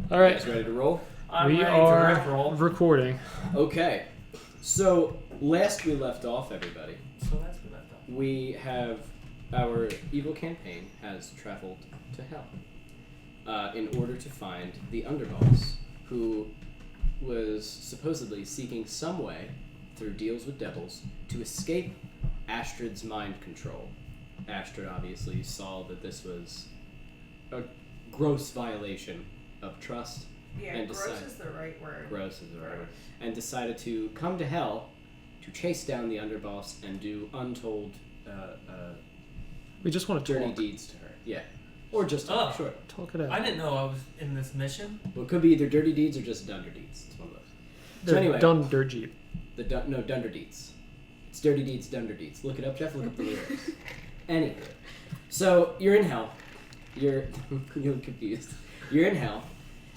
All right. You guys ready to roll? We are recording. Okay. So, last we left off, everybody, we have our evil campaign has traveled to hell in order to find the underboss, who was supposedly seeking some way, through deals with devils, to escape Astride's mind control. Astride obviously saw that this was a gross violation of trust. Yeah, and gross is the right word. Gross is the right word. And decided to come to hell to chase down the underboss and do untold We just want to dirty talk. deeds to her. Yeah. Or just talk. Sure. Talk it out. I didn't know I was in this mission. Well, it could be either dirty deeds or just dunder deeds. It's one of those. They're So anyway. done dirt jeep. No, dunder deeds. It's dirty deeds, dunder deeds. Look it up, Jeff. Look up the lyrics. Anyway. So, you're in hell. You're confused. You're in hell.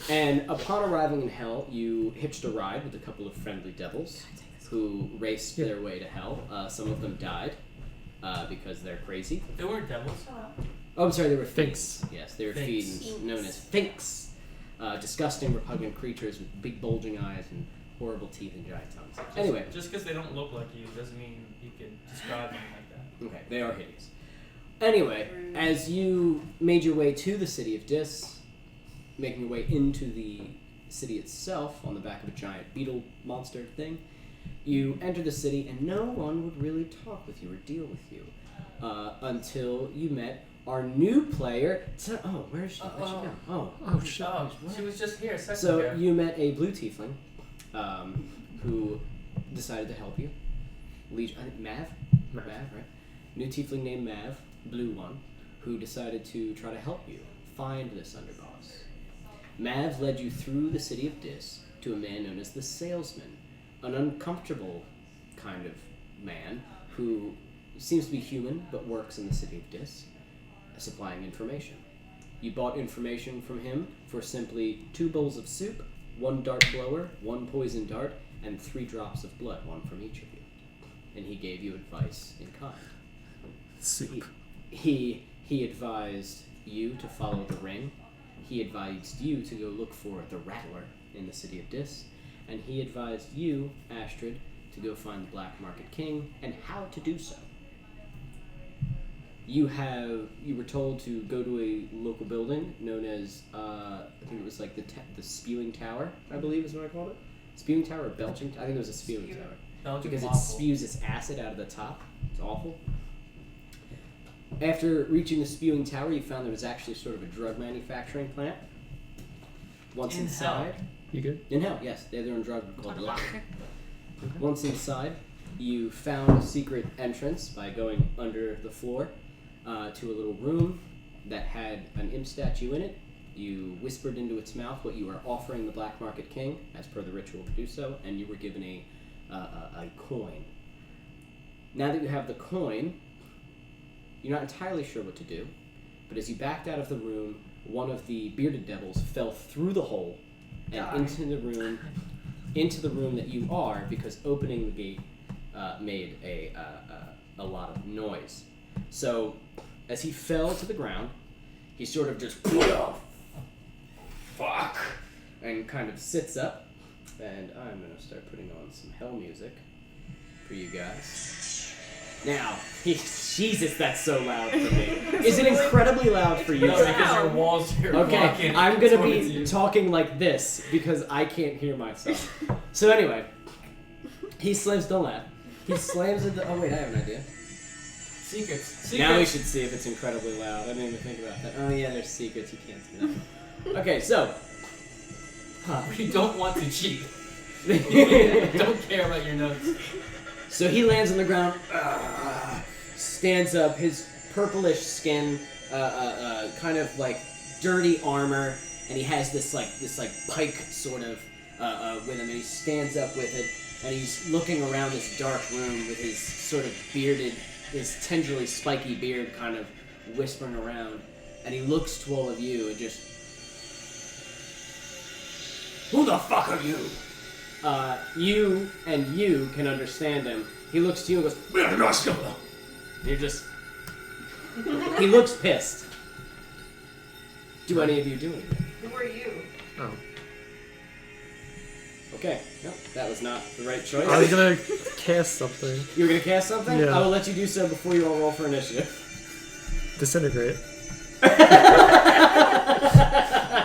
And upon arriving in hell, you hitched a ride with a couple of friendly devils who raced their way to hell. Some of them died because they're crazy. They weren't devils. Oh, I'm sorry, they were Finks. Yes, they were Finks. fiends, known as Finks. Disgusting, repugnant creatures with big bulging eyes and horrible teeth and giant tongues. Anyway. Just because they don't look like you doesn't mean you can describe them like that. Okay, they are hideous. Anyway, as you made your way to the city of Dis, making your way into the city itself on the back of a giant beetle monster thing, you enter the city and no one would really talk with you or deal with you until you met our new player. Where is she? Where'd she go? Oh, shit. Oh, she was just here a second So ago. you met a blue tiefling who decided to help you. I think Mav, right? New tiefling named Mav, blue one, who decided to try to help you find this underboss. Mav led you through the city of Dis to a man known as the Salesman, an uncomfortable kind of man who seems to be human but works in the city of Dis, supplying information. You bought information from him for simply 2 bowls of soup, 1 dart blower, 1 poison dart, and 3 drops of blood, 1 from each of you. And he gave you advice in kind. Soup. He advised you to follow the ring. He advised you to go look for the Rattler in the city of Dis. And he advised you, Astride, to go find the Black Market King and how to do so. You were told to go to a local building known as, I think it was like the Spewing Tower, I believe is what I called it. Spewing Tower or Belching? I think it was a Spewing Tower. Belgium Because it waffle. spews its acid out of the top. It's awful. After reaching the Spewing Tower, you found there was actually sort of a drug manufacturing plant. Once In inside... hell. You good? In hell, yes. They have their own drug called Lock. Once inside, you found a secret entrance by going under the floor to a little room that had an imp statue in it. You whispered into its mouth what you were offering the Black Market King, as per the ritual to do so, and you were given a coin. Now that you have the coin, you're not entirely sure what to do, but as you backed out of the room, one of the bearded devils fell through the hole and into the room that you are, because opening the gate made a lot of noise. So, as he fell to the ground, he sort of just fuck, and kind of sits up. And I'm gonna start putting on some hell music for you guys. Now, Jesus, that's so loud for me. Is it incredibly loud for you? No, because your walls are Okay, walking I'm gonna towards be you. talking like this because I can't hear myself. So anyway, he slams. Don't laugh. He slams into. Oh wait, I have an idea. Secrets. Now we should see if it's incredibly loud. I didn't even think about that. Oh yeah, there's secrets. You can't see that. Okay, so. We don't want to cheat. Don't care about your notes. So he lands on the ground, stands up, his purplish skin, kind of like dirty armor, and he has this pike sort of with him, and he stands up with it, and he's looking around this dark room with his sort of bearded, his tenderly spiky beard kind of whispering around, and he looks to all of you and just, who the fuck are you? You can understand him. He looks to you and goes, you're just... He looks pissed. Do any of you do anything? Who are you? Oh. Okay. Nope, that was not the right choice. I was gonna cast something. You were gonna cast something? Yeah. I will let you do so before you all roll for initiative. Disintegrate. I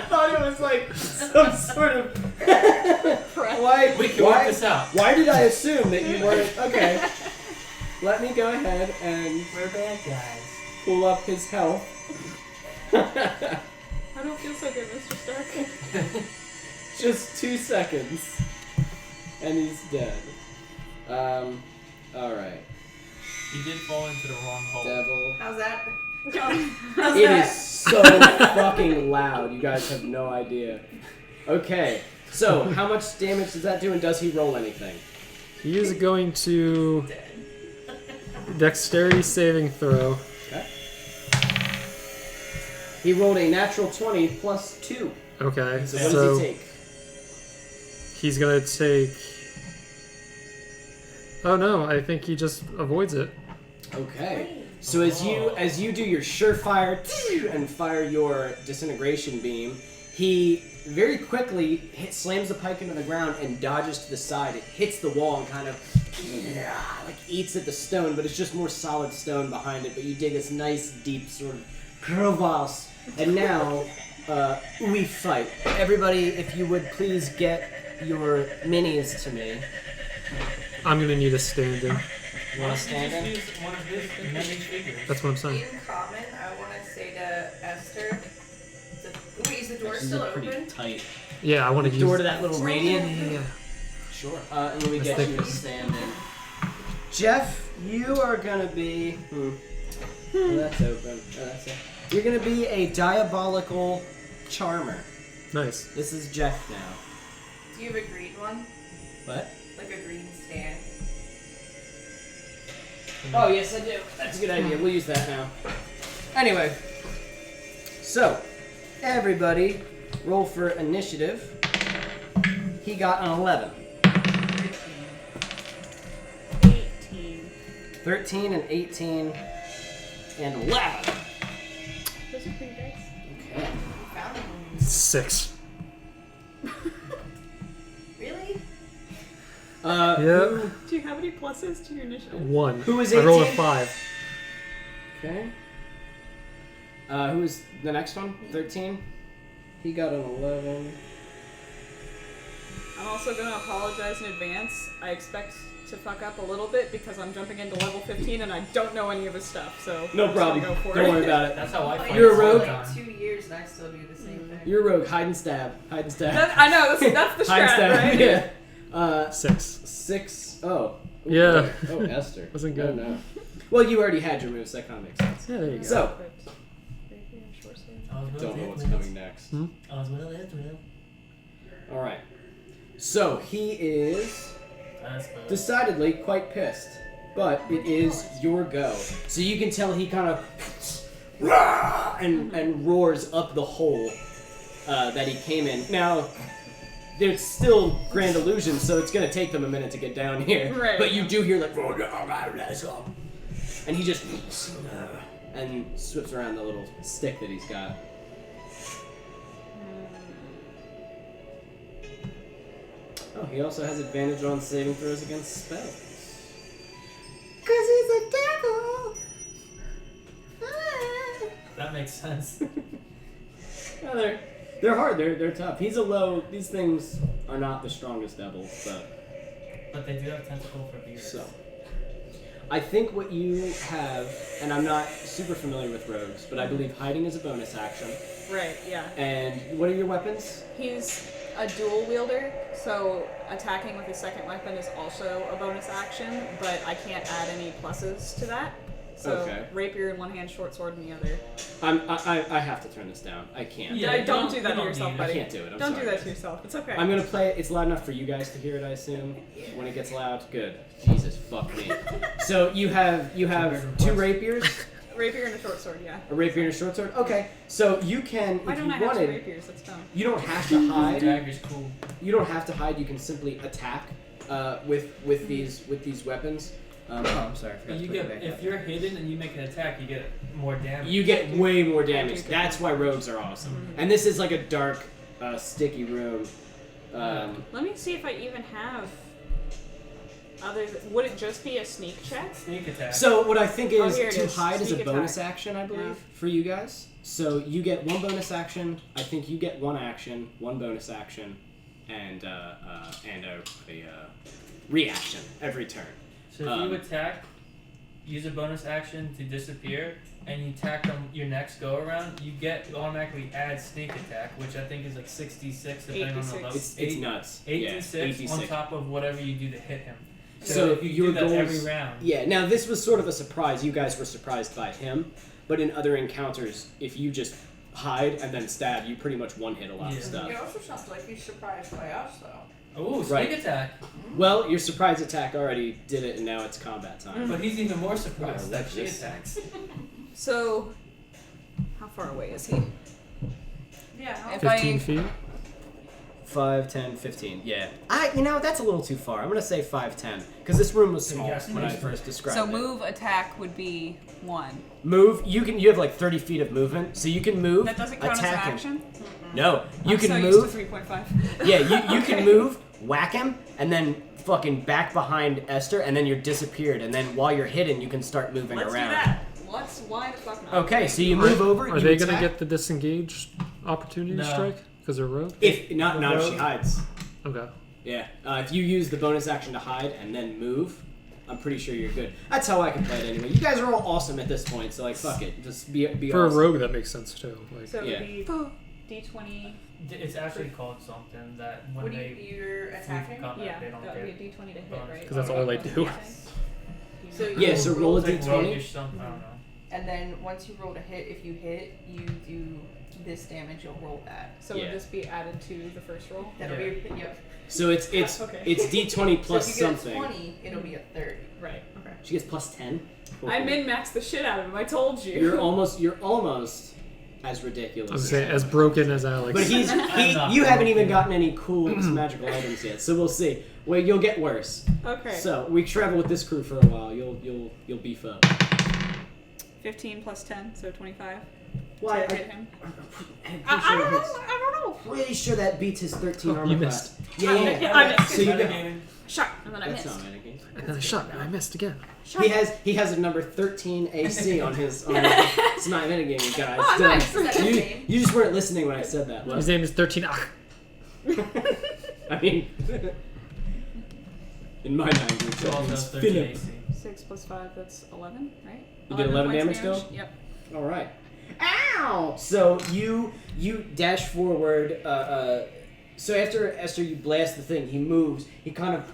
thought it was like some sort of. Why? We can work this out. Why did I assume that you weren't? Okay. Let me go ahead and We're bad guys. pull up his health. I don't feel so good, Mr. Stark. Just 2 seconds, and he's dead. All right. You did fall into the wrong hole. Devil. How's that? It is so fucking loud. You guys have no idea. Okay. So, how much damage does that do, and does he roll anything? He is going to dexterity saving throw. Okay. He rolled a natural 20 plus 2. Okay, So what so does he take? he's gonna take. Oh no! I think he just avoids it. Okay. So as you do your surefire and fire your disintegration beam, he very quickly slams the pike into the ground and dodges to the side. It hits the wall and kind of like eats at the stone, but it's just more solid stone behind it. But you dig this nice deep sort of crevasse, and now we fight. Everybody, if you would please get your minis to me. I'm gonna need a stand-in. You want to stand in? Just use one of his many figures. That's what I'm saying. In common, I want to say to Esther. Wait, is the door still open? Tight. Yeah, I want to use. Door to that little radiant. Yeah. Sure. And let me Let's get think. you to stand in. Jeff, you are gonna be. Oh, that's open. Oh, that's it. You're gonna be a diabolical charmer. Nice. This is Jeff now. Do you have a green one? What? Like a green stand? Oh yes, I do. That's a good idea. We'll use that now. Anyway, so everybody, roll for initiative. He got an 11. 18. 13 and 18 and 11. Those are pretty dice. Okay. Found one. 6. Really? Yep. Do you have any pluses to your initiative? 1. Who is I rolled a 18? 5. Okay. Who is the next one? 13? He got an 11. I'm also going to apologize in advance. I expect to fuck up a little bit because I'm jumping into level 15 and I don't know any of his stuff, so No I'm just problem. gonna go for Don't it. worry about it. That's how I fight. You're a It's rogue? been like 2 years and I still do the same thing. You're a rogue. Hide and stab. Hide and stab. I know, that's the Hide and strat, stab. right? Yeah. 6. 6. Oh. Yeah. Oh, Esther. Wasn't good. Oh, no. Well, you already had your moves. That kind of makes sense. Yeah, there you go. So, don't know what's coming next. All right. So he is decidedly quite pissed, but it is your go. So you can tell he kind of and roars up the hole that he came in. Now, there's still Grand Illusion, so it's gonna take them a minute to get down here. Right. But you do hear like, and he just and swips around the little stick that he's got. Oh, he also has advantage on saving throws against spells. 'Cause he's a devil! That makes sense. Yeah, they're hard, they're tough. He's a low, these things are not the strongest devils, But they do have tentacle for beards. so. I think what you have, and I'm not super familiar with rogues, but I believe hiding is a bonus action. Right, yeah. And what are your weapons? He's a dual wielder, so attacking with his second weapon is also a bonus action, but I can't add any pluses to that. So Okay. rapier in one hand, short sword in the other. I have to turn this down. I can't. Yeah, don't do that to don't yourself, need it. buddy. I can't do it. I'm Don't sorry, do that guys. to yourself. It's okay. I'm gonna play it. It's loud enough for you guys to hear it, I assume. When it gets loud, good. Jesus, fuck me. So you have two rapiers, Rapier and a short sword, yeah. a rapier and a short sword. Okay, so you can, Why if don't you I have two wanted, rapiers? That's dumb. you don't have to hide. Dagger's cool. You don't have to hide. You can simply attack with these weapons. Oh, I'm sorry. I forgot You to put it get back if up. you're hidden and you make an attack, you get more damage. You get way more damage. do. That's why rogues are awesome. And this is like a dark sticky room. Let me see if I even have. Would it just be a sneak check? Sneak attack. So what I think is here it to is. hide is a Sneak bonus attack. action, I believe, Yeah. for you guys. So you get one bonus action. I think you get one action, one bonus action, and a reaction every turn. So if you attack, use a bonus action to disappear, and you attack them your next go around, you automatically add sneak attack, which I think is like 66 depending on the 86. level. It's nuts. 86 yeah, on top of whatever you do to hit him. So if you your do that goals, every round. Yeah. Now this was sort of a surprise. You guys were surprised by him, but in other encounters, if you just hide and then stab, you pretty one hit a lot of Yeah. stuff. It also sounds like he's surprised by us, though. Oh, sneak Right. attack! Well, your surprise attack already did it, and now it's combat time. But he's even more surprised Oh, that that's she just- attacks. So, how far away is he? Yeah. If 15 I feet. 5, 10, 15. Yeah. That's a little too far. I'm gonna say 5, 10 because this room was small Yes, when I please. first described so it. move attack would be 1. Move. You have like 30 feet of movement, so you can move. That doesn't count as an attack him. action. No, you I'm can so move. used to 3.5. Yeah, you can move, whack him, and then fucking back behind Esther, and then you're disappeared. And then while you're hidden, you can start moving Let's around. do that. Why the fuck not? Okay, so you move over. Are you they gonna attack. get the disengage opportunity No. strike because they're rogue? If not if she rogue? hides. Okay. Yeah, if you use the bonus action to hide and then move, I'm pretty sure you're good. That's how I can play it anyway. You guys are all awesome at this point, so like fuck it, just be For awesome. a rogue, that makes sense too. Like, So it Yeah. would be D20. It's actually called something that when What leave you're attacking? combat, Yeah, they don't that get. would be a D20 to hit, bonus. right? 'Cause that's all they do. So Yeah, you so roll a It's like d20. roguish something, I don't know. And then once you roll to hit, if you hit, you do this damage. You'll roll that. So Yeah. would this be added to the first roll? That'll Yeah. be yep. So it's Okay. it's d20 plus so if you get something. a 20, it'll be a 30. Right. Okay. She gets plus 10. I min-maxed the shit out of him. I told you. You're almost as ridiculous. I was gonna say, as broken as Alex. But not you haven't even broken. gotten any cool magical items yet, so we'll see. Well, you'll get worse. Okay. So we travel with this crew for a while. You'll beef up. 15 plus 10, so 25. Why? To hit him. I I don't know. Pretty sure that beats his 13 Oh, armor you class. missed. Yeah, I missed. So you got. Metagaming. Shot, and then I That's missed. not metagaming. and then I shot, and I missed again. He has a number 13 AC on his. It's not metagaming, guys. Oh, Still, nice. That's his you, name. you just weren't listening when I said that. His name is 13. I mean, in my language, So that also means 13 Philip. AC. 6 plus 5, that's 11, right? You get 11 points damage still? Yep. All right. Ow! So you dash forward. So after Esther, you blast the thing. He moves. He kind of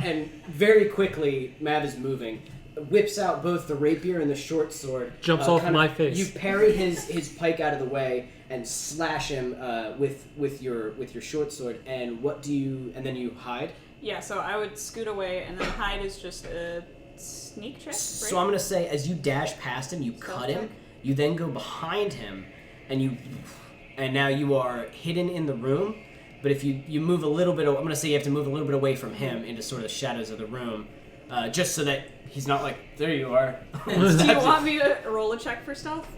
and very quickly, Mav is moving. Whips out both the rapier and the short sword. Jumps off kind my of- face. You parry his pike out of the way and slash him with your short sword. And what do you? And then you hide. Yeah, so I would scoot away, and then hide is just a sneak check, right? So I'm gonna say, as you dash past him, you cut him. check. You then go behind him, and now you are hidden in the room. But if you move a little bit, I'm gonna say you have to move a little bit away from him into sort of the shadows of the room, just so that he's not like, there you are. Do you want me to roll a check for stealth?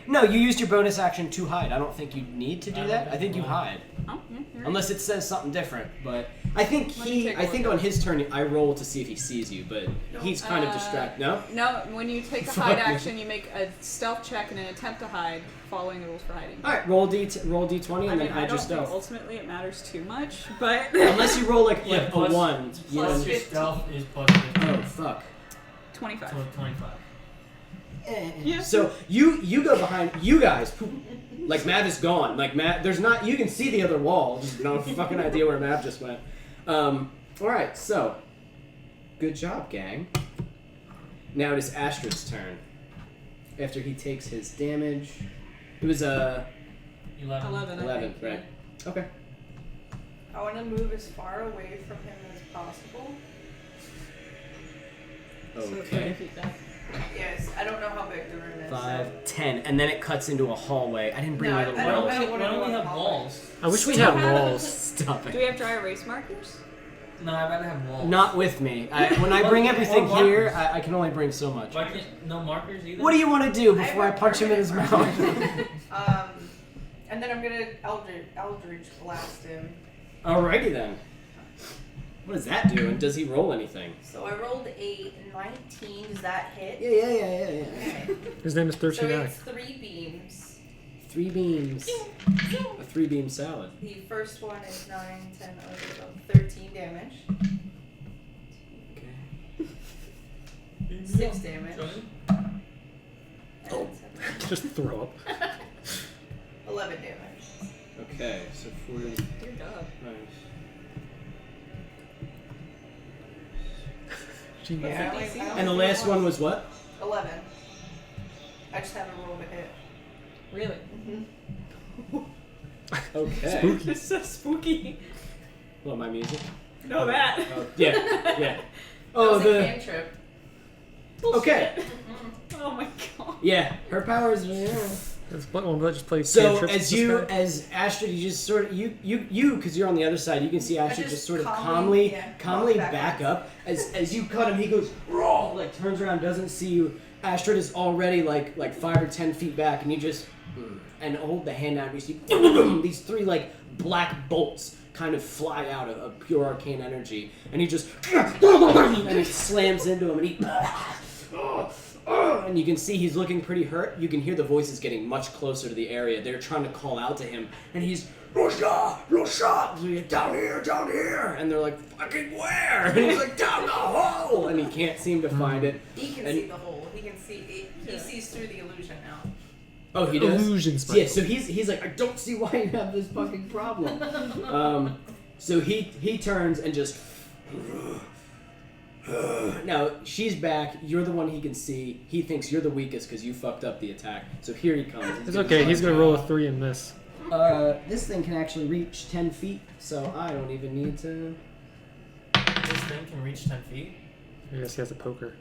No, you used your bonus action to hide. I don't think you need to do that. I think you hide, Oh, yeah, you're right. unless it says something different. But I think Let me take a look on at his turn, I roll to see if he sees you, but he's kind of distracted. No. No, when you take a Fuck hide me. action, you make a stealth check and an attempt to hide, following the rules for hiding. All right, roll d20 and I then mean, I hide your don't think stealth. ultimately it matters too much, but Unless you roll like Yeah, a plus- 1. You know? Plus your stealth is plus 15. Oh fuck. 25. So 25. Yeah. So you go behind you guys. Poof, like Mav is gone. Like Mav, there's not. You can see the other wall. Just no fucking idea where Mav just went. All right. So good job, gang. Now it is Astride's turn. After he takes his damage, it was 11. 11, I 11, think. right? Okay. I want to move as far away from him as possible. So 30 Okay. feet back. Yes, I don't know how big the room is. 5, 10, and then it cuts into a hallway. I didn't bring No, my I little don't- walls. Why wanna don't go we in have the hallway. walls? I wish we had walls. Stop Do it. we have dry erase markers? No, I'd rather have walls. Not with me. When I bring everything Or here, markers. I can only bring so much. Why can't no markers either? What do you want to do I before I have a punch him in his mouth? I And then I'm gonna Eldritch blast him. Alrighty then. What does that do? And does he roll anything? So I rolled a 19. Does that hit? Yeah. Okay. His name is So 13 it's 3 beams. 3 beams. A 3-beam salad. The first one is 9, 10, 11, 13 damage. Okay. 6 damage. And Oh. 7, Just throw up. 11 damage. Okay, so 40. Dear God. Nice. Yeah, And the last one was what? 11. I just haven't rolled a hit. Really? Okay. It's so spooky. What, my music? No, that. Oh, yeah. Oh, Oh, that was a the. cantrip. Okay. Oh my god. Yeah, her powers. Yeah. Let's just play So cantrips as with you, this guy. as Astride, you just sort of you, because you're on the other side, you can see Astride just sort of calmly calmly walk back up. As you cut him, he goes, "Roll!" Like turns around, doesn't see you. Astride is already like 5 or 10 feet back, and you just and hold the hand out, and you see these 3 like black bolts kind of fly out of pure arcane energy, and he just and it slams into him, and he. And you can see he's looking pretty hurt. You can hear the voices getting much closer to the area. They're trying to call out to him, and he's Rusha, down here, and they're like, fucking where? And he's like, down the hole, and he can't seem to find it. He can see the hole. He can see. He sees through the illusion now. Oh, he does. Illusion spell. Yeah, so he's like, I don't see why you have this fucking problem. So he turns and just. Now, she's back. You're the one he can see. He thinks you're the weakest because you fucked up the attack. So here he comes. It's okay. He's gonna roll a 3 and miss. This thing can actually reach 10 feet, so I don't even need to. This thing can reach 10 feet? I guess he has a poker.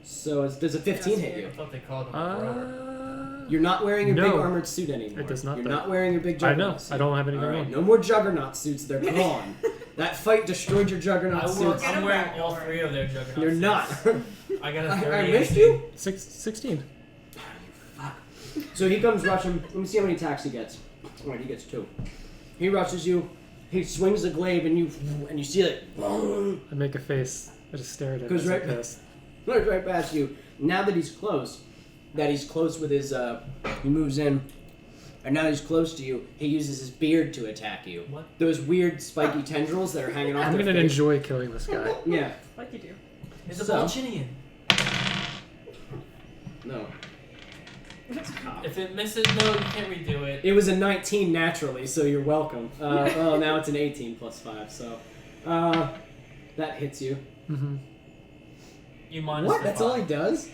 So does a 15 hit I you? thought they called him a thrower. You're not wearing your big No. armored suit anymore. It does not, You're though. not wearing your big I juggernaut know. suit. I don't have anything All right, on. no more juggernaut suits. They're gone. That fight destroyed your juggernaut suits. I'm wearing all 3 of their juggernauts. You're not. I got a 30. I missed you? 16. So he comes rushing. Let me see how many attacks he gets. All right, he gets 2. He rushes you. He swings the glaive, and you see it. I make a face. I just stare at it. Goes as I right- pass. Goes right past you. Now that he's close with his, he moves in, and now he's close to you. He uses his beard to attack you. What? Those weird spiky tendrils that are hanging off I'm their gonna face. enjoy killing this guy. Yeah. Like you do. It's a So- Bolchinian. No. If it misses, no, you can't redo it. It was a 19 naturally, so you're welcome. Well, now it's an 18 plus 5, so that hits you. Mm-hmm. You minus What? the That's all he 5. does?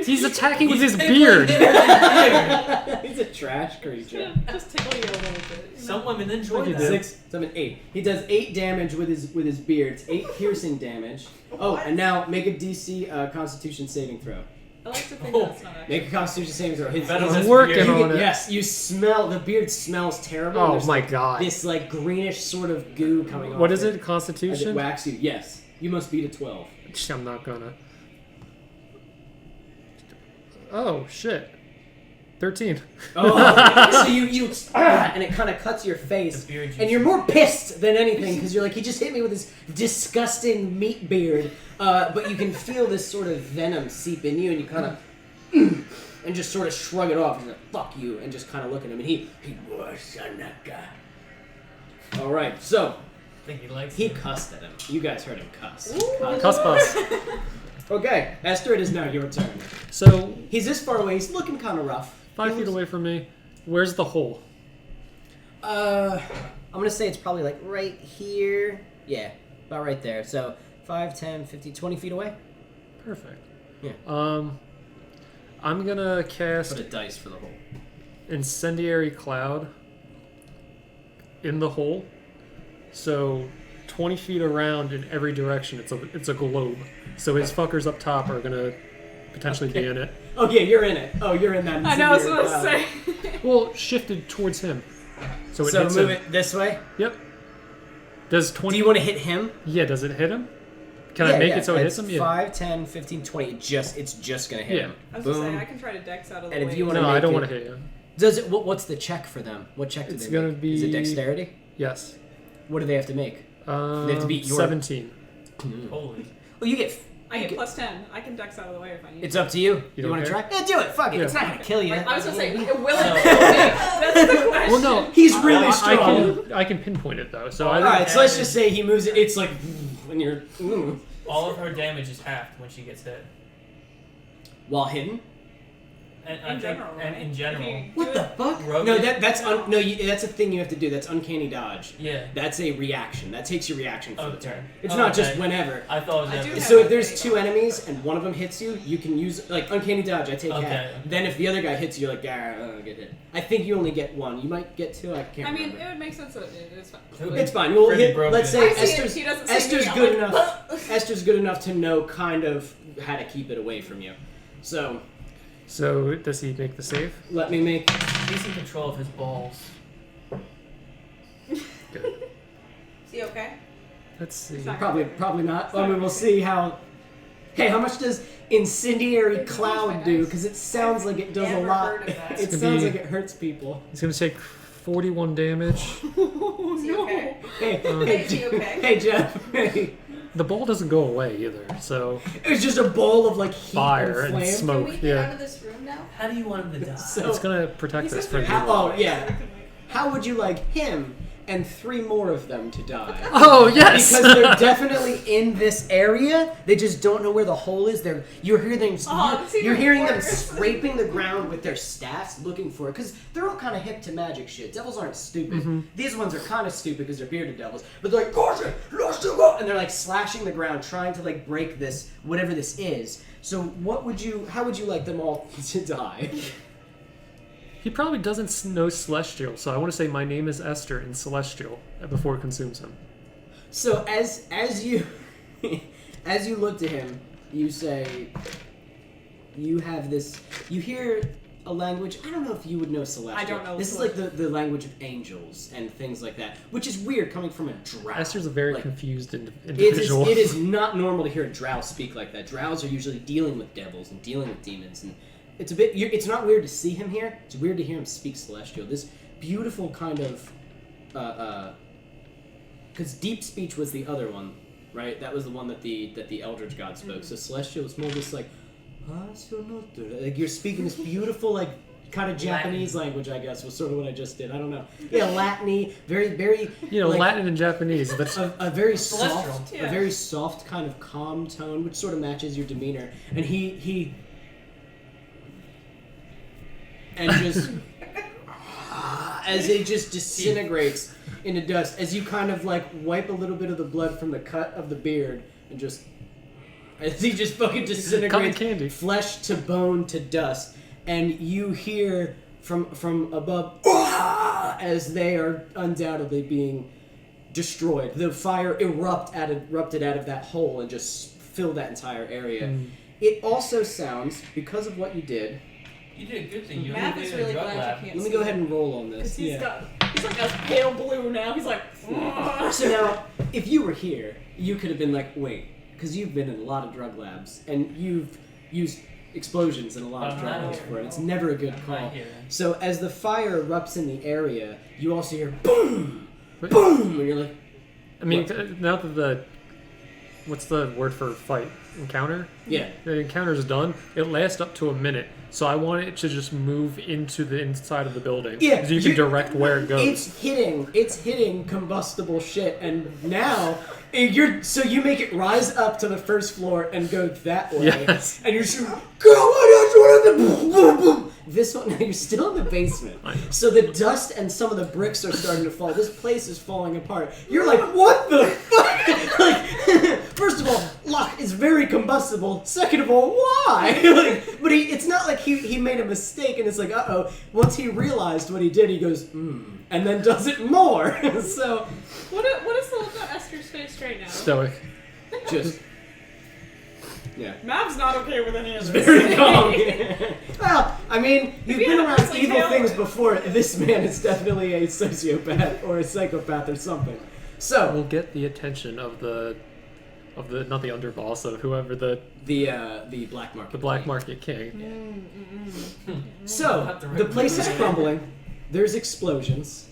He's attacking with his tickling beard. him with his beard. He's a trash creature. Just tickle you a little bit. Some women enjoy Like you that. did. 6, 7, 8. He does 8 damage with his beard. It's 8 piercing damage. Oh, and now make a DC Constitution saving throw. I like to think Oh. that's not actually. Make a Constitution saving throw. His, Better his- I'm than working beard. on it. Yes, you smell the beard smells terrible. Oh There's my god. This like greenish sort of goo coming off. What is it? As it Constitution? whacks you. Yes, you must beat a 12. I'm not gonna. Oh shit. 13. Oh, so you and it kind of cuts your face, The beard and juice. you're more pissed than anything because you're like, he just hit me with his disgusting meat beard, but you can feel this sort of venom seep in you, and you kind of and just sort of shrug it off. He's like, "Fuck you," and just kind of look at him, and he was that guy. All right, so I think he likes he it. cussed at him. You guys heard him cuss. Cuss bus. Okay, Esther, it is now your turn. So He's this far away. He's looking kind of rough. 5 feet away from me. Where's the hole? I'm gonna say it's probably like right here. Yeah, about right there. So 5, 10, 15, 20 feet away. Perfect. Yeah. I'm gonna cast Put a dice for the hole. Incendiary Cloud in the hole. So 20 feet around in every direction. It's a globe. So his fuckers up top are gonna potentially be in it. Oh yeah, you're in it. Oh, you're in that. I know, I was incendiary gonna cloud. say. Well, shifted towards him. So it So hits move him. it this way. Yep. Does 20? Do you want to hit him? Yeah. Does it hit him? Can I Yeah, make yeah. it so it It's hits him? Yeah. 5, 10, 15, 20. It's just gonna hit Yeah. him. I was gonna say, Boom. I can try to dex out of the And way. if you wanna No, I make don't it- want to hit you. Does it? What's the check for them? What check do It's they gonna make? be- Is it dexterity? Yes. What do they have to make? They have to beat your 17. Holy. Well, you get. I get plus 10. I can dex out of the way if I need. It's up to you. You You want to don't try? Yeah, do it. Fuck it. Yeah. It's not gonna kill you. I was gonna say, will it No. kill me? That's the question. Well, no. He's really I strong. I can pinpoint it though. So All I right, so let's just say he moves it. It's like when you're All of her damage is halved when she gets hit. while hidden. And In general, and right? in general. If you What do the it- fuck? Rogue No, it? that's that's a thing you have to do. That's uncanny dodge. Yeah. That's a reaction. That takes your reaction for the Okay. turn. It's Oh, not just okay. whenever. I thought it was I every- do So have if there's uncanny two dodge. enemies and one of them hits you, you can use like uncanny dodge. I take Okay. half. Then if the other guy hits you, you're like, get hit. I think you only get one. You might get two. I can't I mean, remember. it would make sense that it is fine. It's fine. We'll Pretty hit. broken. Let's say I see it, Esther's. he doesn't see Esther's me, I'm good like, enough. Esther's good enough to know kind of how to keep it away from you. So So does he make the save? let me make. He's in control of his balls. Good. Is he okay? Let's see. Sorry. Probably not. I mean, we'll see how. Hey, how much does incendiary cloud do? Because it sounds like it does a Never lot. heard of that. It It's gonna sounds be- like it hurts people. He's gonna take 41 damage. Oh Is he okay? Hey, Hey, is he okay? hey, Jeff. Hey. The ball doesn't go away either. So It's just a bowl of like heat fire and and flame. smoke. Can we get Yeah. out of this room now? How do you want him to die? So It's gonna protect us from how, the. oh yeah. How would you like him and 3 more of them to die? Oh yes. Because they're definitely in this area. They just don't know where the hole is. You're hearing them. Oh, it's even You're hearing them worse. scraping the ground with their staffs, looking for it. Because they're all kind of hip to magic shit. Devils aren't stupid. These ones are kind of stupid because they're bearded devils. But they're like, "Gosh, lost to go," and they're like slashing the ground, trying to like break this, whatever this is. So, how would you like them all to die? He probably doesn't know Celestial, so I want to say my name is Esther in Celestial before it consumes him. So as you as you look to him, you say you have this. You hear a language. I don't know if you would know Celestial. I don't know This is like the language of angels and things like that, which is weird coming from a drow. Esther's a very Like, confused It individual. is not normal to hear a drow speak like that. Drows are usually dealing with devils and dealing with demons, and it's a bit. It's not weird to see him here. It's weird to hear him speak Celestial. This beautiful kind of, because deep speech was the other one, right? That was the one that the Eldritch God spoke. So Celestial is more just like, like you're speaking this beautiful like kind of Japanese language. I guess was sort of what I just did. I don't know. Yeah, Latin-y, very like, Latin and Japanese. But a very Celestial. soft, Yeah. a very soft kind of calm tone, which sort of matches your demeanor. And he and just as it just disintegrates into dust, as you kind of like wipe a little bit of the blood from the cut of the beard, and just as he just fucking disintegrates, Cotton candy. flesh to bone to dust, and you hear from above as they are undoubtedly being destroyed. The fire erupted out of that hole and just filled that entire area. It also sounds, because of what you did. You did a good thing. You Matt only is did a really drug glad lab. you can't Let me see go ahead and roll on this. He's like a pale blue now. He's like, So now, if you were here, you could have been like, wait, because you've been in a lot of drug labs and you've used explosions in a lot of I'm drug not labs here. before, and it's never a good I'm call. not here. So as the fire erupts in the area, you also hear boom, But- boom, and you're like, I mean, What? now that what's the word for fight? Encounter? yeah. The encounter's done. It lasts up to a minute, so I want it to just move into the inside of the building. Yeah, so you can you- direct where it goes. It's hitting combustible shit, and now so you make it rise up to the first floor and go that way, Yes. and you're just go. This one, now you're still in the basement, I know. so the dust and some of the bricks are starting to fall. This place is falling apart. You're like, what the fuck? Like, first of all, Locke is very combustible. Second of all, why? Like, but it's not like he made a mistake and it's like, uh-oh. Once he realized what he did, he goes, and then does it more. So, what is the look on Esther's face right now? Stoic. just, yeah. Mav's not okay with any of this. Very calm. Well, I mean, you've he been had a around grizzly evil tail- things before. This man is definitely a sociopath or a psychopath or something. So, We'll get the attention of of the not the underboss of whoever the black market. the black market king. So the place is crumbling. There's explosions.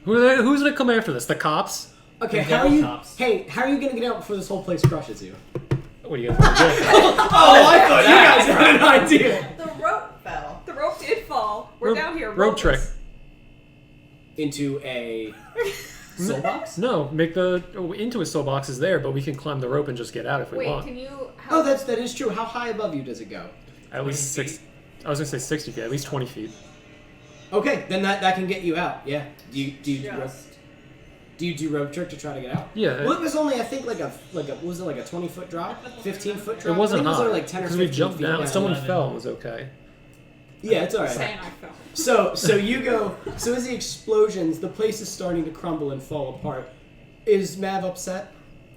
Who's gonna come after this? The cops? Okay, The devil cops. how are you gonna get out before this whole place crushes you? What do you guys want to do? Oh, I thought you guys had an idea. The rope fell. The rope did fall. We're Rope- down here. rope trick. ropeless. Into a soul box? No, into a soul box is there, but we can climb the rope and just get out if we Wait, want. can you? Oh, that is true. How high above you does it go? At least 20 6. I was gonna say 60 feet. At least 20 feet. Okay, then that can get you out. Yeah. Do you Just. do you do rope trick to try to get out? Yeah. Well, it was only I think like a was it like a 20-foot drop, 15-foot It drop? wasn't I think it was high only like 10 or because 15 we jumped feet down. Someone 11. fell. It was okay. Yeah, it's all right. Saying I fell. So you go. So as the explosions, the place is starting to crumble and fall apart. Is Mav upset?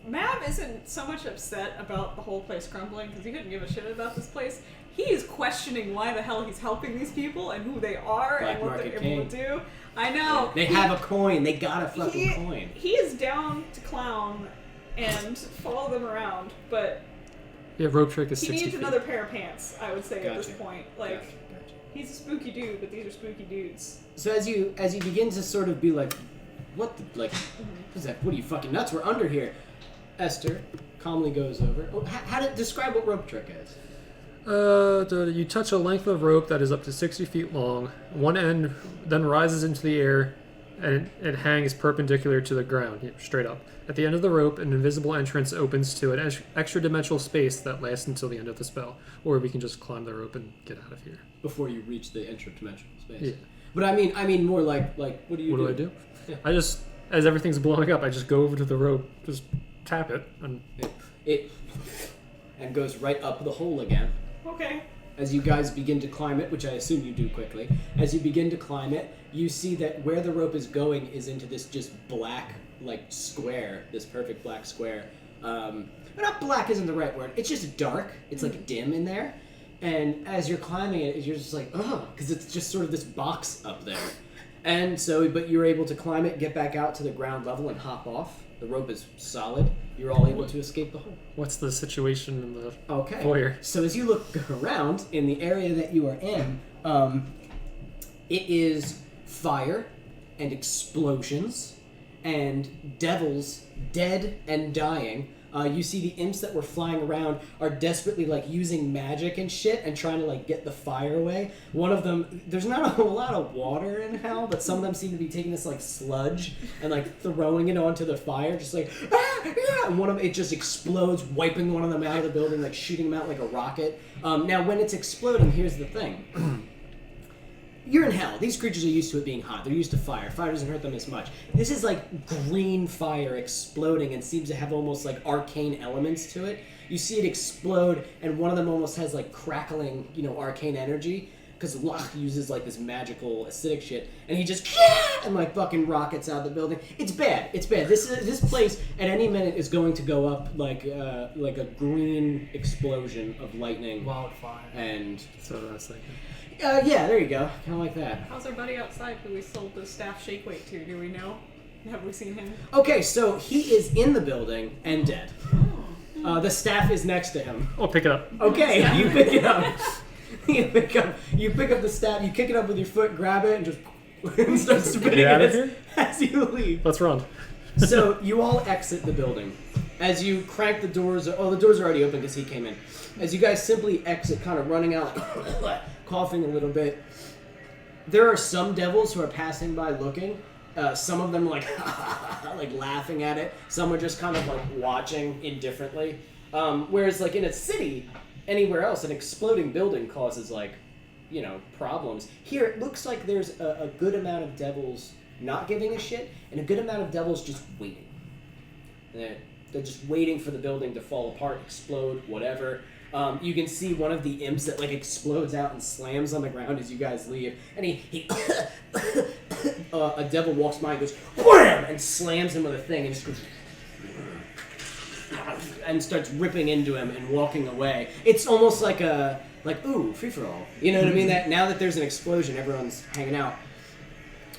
Mav isn't so much upset about the whole place crumbling because he couldn't give a shit about this place. He is questioning why the hell he's helping these people and who they are Black and what they're market able to do. I know. They have a coin. They got a fucking coin. He is down to clown and follow them around, but Yeah, rope trick is he 60 needs feet. another pair of pants, I would say, at this Gotcha. point. Like, Gotcha. he's a spooky dude, but these are spooky dudes. So as you begin to sort of be like, what the, like, what's that? What are you fucking nuts? We're under here. Esther calmly goes over. Oh, how to describe what rope trick is? You touch a length of rope that is up to 60 feet long. One end then rises into the air, and it hangs perpendicular to the ground, straight up. At the end of the rope, an invisible entrance opens to an extra-dimensional space that lasts until the end of the spell. Or we can just climb the rope and get out of here. Before you reach the interdimensional space. Yeah. But I mean more like what do you What do? do I do? Yeah. I just, as everything's blowing up, I just go over to the rope, just tap it, and It and goes right up the hole again. Okay. As you guys begin to climb it, which I assume you do quickly, as you begin to climb it, you see that where the rope is going is into this just black, like, square, this perfect black square. But not black isn't the right word. It's just dark. It's, like, dim in there. And as you're climbing it, you're just like, because it's just sort of this box up there. And so, but you're able to climb it, get back out to the ground level, and hop off. The rope is solid. You're all able to escape the hole. what's the situation in the Okay. foyer? So as you look around in the area that you are in, it is fire and explosions and devils dead and dying. You see the imps that were flying around are desperately like using magic and shit and trying to like get the fire away. One of them, there's not a whole lot of water in hell, but some of them seem to be taking this like sludge and like throwing it onto the fire, just like and one of them, it just explodes, wiping one of them out of the building, like shooting them out like a rocket. Now when it's exploding, here's the thing. You're in hell. These creatures are used to it being hot. They're used to fire. Fire doesn't hurt them as much. This is like green fire exploding and seems to have almost like arcane elements to it. You see it explode, and one of them almost has like crackling, arcane energy. Because Lach uses like this magical acidic shit, and he just and like fucking rockets out the building. It's bad. It's bad. This place at any minute is going to go up like a green explosion of lightning. Wildfire. And That's what I was thinking. yeah, there you go. Kind of like that. How's our buddy outside who we sold the staff shake weight to? Do we know? Have we seen him? Okay, so he is in the building and dead. The staff is next to him. I'll pick it up. Okay, you pick it up. You pick up the staff. You kick it up with your foot, grab it, and just and start spinning Get out it of here? as you leave. Let's run. So you all exit the building. As you crank the doors, the doors are already open because he came in. As you guys simply exit, kind of running out, coughing a little bit, there are some devils who are passing by looking. Some of them like laughing at it. Some are just kind of like watching indifferently. Whereas like in a city, anywhere else, an exploding building causes like, problems. Here it looks like there's a good amount of devils not giving a shit and a good amount of devils just waiting. They're just waiting for the building to fall apart, explode, whatever. You can see one of the imps that like explodes out and slams on the ground as you guys leave, and he a devil walks by and goes wham and slams him with a thing and just goes and starts ripping into him and walking away. It's almost like ooh, free for all. You know what I mean? That now that there's an explosion, everyone's hanging out.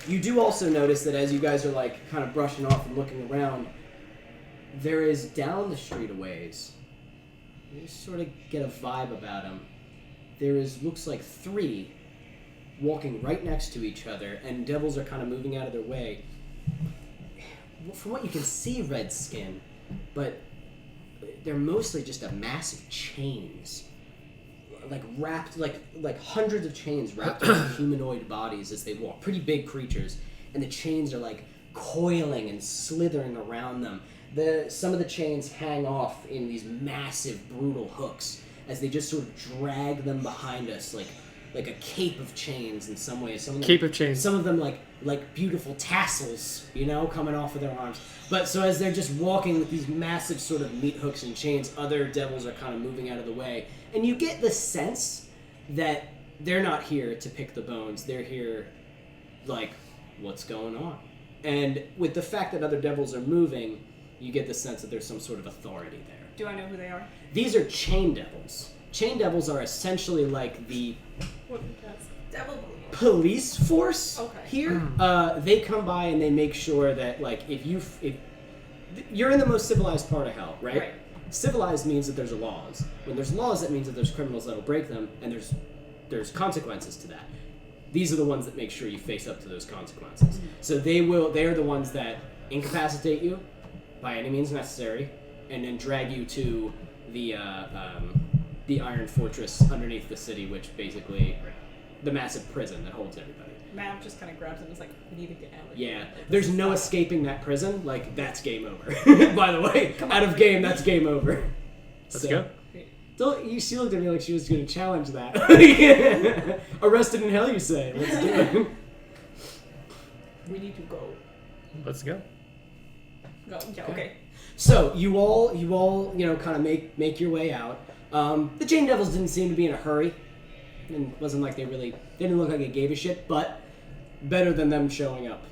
You do also notice that as you guys are like kind of brushing off and looking around, there is down the street a ways. You sort of get a vibe about them. There is, looks like 3 walking right next to each other, and devils are kind of moving out of their way. From what you can see, red skin, but they're mostly just a massive chains, like wrapped, like hundreds of chains wrapped around humanoid bodies as they walk. Pretty big creatures, and the chains are like coiling and slithering around them. Some of the chains hang off in these massive, brutal hooks as they just sort of drag them behind us, like a cape of chains in some ways. Some of them, Cape of chains. Some of them like beautiful tassels, coming off of their arms. But so as they're just walking with these massive sort of meat hooks and chains, other devils are kind of moving out of the way. And you get the sense that they're not here to pick the bones. They're here, like, what's going on? And with the fact that other devils are moving, you get the sense that there's some sort of authority there. Do I know who they are? These are chain devils. Chain devils are essentially like the What? Devil balloon. police force Okay. here. They come by and they make sure that, like, if you're in the most civilized part of hell, right? Right. Civilized means that there's laws. When there's laws, that means that there's criminals that'll break them, and there's consequences to that. These are the ones that make sure you face up to those consequences. So they're the ones that incapacitate you by any means necessary, and then drag you to the Iron Fortress underneath the city, which basically the massive prison that holds everybody. Mav just kind of grabs him and is like, we need to get out of here. Yeah, there's no escaping that prison. Like, that's game over. By the way, out of game, that's game over. Let's go. She looked at me like she was going to challenge that. Arrested in hell, you say? Let's do it. We need to go. Let's go. Go. Yeah, okay. So you all, kind of make your way out. The Chain Devils didn't seem to be in a hurry. And it wasn't like they didn't look like they gave a shit, but better than them showing up.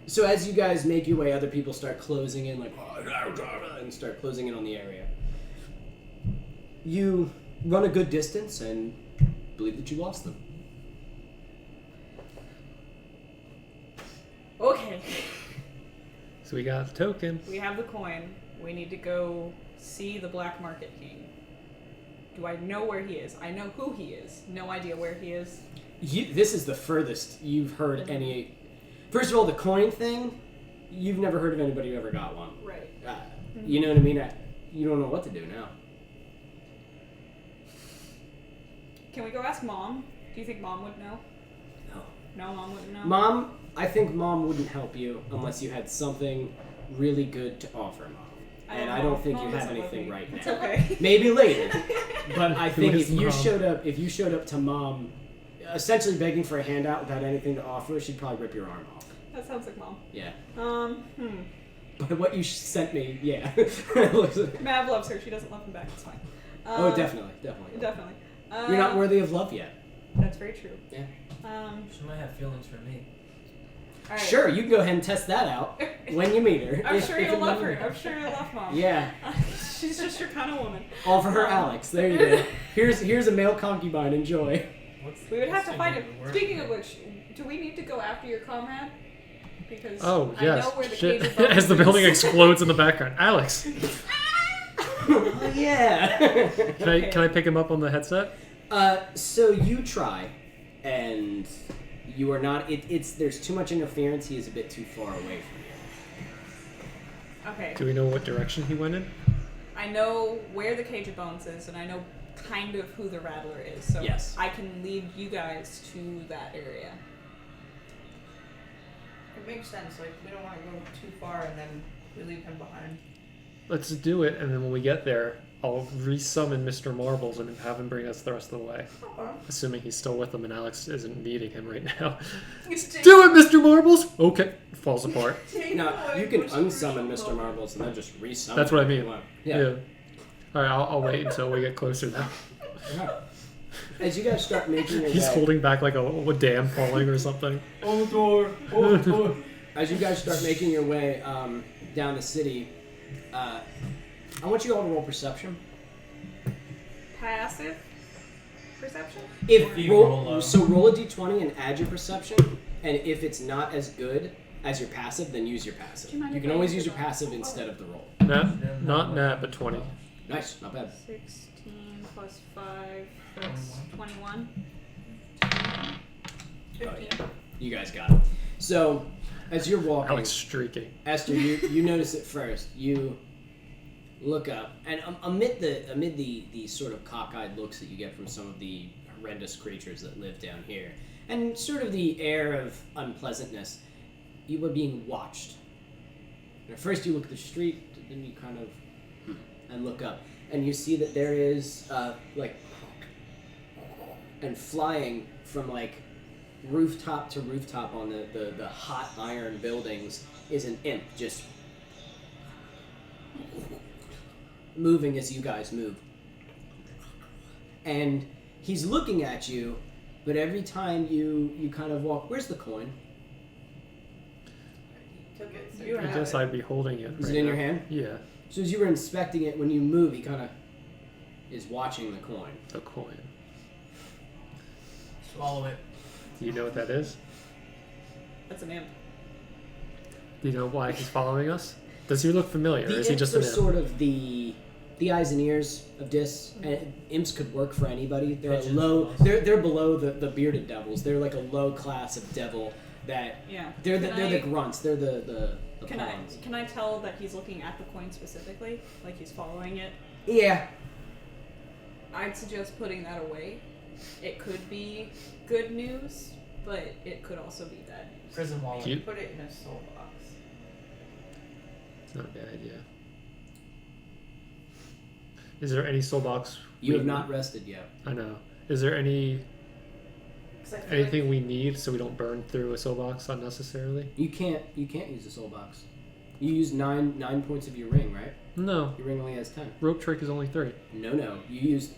So as you guys make your way, other people start closing in, like, and start closing in on the area. You run a good distance and believe that you lost them. Okay. So we got the token. We have the coin. We need to go see the Black Market King. Do I know where he is? I know who he is. No idea where he is. This is the furthest you've heard any... First of all, the coin thing, you've never heard of anybody who ever got one. Right. You know what I mean? You don't know what to do now. Can we go ask Mom? Do you think Mom would know? No. No, Mom wouldn't know? Mom, I think Mom wouldn't help you unless you had something really good to offer, Mom. And I don't think Mom you have doesn't love anything me. right now. It's okay. Maybe later. But I think is if you Mom? showed up to Mom, essentially begging for a handout without anything to offer, she'd probably rip your arm off. That sounds like Mom. Yeah. Hmm. But what you sent me, yeah. Mav loves her. She doesn't love him back. It's fine. Oh, definitely. Definitely. You're not worthy of love yet. That's very true. Yeah. She might have feelings for me. All right. Sure, you can go ahead and test that out when you meet her. I'm If- sure if you'll and love when her. you- I'm sure you'll love Mom. Yeah. She's just your kind of woman. All for her, Alex. There you go. Here's a male concubine. Enjoy. We would have to find him. even worse? Speaking of which, do we need to go after your comrade? Because Oh, I yes. know where the Shit. cage of bones As the is. building explodes in the background. Alex, Oh yeah. can I pick him up on the headset? So you try, and you are not. There's too much interference. He is a bit too far away from you. Okay. Do we know what direction he went in? I know where the cage of bones is, and I know kind of who the rattler is. So Yes. I can lead you guys to that area. It makes sense. Like, we don't want to go too far and then we leave him behind. Let's do it, and then when we get there, I'll resummon Mr. Marbles and have him bring us the rest of the way. Okay. Assuming he's still with them and Alex isn't needing him right now. Take Do it, Mr. Marbles! Okay. Falls apart. No, away you can most unsummon crucial Mr. moment. Marbles and then just resummon. That's what I him if mean. you want. Yeah. Alright, I'll wait until we get closer now. As you guys start making your He's way, holding back like a dam falling or something. on the door, on the door. As you guys start making your way down the city, I want you all to roll perception. Passive perception? If You roll low. roll a d20 and add your perception, and if it's not as good, as your passive, then use your passive. Do you mind You if can I always use use your the- passive instead of the roll. Not nat, but 20. Nice, not bad. 16 plus 5, that's 21. 15. You guys got it. So, as you're walking, Alex streaking. Esther, you notice it first. You look up, and amid the sort of cockeyed looks that you get from some of the horrendous creatures that live down here, and sort of the air of unpleasantness, you are being watched. And at first you look at the street, then you kind of and look up, and you see that there is and flying from rooftop to rooftop on the hot iron buildings is an imp just moving as you guys move. And he's looking at you, but every time you kind of walk, where's the coin? Took it. So You I have guess it. I'd be holding it. Is right it in now. your hand? Yeah, So as you were inspecting it, when you move, he kind of is watching the coin. the coin. Swallow it. Do you know what that is? That's an imp. Do you know why he's following us? Does he look familiar, or The is he imps just are an imp? sort of the eyes and ears of Dis. And imps could work for anybody. They're Pigeons low. also. They're below the bearded devils. They're like a low class of devil that Yeah. they're Can the I- grunts. They're the Can pawns. can I tell that he's looking at the coin specifically, like he's following it? Yeah. I'd suggest putting that away. It could be good news, but it could also be bad news. Prison wallet. You- Put it in a soul box. It's not a bad idea. Is there any soul box? You we- have not rested yet. I know. Is there any 'Cause I feel anything we need so we don't burn through a soul box unnecessarily? You can't use a soul box. You use 9 points of your ring, right? No. Your ring only has 10. Rope trick is only 3. No.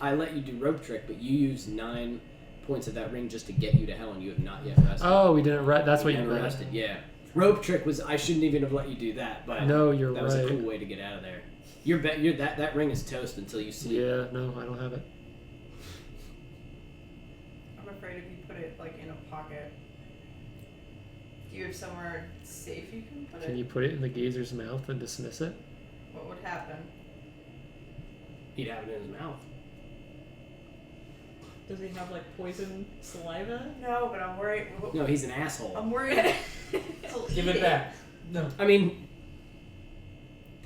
I let you do rope trick, but you used 9 points of that ring just to get you to hell, and you have not yet rested. Oh, we didn't rest. That's what you never meant. rested. Yeah. Rope trick was I shouldn't even have let you do that, but No, you're that was a right. cool way to get out of there. That ring is toast until you sleep. Yeah, no, I don't have it. I'm afraid if you put it like in a pocket, do you have somewhere safe you can put Can it? you put it in the gazer's mouth and dismiss it? What would happen? He'd have it in his mouth. Does he have like poison saliva? No, but I'm worried. No, he's an asshole. I'm worried. He'll Give eat it back. No. I mean,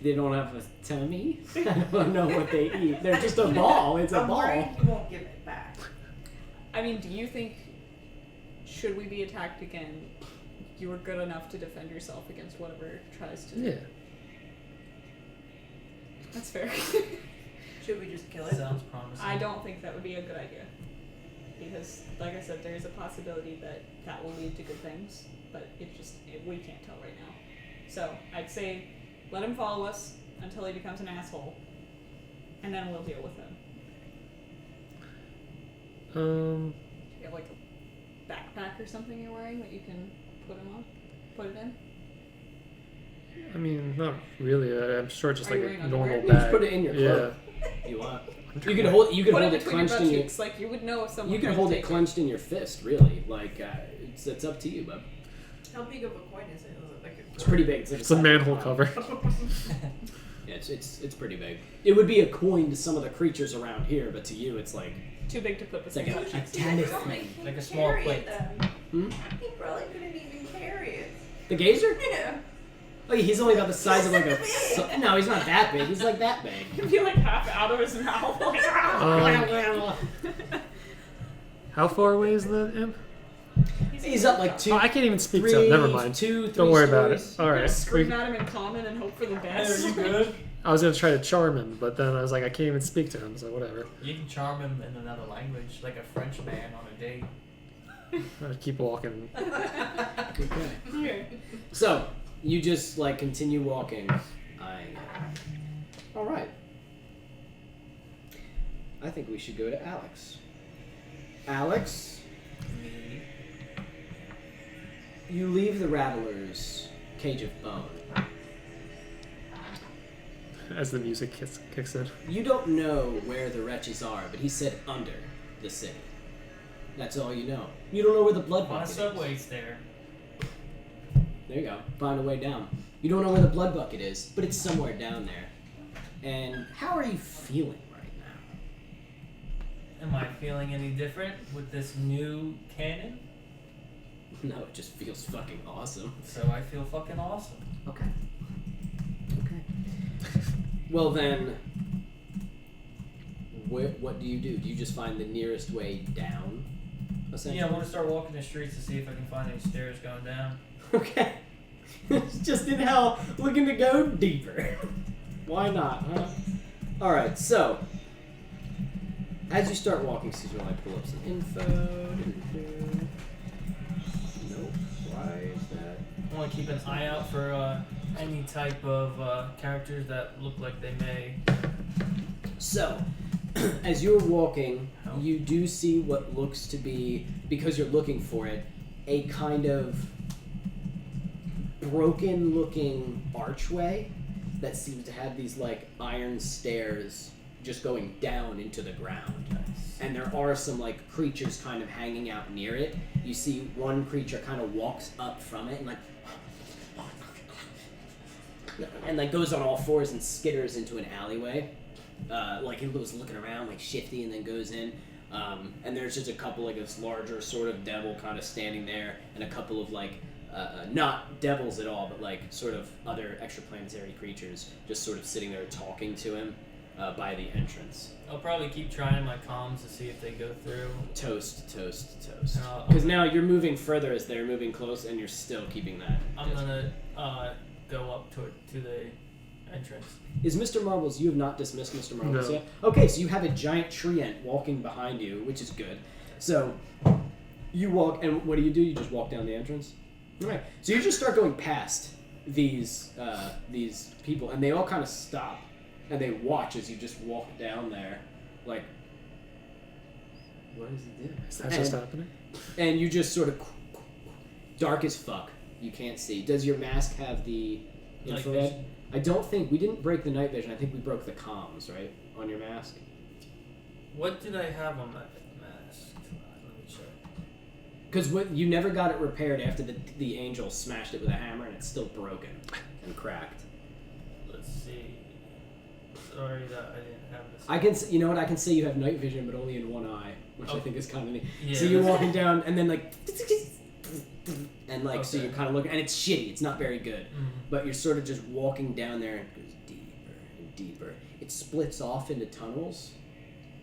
they don't have a tummy. I don't know what they eat. They're just a ball. It's a I'm worried ball. he won't give it back. I mean, do you think, should we be attacked again, you were good enough to defend yourself against whatever tries to... Yeah. That's fair. Should we just kill it? Sounds promising. I don't think that would be a good idea. Because, like I said, there's a possibility that that will lead to good things, but we can't tell right now. So, I'd say let him follow us until he becomes an asshole, and then we'll deal with him. You have like a backpack or something you're wearing that you can put it in? I mean, not really. I'm sure it's just Are like you a wearing normal underwear? You just bag. put it in your cloak. If you want. You could Yeah. hold. You could Put hold it it between your clenched butt in your. cheeks, like you would know if someone You can tried hold to it take clenched in your fist, really. Like it's up to you, bub. How big of a coin is it? Is it like It's pretty big. It's, like It's a manhole cover. Yeah, it's pretty big. It would be a coin to some of the creatures around here, but to you, it's like Too big to put it's between like your a butt cheeks. tennis Probably thing. Like a couldn't small carry plate. it then. Hmm? He probably couldn't even carry it. The gazer? Yeah. Like he's only about the size of like a. No, he's not that big. He's like that big. It'd be like half out of his mouth. Like, How far away is the imp? He's up like two. Oh, I can't even speak to three, him. Never mind. Three Don't worry about it. stories. All You're gonna right. scream at him in common and hope for the Hey, best. are you good? I was gonna try to charm him, but then I was like, I can't even speak to him, so whatever. You can charm him in another language, like a French man on a date. I keep walking. Okay. Okay. So you just like continue walking. All right. I think we should go to Alex. Alex, Me. you leave the Rattler's cage of bone. As the music kicks in. You don't know where the wretches are, but he said under the city. That's all you know. You don't know where the blood A lot bucket of is. subways there. There you go. Find a way down. You don't know where the blood bucket is, but it's somewhere down there. And how are you feeling right now? Am I feeling any different with this new cannon? No, it just feels fucking awesome. So I feel fucking awesome. Okay. Well then, what do you do? Do you just find the nearest way down? Essentially? Yeah, I want to start walking the streets to see if I can find any stairs going down. Okay. It's just in hell, looking to go deeper. Why not, huh? Alright, so, as you start walking, Caesar, I pull up some info. Nope. Why is that? I want to keep an eye out for any type of characters that look like they may. So, as you're walking, you do see what looks to be, because you're looking for it, a kind of broken-looking archway that seems to have these, like, iron stairs just going down into the ground. Nice. And there are some, like, creatures kind of hanging out near it. You see one creature kind of walks up from it and, like, goes on all fours and skitters into an alleyway. Like, he was looking around, like, shifty, and then goes in. And there's just a couple, like, this larger sort of devil kind of standing there, and a couple of, like, not devils at all, but, like, sort of other extraplanetary creatures just sort of sitting there talking to him by the entrance. I'll probably keep trying my comms to see if they go through. Toast. And Because now you're moving further as they're moving close, and you're still keeping that. I'm gonna go up to the entrance. Is Mr. Marbles, you have not dismissed Mr. Marbles No. yet? Okay, so you have a giant treant walking behind you, which is good. So, you walk, and what do? You just walk down the entrance? Alright, so you just start going past these people, and they all kind of stop, and they watch as you just walk down there, like, what does it do? Is that just happening? And you just sort of, dark as fuck, you can't see. Does your mask have the Night infrared? vision. I don't think, we didn't break the night vision, I think we broke the comms, right, on your mask? What did I have on that mask? Let me check. Because you never got it repaired after the angel smashed it with a hammer, and it's still broken and cracked. Let's see. Sorry that I didn't have this. I can, you know what, I can say you have night vision, but only in one eye, which I Oh. think is kind of neat. Yeah, So you're that's- walking down, and then like, and like, so Okay. you're kind of looking, and it's shitty, it's not very good. Mhm. But you're sort of just walking down there, and it goes deeper and deeper. It splits off into tunnels,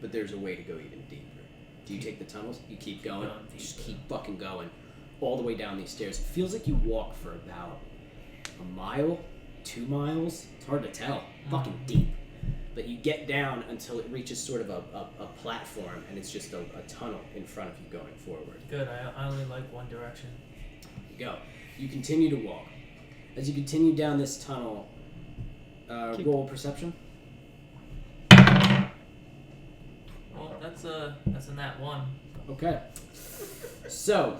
but there's a way to go even deeper. Do you take the tunnels? You keep going? Going You just deeper. keep fucking going. All the way down these stairs. It feels like you walk for about a mile, 2 miles. It's hard to tell. Fucking deep. But you get down until it reaches sort of a platform, and it's just a tunnel in front of you going forward. Good. I only like one direction. You go. You continue to walk. As you continue down this tunnel, roll perception. Well, that's a nat 1. Okay. So,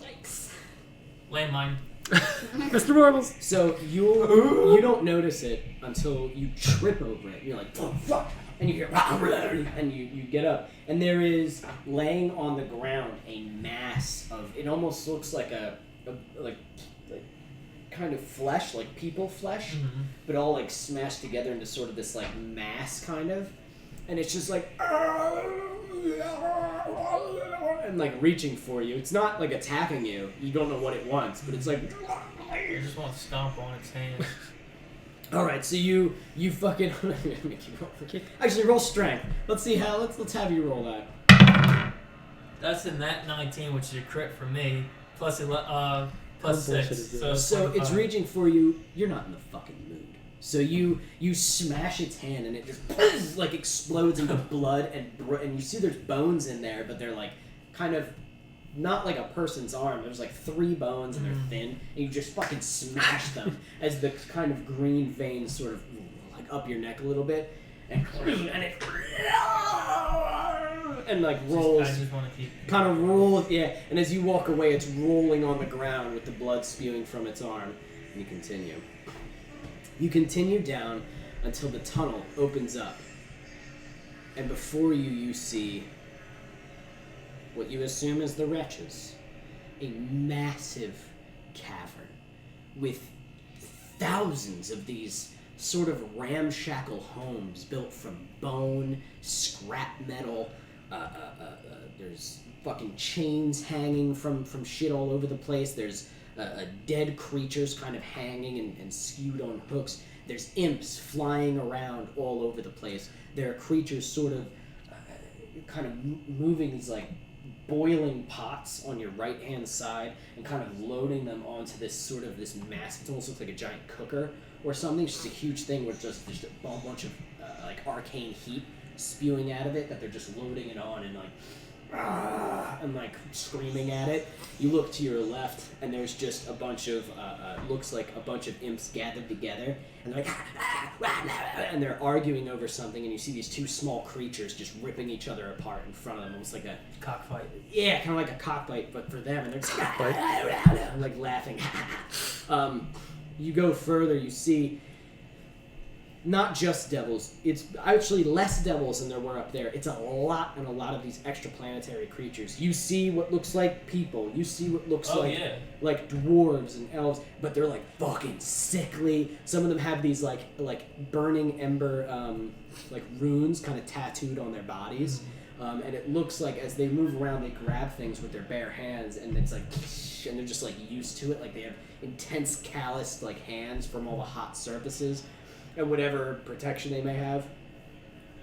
Landmine. Mr. Marbles! so you don't notice it until you trip over it. You're like, oh, fuck, and you hear, and you get up, and there is laying on the ground a mass of. It almost looks like a kind of flesh, like people flesh, Mm-hmm. but all like smashed together into sort of this like mass kind of, and it's just like and like reaching for you. It's not like attacking you. You don't know what it wants, but it's like. I just want to stomp on its hand. All right, so you fucking actually roll strength. Let's see how. Let's have you roll that. That's a nat 19, which is a crit for me. Plus plus How bullshit 6. is this? So, So it's 25. reaching for you. You're not in the fucking mood. So you smash its hand and it just like explodes into blood and you see there's bones in there, but they're like kind of not like a person's arm. There's like 3 bones and they're thin, and you just fucking smash them as the kind of green veins sort of like up your neck a little bit, and it and like rolls. I just want to keep. Kind of rolls, yeah, and as you walk away, it's rolling on the ground with the blood spewing from its arm. And you continue. You continue down until the tunnel opens up. And before you see what you assume is the wretches. A massive cavern with thousands of these sort of ramshackle homes built from bone, scrap metal. There's fucking chains hanging from shit all over the place. There's dead creatures kind of hanging and skewed on hooks. There's imps flying around all over the place. There are creatures sort of kind of moving these like boiling pots on your right hand side and kind of loading them onto this massive, it almost looks like a giant cooker or something. It's just a huge thing with just a bunch of like arcane heat spewing out of it that they're just loading it on and like and like screaming at it. You look to your left and there's just a bunch of looks like a bunch of imps gathered together and they're like and they're arguing over something, and you see these two small creatures just ripping each other apart in front of them, almost like a Cockfight. yeah, kind of like a cockfight, but for them, and they're just like laughing. You go further, you see not just devils. It's actually less devils than there were up there. It's a lot of these extraplanetary creatures. You see what looks like people. You see what looks like dwarves and elves, but they're like fucking sickly. Some of them have these like burning ember like runes kind of tattooed on their bodies. And it looks like as they move around, they grab things with their bare hands, and it's like, and they're just like used to it. Like they have intense calloused like hands from all the hot surfaces and whatever protection they may have.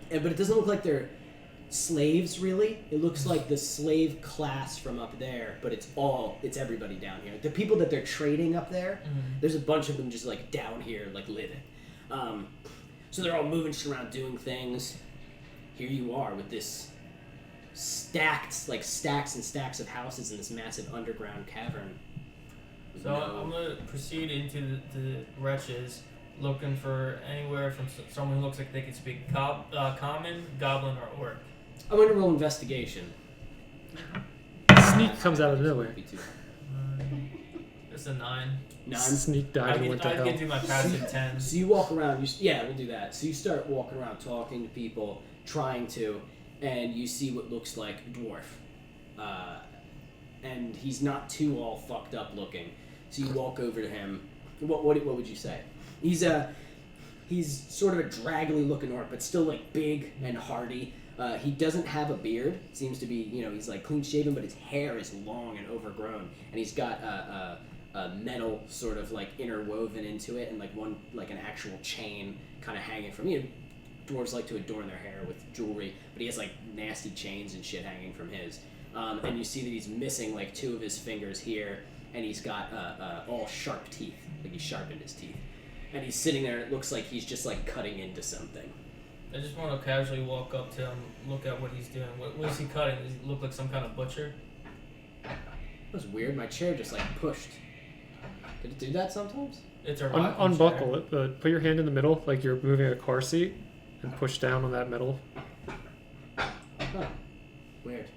But it doesn't look like they're slaves really. It looks like the slave class from up there, but it's everybody down here. The people that they're trading up there, there's a bunch of them just like down here like living. So they're all moving around doing things. Here you are with this stacks and stacks of houses in this massive underground cavern. So I'm gonna proceed into the wretches, looking for anywhere from someone who looks like they could speak common, goblin, or orc. I'm gonna roll investigation. Sneak comes out of nowhere. It's a 9. 9. Sneak dive and went to I hell. can do my passive 10. So you walk around. We'll do that. So you start walking around, talking to people, trying to, and you see what looks like a dwarf, and he's not too all fucked up looking. So you walk over to him. What would you say? He's sort of a draggly looking orc, but still like big and hardy. He doesn't have a beard. Seems to be, he's like clean shaven, but his hair is long and overgrown, and he's got a metal sort of like interwoven into it, and like an actual chain kind of hanging from you. Dwarves like to adorn their hair with jewelry, but he has like nasty chains and shit hanging from his. And you see that he's missing like 2 of his fingers here, and he's got all sharp teeth, like he sharpened his teeth. And he's sitting there, and it looks like he's just like cutting into something. I just want to casually walk up to him, look at what he's doing. What is he cutting? Does he look like some kind of butcher? That was weird. My chair just like pushed. Did it do that sometimes? It's a rocking Unbuckle chair. it. Put your hand in the middle, like you're moving a car seat, and push down on that metal. Huh. Weird.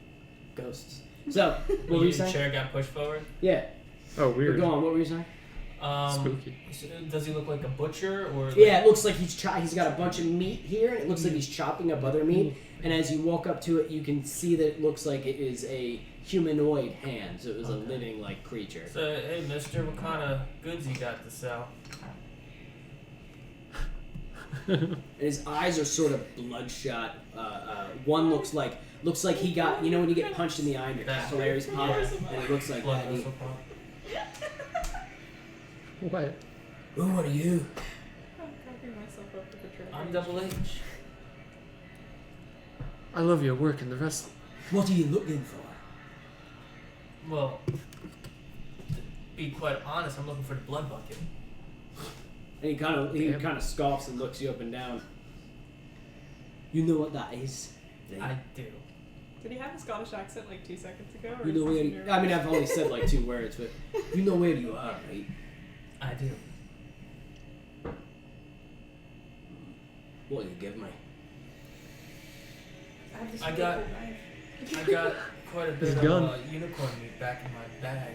Ghosts. So, what were you saying? Chair got pushed forward? Yeah. Oh, weird. Go on. What were you saying? Spooky. Does he look like a butcher or? Yeah, it looks like he's got a bunch of meat here, and it looks like he's chopping up other meat. And as you walk up to it, you can see that it looks like it is a humanoid hand, so it was a living like creature. So, hey, mister, what kind of goods you got to sell? And his eyes are sort of bloodshot. One looks like he got, when you get punched in the eye and your capillaries pop, and it looks like Blood that. vessel pop. What? Oh, what are you? I'm cracking myself up with the trick. I'm Double H. I love your work in the wrestling. What are you looking for? Well, to be quite honest, I'm looking for the blood bucket. And he kind of scoffs and looks you up and down. You know what that is? I do. Did he have a Scottish accent like 2 seconds ago? Or You know is where? this new? I mean, I've only said like 2 words, but you know where you are, right? I do. What do you give me? I have this I really got- cool knife. I got quite a His bit gun. of unicorn meat back in my bag.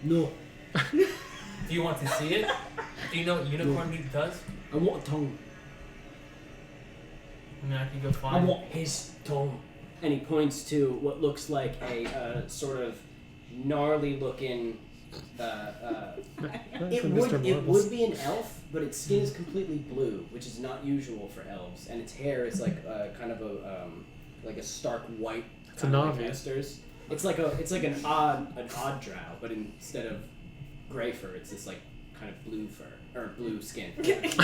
No, Do you want to see it? Do you know what unicorn meat does? I want a tongue. I mean, I can go I find. want his tongue. And he points to what looks like a sort of gnarly-looking It would be an elf, but its skin is completely blue, which is not usual for elves, and its hair is like kind of a stark white. It's a Navi. It's like an odd drow, but instead of gray fur, it's this like kind of blue fur or blue skin. It's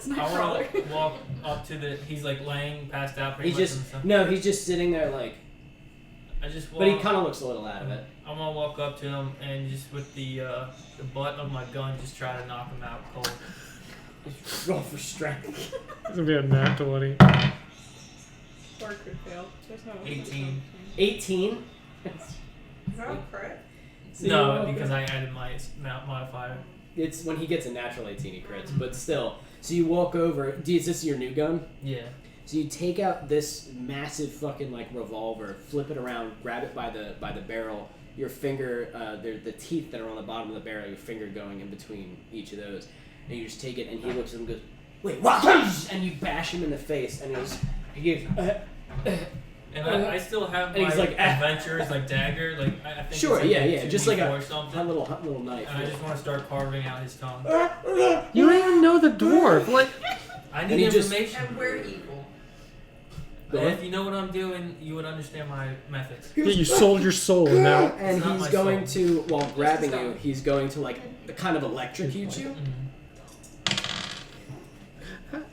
I not want to walk up to the. He's like laying, passed out. Pretty He's much just and stuff. no, he's just sitting there like. I just walk, But he kind of looks a little out of it. I'm gonna walk up to him and just with the butt of my gun, just try to knock him out cold. Roll for strength. It's gonna be a nat 20. Or could fail. There's no 18. 18. Is that a crit? So No, because I added my modifier. It's when he gets a natural 18 he crits, but still. So you walk over. Is this your new gun? Yeah. So you take out this massive fucking like revolver, flip it around, grab it by the barrel. Your finger, the teeth that are on the bottom of the barrel. Your finger going in between each of those, and you just take it. And he looks at him and goes, "Wait, what?" And you bash him in the face, and he gives. And I still have And my he's like, adventures like dagger, like I think Sure, it's like yeah, just like or a something. little knife. And I just want to start carving out his tongue. You don't even know the dwarf. Like, I And need he just- information. And we're evil. And if you know what I'm doing, you would understand my methods. yeah, you sold your soul and now. And It's not he's my going soul. to, while grabbing stop. you, he's going to like kind of electrocute you.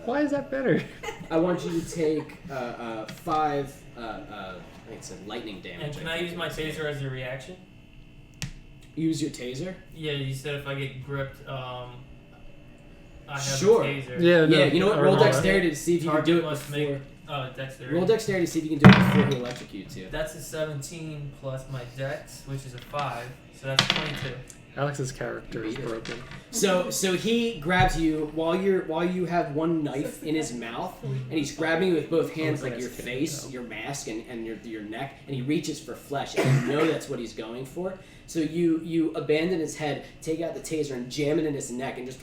Why is that better? I want you to take 5, I think it's lightning damage. And can I use my taser as a reaction? Use your taser? Yeah, you said if I get gripped, I have Sure. a taser. Yeah, no. Yeah, you know what? I Roll roll that. dexterity to see if you can Target do it must before. make dexterity. Roll dexterity to see if you can do it before he electrocutes you. That's a 17 plus my dex, which is a 5, so that's 22. Alex's character is Beat it. broken. So he grabs you while you have one knife in his mouth, and he's grabbing you with both hands, like your face, your mask, and your neck, and he reaches for flesh, and you know that's what he's going for. So you abandon his head, take out the taser, and jam it in his neck, and just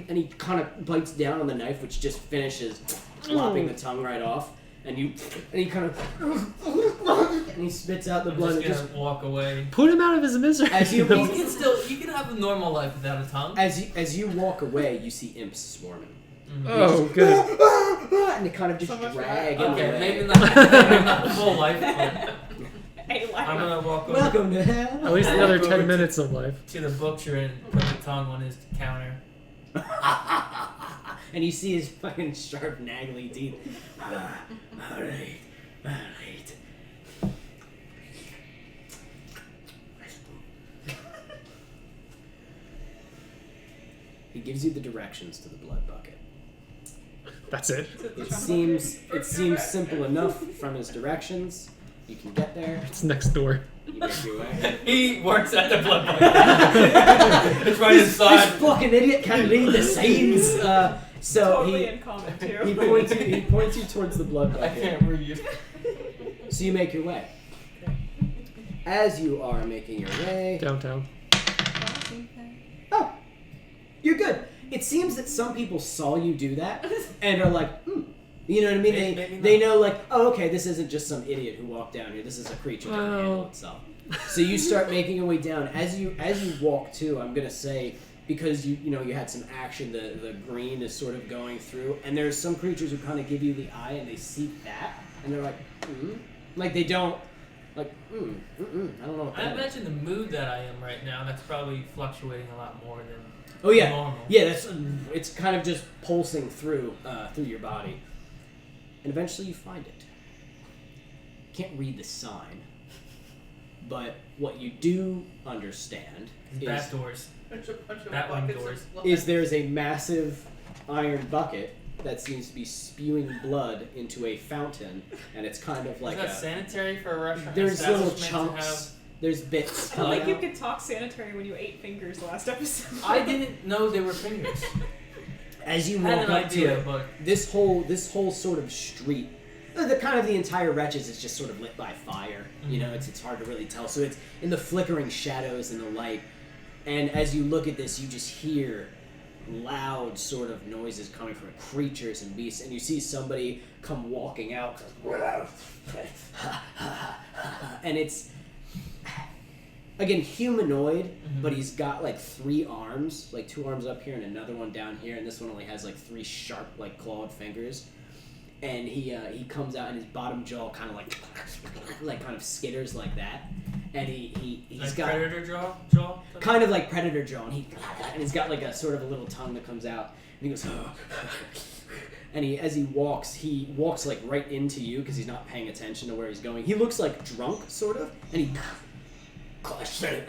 and he kind of bites down on the knife, which just finishes lopping the tongue right off. And he kind of and he spits out the I'm blood. just And gonna walk away. Put him out of his misery. As you You can have a normal life without a tongue. as you walk away, you see imps swarming. Oh, good. And they kind of just So much drag for him Okay, away. maybe not the full life, but Hey, I'm gonna walk over Welcome to hell. At least another 10 minutes of life. to the butcher and put the tongue on his counter. And you see his fucking sharp, naggly teeth. Alright. He gives you the directions to the blood bucket. That's it. It seems simple enough from his directions. You can get there. It's next door. You make your way. He works at the blood bank. It's right inside. This fucking idiot can't read the signs. So totally he in common too. he points you towards the blood I bucket. can't read. So you make your way. As you are making your way, Downtown. oh, you're good. It seems that some people saw you do that and are like, you know what I mean? Maybe They not. know like, oh, okay, this isn't just some idiot who walked down here. This is a creature that can handle itself. So you start making your way down. As you walk too, I'm gonna say, because you had some action, the green is sort of going through, and there's some creatures who kind of give you the eye and they see that and they're like, like they don't, like, I don't know what I that is. imagine the mood that I am right now, that's probably fluctuating a lot more than Oh yeah, normal. yeah. It's kind of just pulsing through your body, and eventually you find it. Can't read the sign, but what you do understand Bat doors. Bunch of That one buckets doors. of is there's a massive iron bucket that seems to be spewing blood into a fountain, and it's kind of like Is that sanitary for a restaurant? there's little establishment to chunks. There's bits I coming like you out. could talk sanitary when you ate fingers last episode. I didn't know they were fingers. As you I had walk an up idea, to it, but this whole sort of street, the entire wretches is just sort of lit by fire. You know, it's hard to really tell. So it's in the flickering shadows and the light. And as you look at this, you just hear loud sort of noises coming from creatures and beasts, and you see somebody come walking out, and again, humanoid, Mhm. but he's got like 3 arms, like 2 arms up here and another one down here, and this one only has like 3 sharp, like clawed fingers. And he comes out and his bottom jaw kind of like kind of skitters like that, and he's Like got predator jaw. kind of like predator jaw, and he's got like a sort of a little tongue that comes out, and he goes, and as he walks like right into you because he's not paying attention to where he's going. He looks like drunk, sort of, and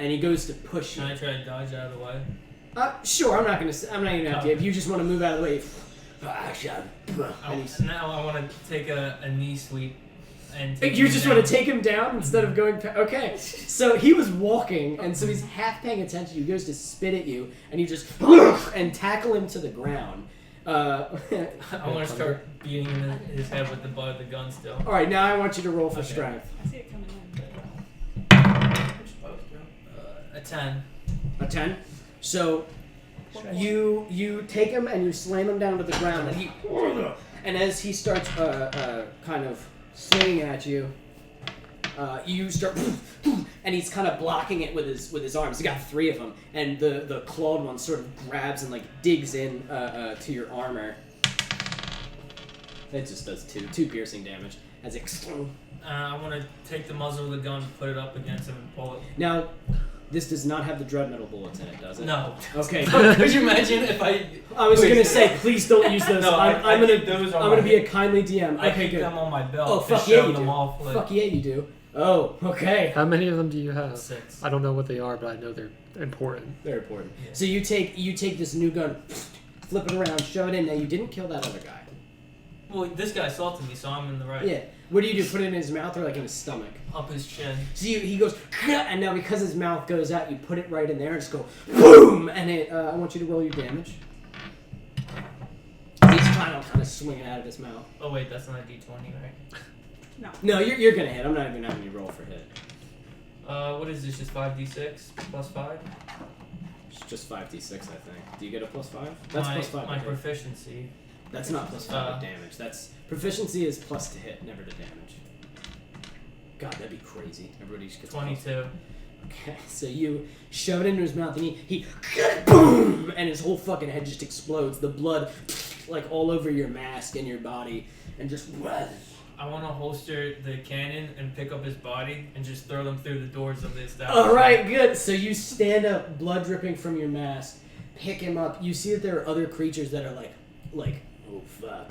he goes to push you. Can I try to dodge out of the way? Sure, I'm not even gonna have to. If you just want to move out of the way. Now I want to take a knee sweep. And You just want to take him down instead of going... Okay. So he was walking, and so he's half paying attention. He goes to spit at you, and you just... and tackle him to the ground. I want to start beating him in his head with the butt of the gun still. Alright, now I want you to roll for Okay. strength. I see it coming in, but We're supposed to. A 10. A 10. So you take him and you slam him down to the ground, and as he starts kind of swinging at you, you start, and he's kind of blocking it with his arms. He got 3 of them, and the clawed one sort of grabs and like digs in to your armor. It just does 2 piercing damage as it. I want to take the muzzle of the gun, put it up against him, and pull it. Now, this does not have the dread metal bullets in it, does it? No. Okay. Could you imagine if I? I was gonna say, please don't use those. No, I'm keep those on gonna my- be a kindly DM. I Okay, keep good. them on my belt. Oh, to fuck show yeah, you them do. off. Like, Fuck yeah, you do. Oh, okay. How many of them do you have? 6. I don't know what they are, but I know they're important. Very important. Yeah. So you take this new gun, flip it around, shove it in. Now you didn't kill that other guy. Well, this guy assaulted me, so I'm in the right. Yeah. What do? Put it in his mouth or like in his stomach? Up his chin. So he goes, and now because his mouth goes out, you put it right in there and just go boom, and it. I want you to roll your damage. He's kind of swinging out of his mouth. Oh wait, that's not a D20, right? No, you're gonna hit. I'm not even having you roll for hit. What is this? Just 5d6 plus 5? It's just 5d6, I think. Do you get a plus 5? That's my, plus 5. My to hit. proficiency. That's not plus 5 to damage. That's proficiency is plus to hit, never to damage. God, that'd be crazy. Everybody just gets 22. Okay, so you shove it into his mouth and he boom, and his whole fucking head just explodes. The blood like all over your mask and your body, and just. I want to holster the cannon and pick up his body and just throw them through the doors of the establishment. All right, good. So you stand up, blood dripping from your mask, pick him up. You see that there are other creatures that are like oh fuck.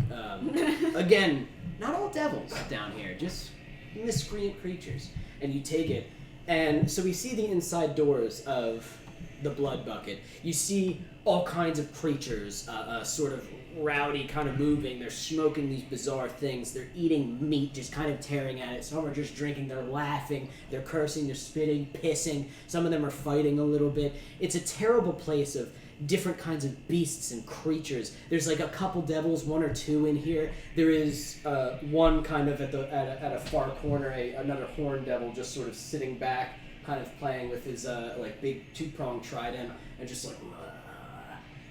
Again, not all devils down here, just miscreant creatures. And you take it, and so we see the inside doors of the blood bucket. You see all kinds of creatures, sort of rowdy, kind of moving. They're smoking these bizarre things. They're eating meat, just kind of tearing at it. Some are just drinking. They're laughing. They're cursing. They're spitting, pissing. Some of them are fighting a little bit. It's a terrible place of different kinds of beasts and creatures. There's like a couple devils, 1 or 2 in here. There is one kind of at a far corner, another horned devil just sort of sitting back, kind of playing with his like big 2-pronged trident, and just like,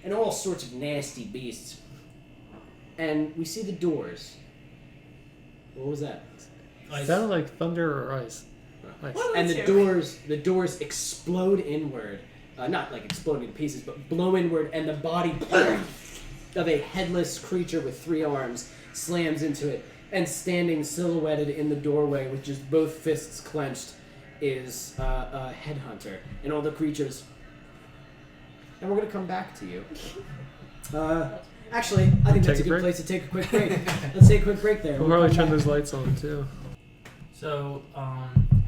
and all sorts of nasty beasts. And we see the doors. What was that? Ice. Sounded like thunder or ice. Ice. What? And Let's the doors explode inward. Not like exploding to pieces, but blow inward, and the body of a headless creature with 3 arms slams into it. And standing silhouetted in the doorway with just both fists clenched is a Headhunter. And all the creatures... And we're going to come back to you. Actually, I think that's a Take a good break? place to take a quick break. Let's take a quick break there. We'll We'll probably come turn back. those lights on too. So,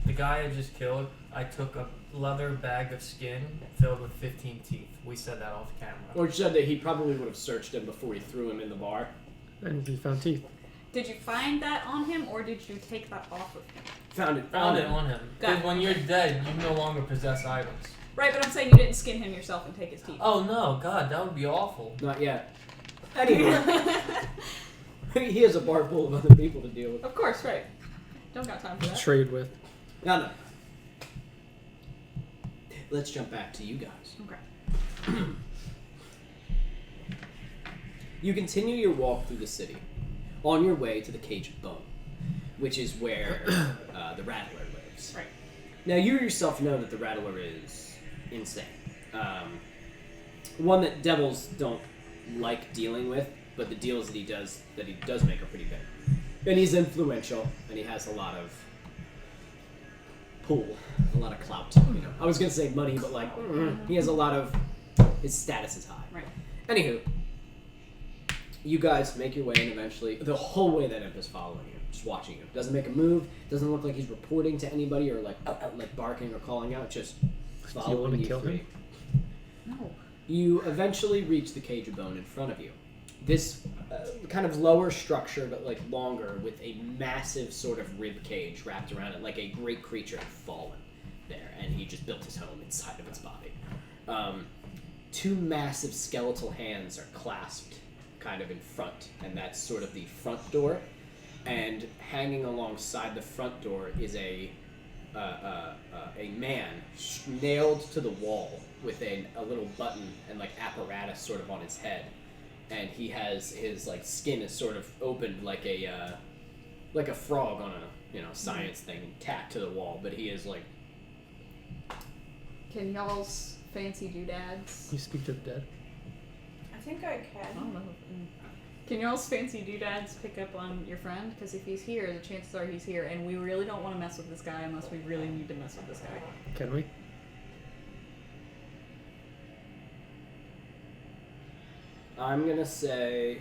the guy I just killed, I took a leather bag of skin filled with 15 teeth. We said that off camera. Or said that he probably would have searched him before he threw him in the bar. And he found teeth. did you find that on him, or did you take that off of him? Found it Found it on him. Got Because it. when you're dead, you no longer possess items. Right, but I'm saying you didn't skin him yourself and take his teeth. Oh no, God, that would be awful. Not yet. Anyway, he has a bar full of other people to deal with. Of course, right. Don't got time for that. Trade with. No. Let's jump back to you guys. Okay. You continue your walk through the city, on your way to the Cage of Bone, which is where the Rattler lives. Right. Now, you yourself know that the Rattler is insane. One that devils don't like dealing with, but the deals that he does make are pretty big. And he's influential, and he has a lot of pull, a lot of clout. You know, I was gonna say money, but like he has a lot of. His status is high. Right. Anywho, you guys make your way, and eventually, the whole way that Imp is following you, just watching you. Doesn't make a move. Doesn't look like he's reporting to anybody or like barking or calling out. Just following want to you kill free. him? No. You eventually reach the cage of bone in front of you. This kind of lower structure, but like longer, with a massive sort of rib cage wrapped around it, like a great creature had fallen there, and he just built his home inside of its body. Two massive skeletal hands are clasped kind of in front, and that's sort of the front door. And hanging alongside the front door is a man nailed to the wall with a little button and like apparatus sort of on his head, and he has his like skin is sort of opened like a frog on a science thing tacked to the wall, but he is like. Can y'all's fancy doodads? You speak to the dead. I think I I can. don't know. Can y'all's fancy doodads pick up on your friend? Because if he's here, the chances are he's here, and we really don't want to mess with this guy unless we really need to mess with this guy. Can we? I'm gonna say.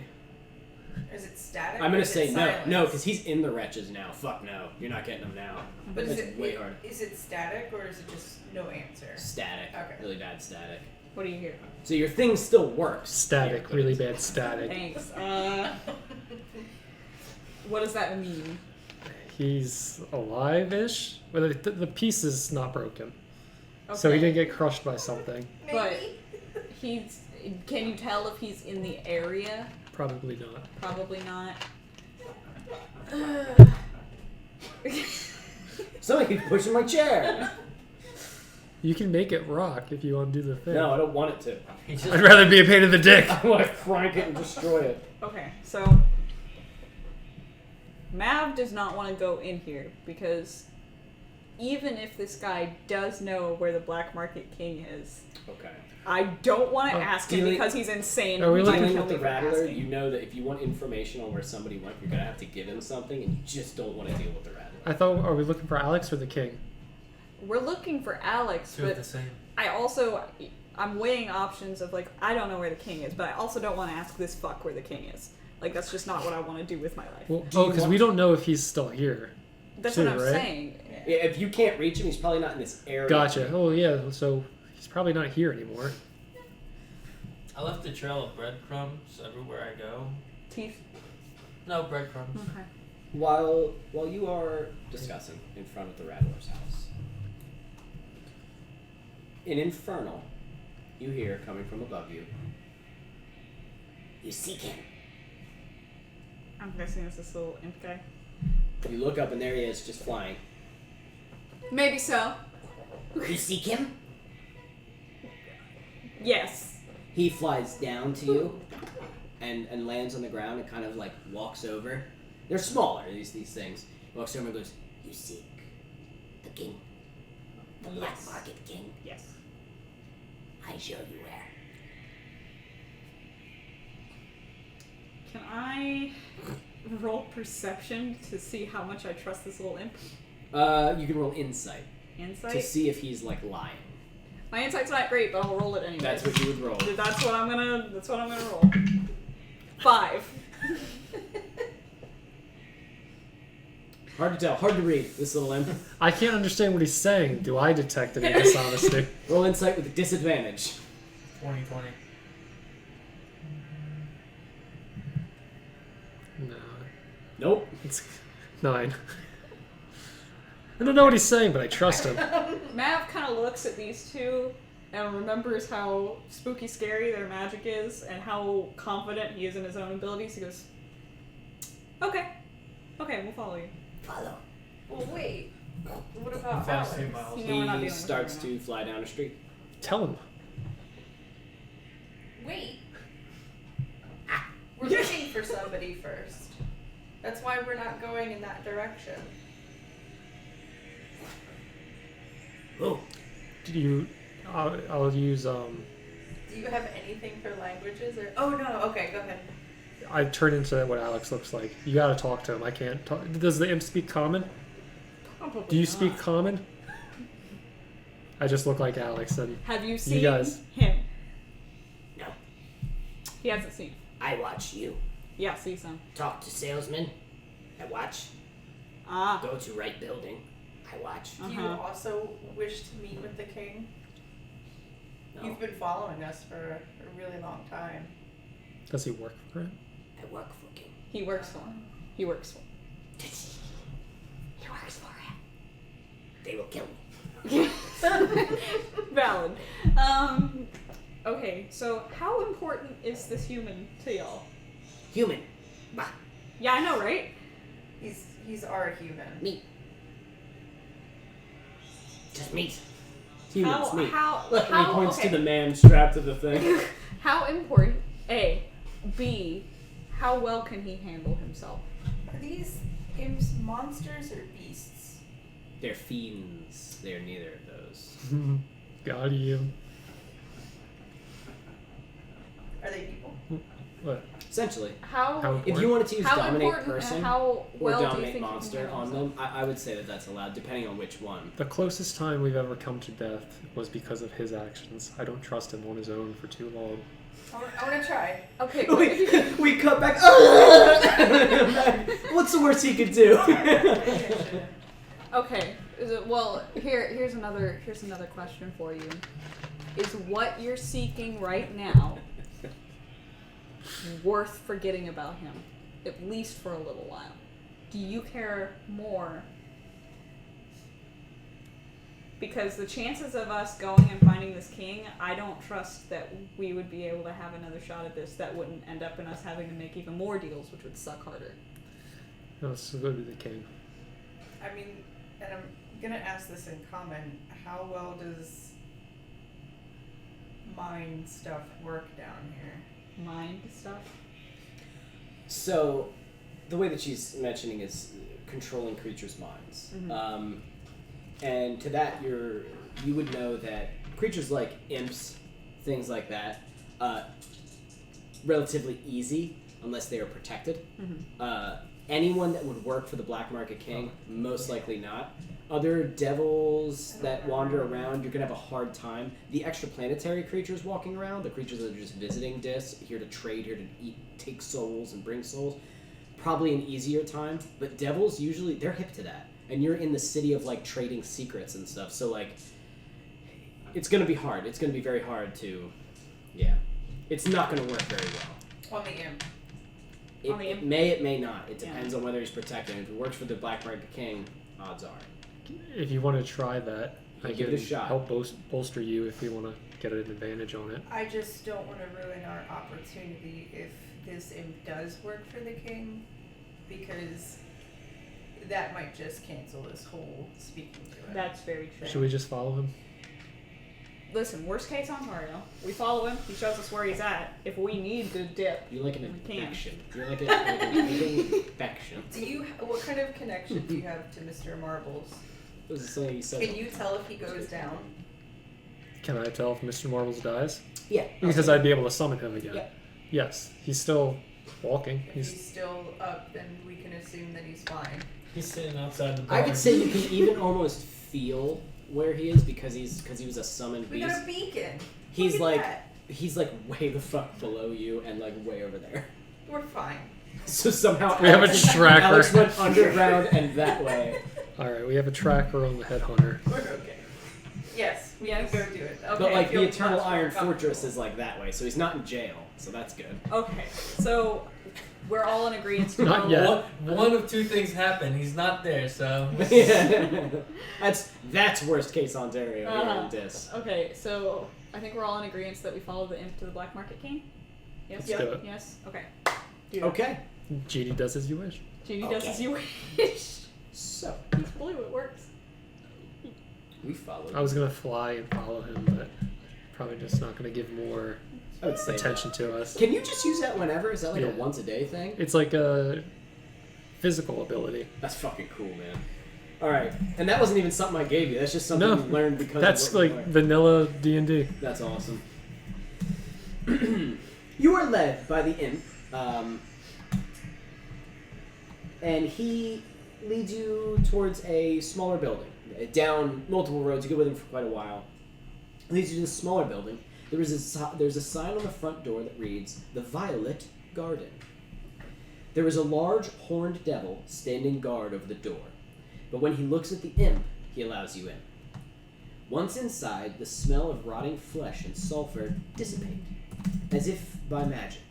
Is it static? I'm or gonna is say it no, silence? no, because he's in the wretches now. Fuck no, you're not getting him now. But is That's it way hard. Is it static or is it just no answer? Static, Okay. really bad static. What do you hear? So your thing still works. Static, but really it's- bad static. Thanks. What does that mean? He's alive-ish. Well, the piece is not broken, Okay. so he didn't get crushed by something. But he's. Can you tell if he's in the area? Probably not. Probably not. Somebody keeps pushing my chair. You can make it rock if you want to do the thing. No, I don't want it to. He just, I'd rather be a pain in the dick. I want to crank it and destroy it. Okay, so Mav does not want to go in here because even if this guy does know where the Black Market King is, Okay. I don't want to ask him dealing- because he's insane. Are we and he might looking kill Dealing with me the for Rattler, asking. you know that if you want information on where somebody went, you're gonna have to give him something, and you just don't want to deal with the Rattler. I thought, are we looking for Alex or the king? We're looking for Alex, two of but the same. I'm weighing options of like I don't know where the king is, but I also don't want to ask this fuck where the king is. Like that's just not what I want to do with my life. Well, Do you because want we to- don't know if he's still here. That's too, what I'm right? saying. If you can't reach him, he's probably not in this area. Gotcha. Oh yeah, so he's probably not here anymore. I left a trail of breadcrumbs everywhere I go. Teeth. No breadcrumbs. Okay. While you are discussing in front of the Rattler's house, in Infernal, you hear coming from above you. You seek him. I'm guessing it's this little imp guy. You look up and there he is, just flying. Maybe so. You seek him? Yes. He flies down to you and lands on the ground and kind of like walks over. They're smaller, these things. He walks over and goes, You seek the king. The Black Yes. Market King. Yes. I show you where. Can I roll perception to see how much I trust this little imp? You can roll insight to Insight? see if he's like lying. My insight's not great, but I'll roll it anyway. That's what you would roll. That's what I'm gonna roll. 5. Hard to tell, hard to read, this little imp. I can't understand what he's saying. Do I detect any dishonesty? Roll insight with a disadvantage. 2020. No, Nope. it's 9. I don't know what he's saying, but I trust him. Mav kind of looks at these two and remembers how spooky scary their magic is and how confident he is in his own abilities. He goes, okay, we'll follow you. Follow. Well, wait. What about Fast Alex? 2 miles. You know we're not He dealing with starts him right to fly down a street. Tell him. Wait. We're looking for somebody first. That's why we're not going in that direction. Oh, I'll use Do you have anything for languages or? Oh no. Okay, go ahead. I turn into what Alex looks like. You gotta talk to him. I can't talk. Does the imp speak common? Probably Do you not. speak common? I just look like Alex, and Have you seen guys- him? no. He hasn't seen. I watch you Yeah, see some. talk to salesmen. I watch. Ah. Go to right building. I watch. Do you Uh-huh. also wish to meet with the king? No, You've been following us for a really long time. does he work for it? I work for king. He works for him. He works for him. He works for him. They will kill me. Valid. Okay, so how important is this human to y'all? Human. Bah. Yeah, I know, right? He's our human. Meat. Just meat. Humans, How- meat. how- Look, and how- he points okay. to the man strapped to the thing. How important? A. B. How well can he handle himself? Are these imps monsters or beasts? They're fiends. They're neither of those. Got you. Are they people? What? Essentially, How if you wanted to use how dominate important person and how or well do you dominate think he can monster handle on himself? them, I would say that that's allowed, depending on which one. The closest time we've ever come to death was because of his actions. I don't trust him on his own for too long. I want to try. Okay, but if you- we cut back. What's the worst he could do? okay. Well, here's another question for you. Is what you're seeking right now worth forgetting about him, at least for a little while? Do you care more? Because the chances of us going and finding this king, I don't trust that we would be able to have another shot at this that wouldn't end up in us having to make even more deals, which would suck harder. No, let's go to the king. I mean, and I'm gonna ask this in common. How well does mind stuff work down here? Mind stuff? So, the way that she's mentioning is controlling creatures' minds. Mhm. And to that, you would know that creatures like imps, things like that, relatively easy unless they are protected. Mm-hmm. Anyone that would work for the Black Market King, most likely not. Other devils that wander around, you're gonna have a hard time. The extraplanetary creatures walking around, the creatures that are just visiting Dis, here to trade, here to eat, take souls and bring souls, probably an easier time. But devils usually they're hip to that, and you're in the city of like trading secrets and stuff. So like, it's gonna be hard. It's gonna be very hard to, yeah. It's not gonna work very well. On the imp. It may not. It depends on whether he's protected. If it works for the Black Market King, odds are. If you want to try that, I Give can it a shot. help bolster you if you want to get an advantage on it. I just don't want to ruin our opportunity if this imp does work for the king, because that might just cancel this whole speaking to it. That's very true. Should we just follow him? Listen, worst case Ontario. We follow him, he shows us where he's at. If we need to dip, You're like an We can. infection. You're like an infection. Do you? What kind of connection do you have to Mr. Marbles? This is something you said. Can you tell if he goes down? Can I tell if Mr. Marbles dies? Yeah. Because I'd be able to summon him again. Yeah. Yes, he's still walking. If He's he's still up, then we can assume that he's fine. He's sitting outside the bar. I could say you can even almost feel where he is because he was a summoned We beast. got a beacon. He's Look at like that. he's like way the fuck below you and like way over there. We're fine. So somehow We have a Alex- tracker. Alex went underground and that way. all right. We have a tracker on the Headhunter. We're okay. Yes, we Yes. can go do it. Okay, But like I feel the Eternal much more Iron Fortress comfortable. is like that way, so he's not in jail, so that's good. okay. So we're all in agreement to Not go. yet. One of two things happen. He's not there, so. that's worst case Ontario here Uh-huh. in Dis. Okay, so I think we're all in agreement that we follow the imp to the Black Market King. Yes. Let's do it. Yes. Okay. Do that. Okay, GD does as you wish. Genie does Okay. as you wish. so He's blue. It works. we followed. I was gonna fly and follow him, but probably just not gonna give more I would say attention to us. Can you just use that whenever? Is that like a Yeah. once a day thing? It's like a physical ability. That's fucking cool, man. All right, and that wasn't even something I gave you. That's just something No, you learned because That's of what you like learned. vanilla D&D. That's awesome. You are led by the imp, and he leads you towards a smaller building. Down multiple roads, you go with him for quite a while. Leads you to this smaller building. There's a sign on the front door that reads, "The Violet Garden." There is a large horned devil standing guard over the door, but when he looks at the imp, he allows you in. Once inside, the smell of rotting flesh and sulfur dissipate, as if by magic,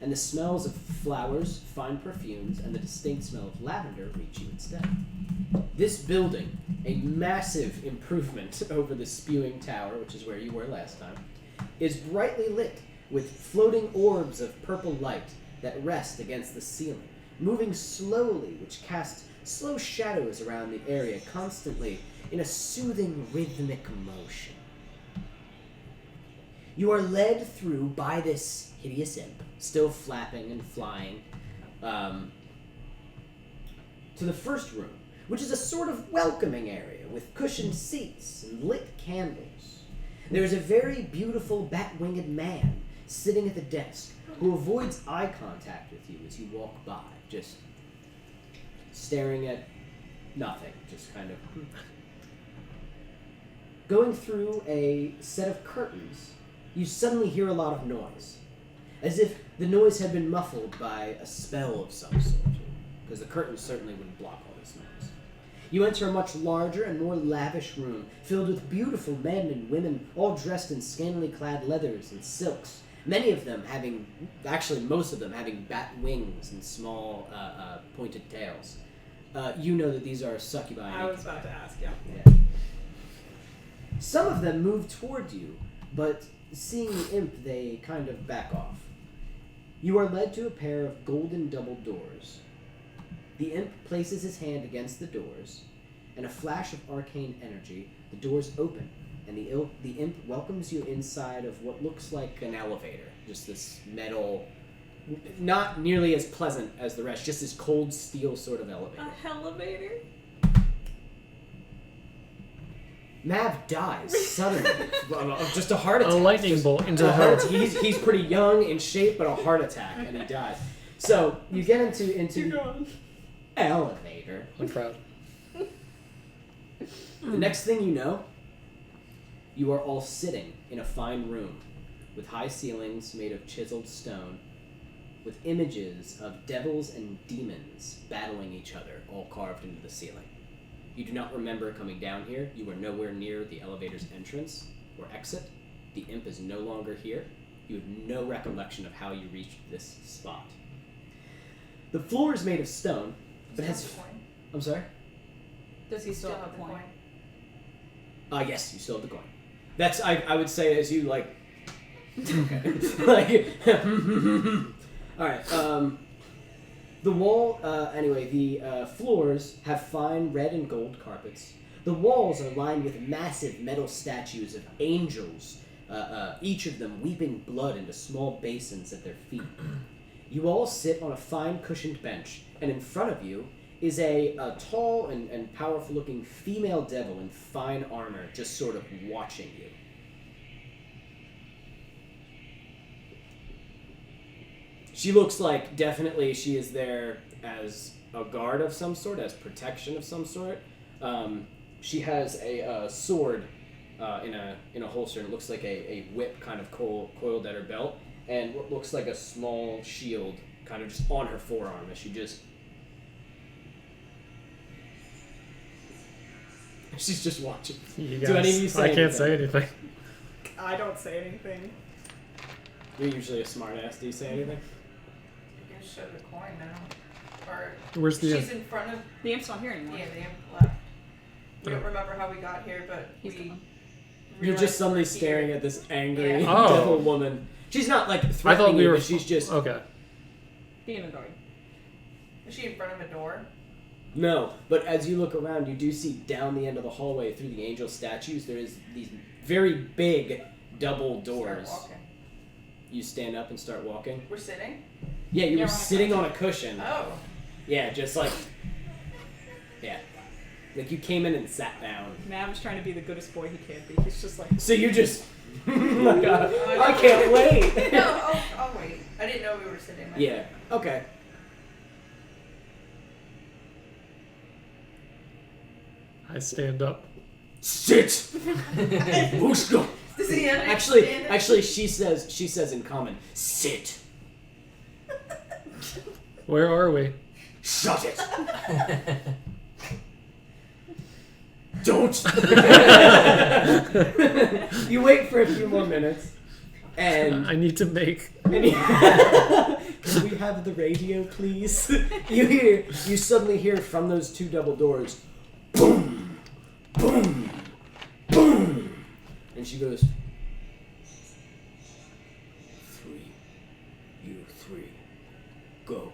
and the smells of flowers, fine perfumes, and the distinct smell of lavender reach you instead. This building, a massive improvement over the spewing tower, which is where you were last time, is brightly lit with floating orbs of purple light that rest against the ceiling, moving slowly, which cast slow shadows around the area constantly in a soothing rhythmic motion. You are led through by this hideous imp, still flapping and flying, to the first room, which is a sort of welcoming area with cushioned seats and lit candles. There is a very beautiful bat-winged man sitting at the desk who avoids eye contact with you as you walk by, just staring at nothing, just kind of... Going through a set of curtains, you suddenly hear a lot of noise, as if the noise had been muffled by a spell of some sort, because the curtains certainly wouldn't block all this noise. You enter a much larger and more lavish room, filled with beautiful men and women, all dressed in scantily clad leathers and silks, many of them having, actually most of them having bat wings and small pointed tails. You know that these are succubi. I was about to ask, yeah. Yeah. Some of them move toward you, but seeing the imp, they kind of back off. You are led to a pair of golden double doors. The imp places his hand against the doors, and a flash of arcane energy, the doors open, and the imp welcomes you inside of what looks like an elevator. Just this metal, not nearly as pleasant as the rest, just this cold steel sort of elevator. A elevator? Mav dies suddenly of just a heart A attack. lightning Just bolt into a the heart. head. He's pretty young in shape, but a heart attack, and he dies. So you get into Keep going. elevator. I'm proud. The next thing you know, you are all sitting in a fine room with high ceilings made of chiseled stone, with images of devils and demons battling each other, all carved into the ceiling. You do not remember coming down here. You are nowhere near the elevator's entrance or exit. The imp is no longer here. You have no recollection of how you reached this spot. The floor is made of stone, but has... Still have the coin. I'm sorry? Does he still have the coin? Yes, you still have the coin. That's, I would say, as you, like... Okay. Like... Alright, the wall, anyway, the floors have fine red and gold carpets. The walls are lined with massive metal statues of angels, each of them weeping blood into small basins at their feet. You all sit on a fine cushioned bench, and in front of you is a tall and powerful-looking female devil in fine armor, just sort of watching you. She looks like definitely she is there as a guard of some sort, as protection of some sort. She has a sword in a holster, and it looks like a whip kind of coiled at her belt, and what looks like a small shield kind of just on her forearm as she just... She's just watching. You Do any of you say I can't anything? say anything. I don't say anything. You're usually a smart ass. Do you say anything? You can show the coin now. Or Where's the she's in front of The imp's not here anymore. the imp left. We don't Oh. remember how we got here, but He's we gone. You're realized just suddenly we're staring here. at this angry Yeah. Oh. devil woman. She's not like I threatening thought we you, were. but she's just... Okay. Be in the guard. Is she in front of a door? No, but as you look around, you do see down the end of the hallway through the angel statues, there is these very big double doors. Start walking. You stand up and start walking. We're sitting? Yeah, you Yeah, were we're on a sitting on a cushion. Oh. Yeah, just like... Yeah. Like you came in and sat down. Nav's trying to be the goodest boy he can be. He's just like, So you just. I can't wait. No, I'll wait. I didn't know we were sitting. Yeah. Okay. I stand up. Sit. Ushka. Does he understand? Actually, she says in common, sit. Where are we? Shut it. Don't. You wait for a few more minutes, and I need to make. can we have the radio, please? You suddenly hear from those two double doors, boom, boom, boom, and she goes, 3, you 3, go.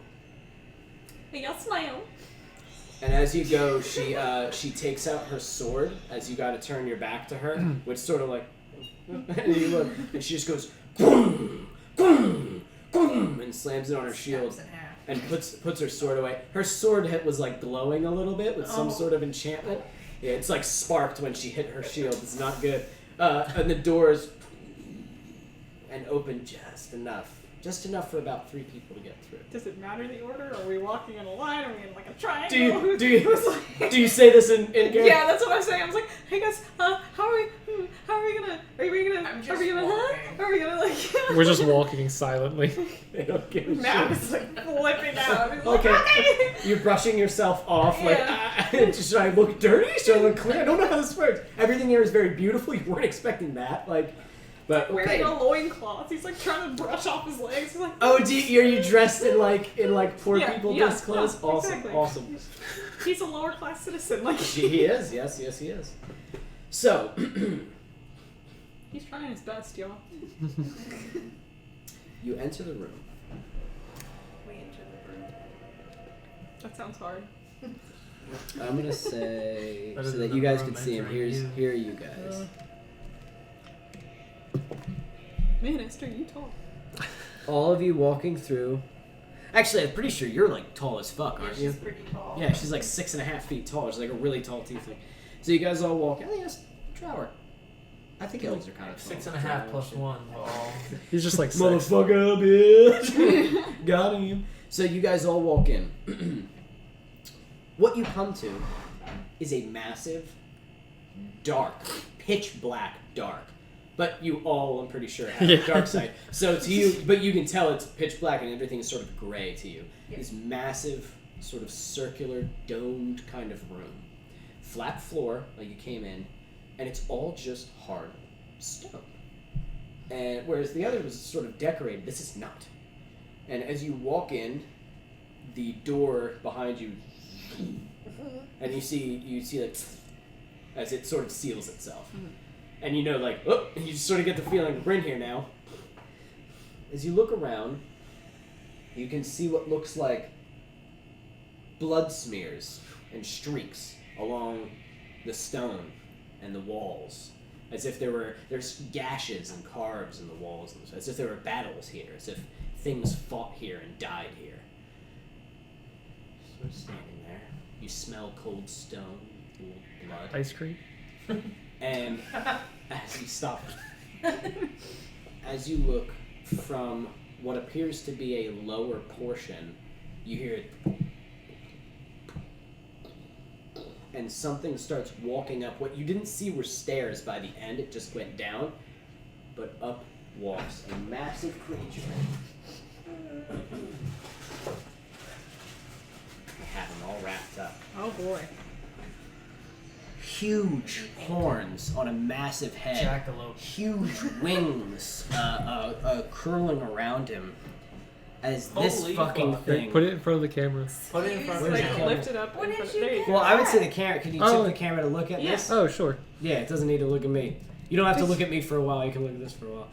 yes, ma'am. And as you go, she takes out her sword as you got to turn your back to her, which sort of like, and you look, and she just goes, boom, boom, boom, and slams it on her shield. Snaps in half. And puts her sword away. Her sword hit was like glowing a little bit with some sort of enchantment. Yeah, it's like sparked when she hit her shield. It's not good. And the doors and open just enough for about 3 people to get through. Does it matter the order? Are we walking in a line? Are we in like a triangle? Do you say this in game? Yeah, that's what I'm saying. I was like, hey guys, how are we gonna I'm just are we gonna like We're just walking silently. They don't give a Now shit. it's like flipping out. He's Okay. like, You're brushing yourself off. Like, Yeah. should I look dirty? Should I look clean? I don't know how this works. Everything here is very beautiful. You weren't expecting that. Like, but wearing okay. a loincloth. He's like trying to brush off his legs. He's like, Oh, are you dressed in like poor Yeah, people yeah, dress clothes? yeah, Awesome, exactly. awesome. he's a lower class citizen. Like He is, yes, he is. So, he's trying his best, y'all. you enter the room. We enter the room. That sounds hard. I'm gonna say Better so than that you the guys room can see him. entering Here are you guys. Man, Esther, you tall. All of you walking through. Actually, I'm pretty sure you're like tall as fuck, Yeah, aren't you? she's pretty tall. Yeah, she's like 6.5 feet tall. She's like a really tall tiefling. So you guys all walk. I think that's Drower. I think elves are kind of tall. 6.5 plus 1. Oh. He's just like 6. Motherfucker, bitch. Got him. So you guys all walk in. What you come to is a massive, dark, pitch black dark. But you all, I'm pretty sure, have dark sight. So to you, but you can tell it's pitch black and everything is sort of gray to you. This massive, sort of circular, domed kind of room. Flat floor, like you came in, and it's all just hard stone. And whereas the other was sort of decorated, this is not. And as you walk in, the door behind you, and you see like, as it sort of seals itself. And you know, like, oh, you just sort of get the feeling, we're in here now. As you look around, you can see what looks like blood smears and streaks along the stone and the walls. As if there's gashes and carves in the walls, as if there were battles here, as if things fought here and died here. Sort of standing there. You smell cold stone, cool blood. Ice cream? And as you stop, as you look from what appears to be a lower portion, you hear it, and something starts walking up. What you didn't see were stairs by the end, it just went down, but up walks a massive creature. I have them all wrapped up. Oh boy. Huge horns on a massive head. Jackalope. Huge wings curling around him as this Holy fucking fuck. thing. Put it in front of the camera. Put it in front of Where's the the Like, camera? lift it up. What in did front you there do? go. Well, I would say the camera. Can you Oh. tip the camera to look at Yeah. this? Oh, sure. Yeah, it doesn't need to look at me. You don't have to look at me for a while. You can look at this for a while.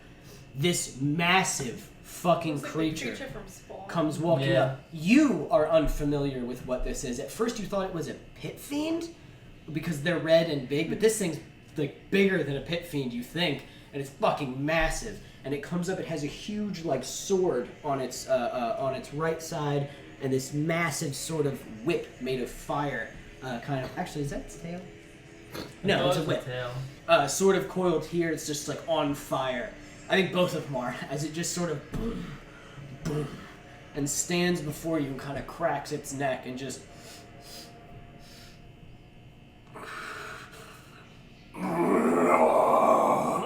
This massive fucking It's like the creature from Spawn. comes walking Yeah. up. You are unfamiliar with what this is. At first, you thought it was a pit fiend because they're red and big, but this thing's like bigger than a pit fiend, you think, and it's fucking massive. And it comes up. It has a huge like sword on its right side, and this massive sort of whip made of fire kind of. Actually, is that its tail? I No, thought it's a it was whip. the tail. Sort of coiled here. It's just like on fire. I think both of them are, as it just sort of boom, and stands before you and kind of cracks its neck and just.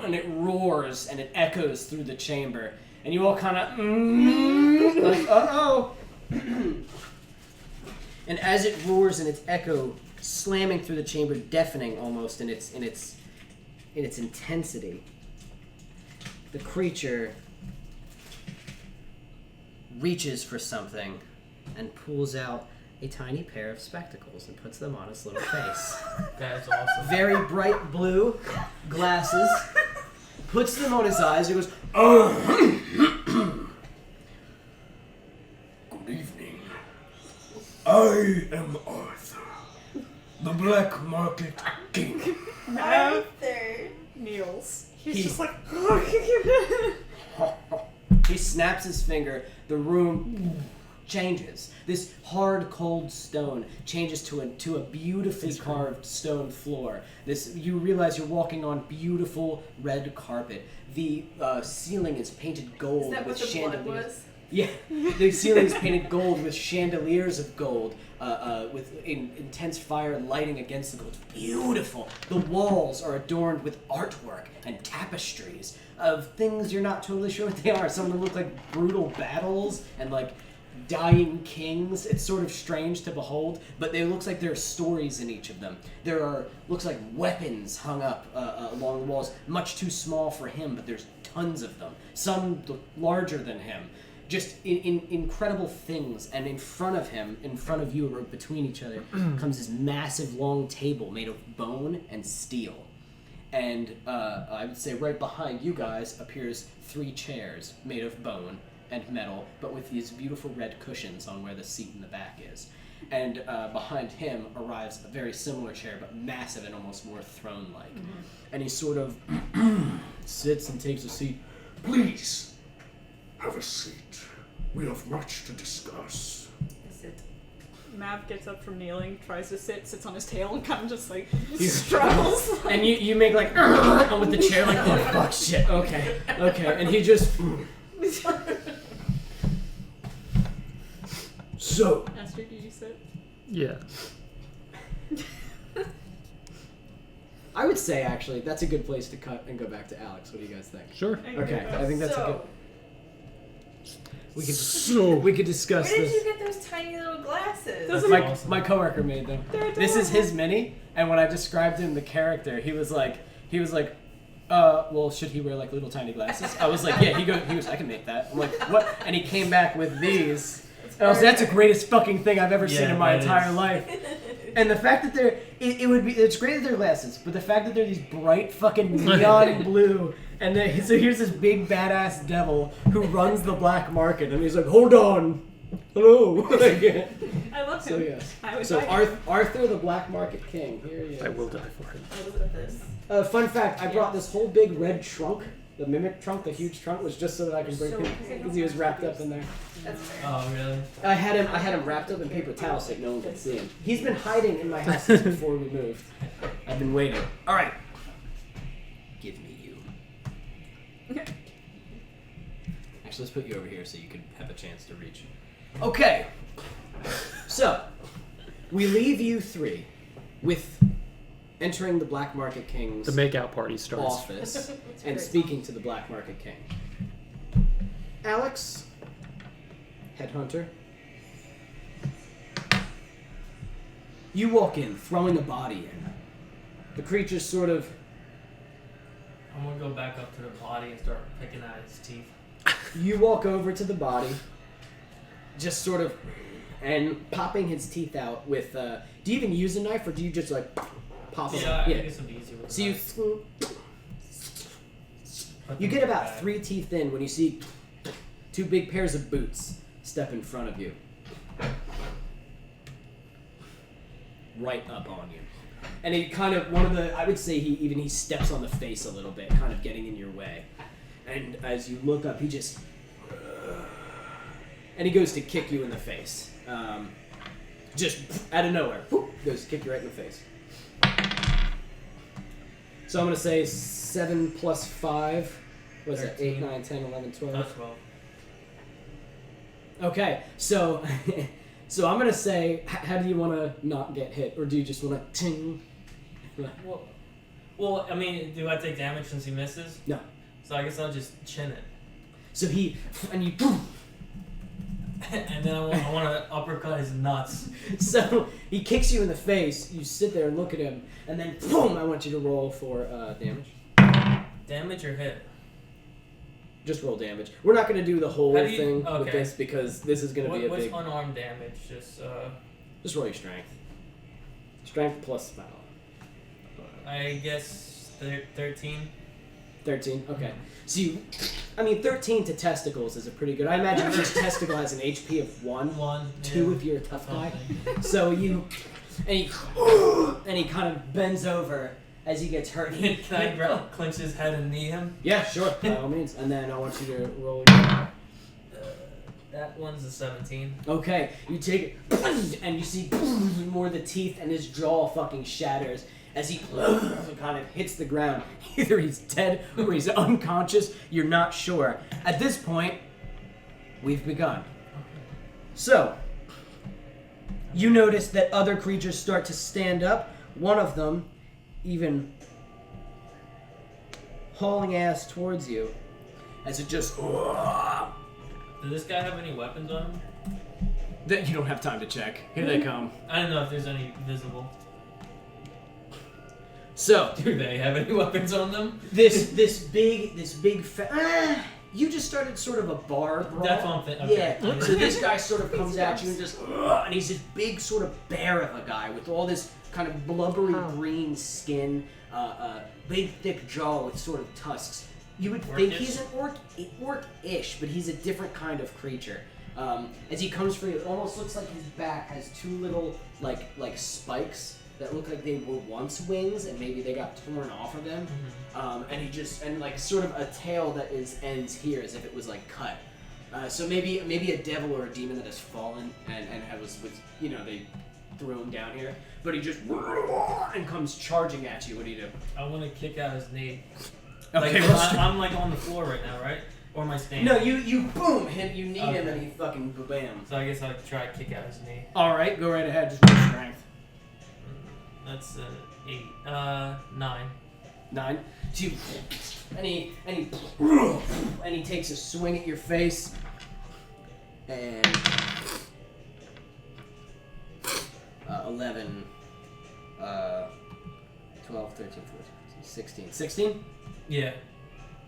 And it roars and it echoes through the chamber, and you all kind of like, uh-oh. And as it roars and its echo slamming through the chamber, deafening almost in its intensity, the creature reaches for something and pulls out a tiny pair of spectacles and puts them on its little face. That is awesome. Very bright blue glasses. Puts them on his eyes and goes, oh. Good evening. I am Arthur, the Black Market King. Arthur. Kneels. He's He- just like. He snaps his finger. The room changes. This hard, cold stone changes to a beautifully carved stone floor. You realize you're walking on beautiful red carpet. The ceiling is painted gold Is that with what the blood chandeliers. was? Yeah, the ceiling is painted gold with chandeliers of gold, with intense fire lighting against the gold. It's beautiful. The walls are adorned with artwork and tapestries of things you're not totally sure what they are. Some of them look like brutal battles and like dying kings. It's sort of strange to behold, but it looks like there are stories in each of them. Looks like weapons hung up along the walls, much too small for him, but there's tons of them. Some larger than him. Just in incredible things, and in front of him, in front of you, or between each other, comes this massive long table made of bone and steel. And I would say right behind you guys appears 3 chairs made of bone and metal, but with these beautiful red cushions on where the seat in the back is. And behind him arrives a very similar chair, but massive and almost more throne-like. Mm-hmm. And he sort of sits and takes a seat. Please, have a seat. We have much to discuss. Is it? Mav gets up from kneeling, tries to sit, sits on his tail, and kind of just like You- struggles. And you make like with the chair, like, oh fuck, shit, okay. And he just. So, Astride, did you sit? Yeah. I would say actually that's a good place to cut and go back to Alex. What do you guys think? Sure. Okay, I think that's a good. So, We could discuss where did this. you get those tiny little glasses? Those- My coworker made them. They're This is his adorable. mini, and when I described him the character, he was like, well, should he wear like little tiny glasses? I was like, yeah. He goes, I can make that. I'm like, what? And he came back with these. And I was, that's the greatest fucking thing I've ever seen Yeah, in my that entire is. life. And the fact that it's great that they're glasses, but the fact that they're these bright fucking neon blue, and so here's this big badass devil who runs the black market, and he's like, hold on, hello. I love him. So yes. I would So buy him. Arthur, the black market king. Here he is. I will die for him. What was this? Fun fact: I brought this whole big red trunk. The mimic trunk, the huge trunk, was just so that I can bring So him because he was wrapped up in there. That's fair. Oh, really? I had him wrapped up in paper towels so no one could see him. He's been hiding in my house since before we moved. I've been waiting. All right. Give me you. Actually, let's put you over here so you can have a chance to reach. Okay. So, we leave you 3 with entering the Black Market King's The makeout party starts. office It's and great. speaking to the Black Market King. Alex, Headhunter, you walk in, throwing a body in. The creature's sort of. I'm gonna go back up to the body and start picking at his teeth. You walk over to the body, just sort of, and popping his teeth out with. Do you even use a knife, or do you just like pop them? Yeah, I think it's gonna be easier with So the you. knife. Put You them get in the about bag. 3 teeth in when you see 2 big pairs of boots step in front of you. Right up on you. And he kind of, I would say he steps on the face a little bit, kind of getting in your way. And as you look up, he just, and he goes to kick you in the face. Just out of nowhere. Whoop. goes to kick you right in the face. So I'm going to say 7 plus 5. What's that? 8, 9, 10, 11, 12. Not 12. Okay, so so I'm going to say, how do you want to not get hit? Or do you just want to ting? Well, I mean, do I take damage since he misses? No. So I guess I'll just chin it. So he, and you, And then I want to uppercut his nuts. so he kicks you in the face, you sit there and look at him, and then boom, I want you to roll for damage. Damage or hit? Just roll damage. We're not going to do the whole How do you- thing with okay. this because this is going to be a What's big... unarmed damage? Just roll your strength. Strength plus battle. I guess 13. 13? Okay. So you... I mean, 13 to testicles is a pretty good... I imagine each testicle has an HP of 1. 2 if you're a tough guy. So you... And he kind of bends over as he gets hurt. Can I clench his head and knee him? Yeah, sure. By all means. And then I want you to roll... That one's a 17. Okay, you take it, and you see more of the teeth, and his jaw fucking shatters as he kind of hits the ground. Either he's dead or he's unconscious. You're not sure. At this point, we've begun. So, you notice that other creatures start to stand up. One of them even hauling ass towards you as it just... Does this guy have any weapons on him? That you don't have time to check. Here they come. I don't know if there's any visible. So, Do they have any weapons on them? this big you just started sort of a bar brawl. That's what I'm thinking. Okay. Yeah. So this guy sort of comes at you and just and he's this big sort of bear of a guy with all this kind of blubbery green skin, big thick jaw with sort of tusks. You would think he's an orc-ish, but he's a different kind of creature. As he comes for you, it almost looks like his back has two little like spikes that look like they were once wings, and maybe they got torn off of them. And he just like sort of a tail that ends here, as if it was like cut. So maybe a devil or a demon that has fallen and was with they threw him down here. But he just and comes charging at you. What do you do? I want to kick out his knee. Okay, I'm like on the floor right now, right? Or am I standing? No, you boom hit you need him and he fucking bam. So I guess I'll try to kick out his knee. All right, go right ahead. Just roll strength. That's 8. 9. 9. 2. And he takes a swing at your face. And 11, 12, 13, 14, 16. 16? Yeah.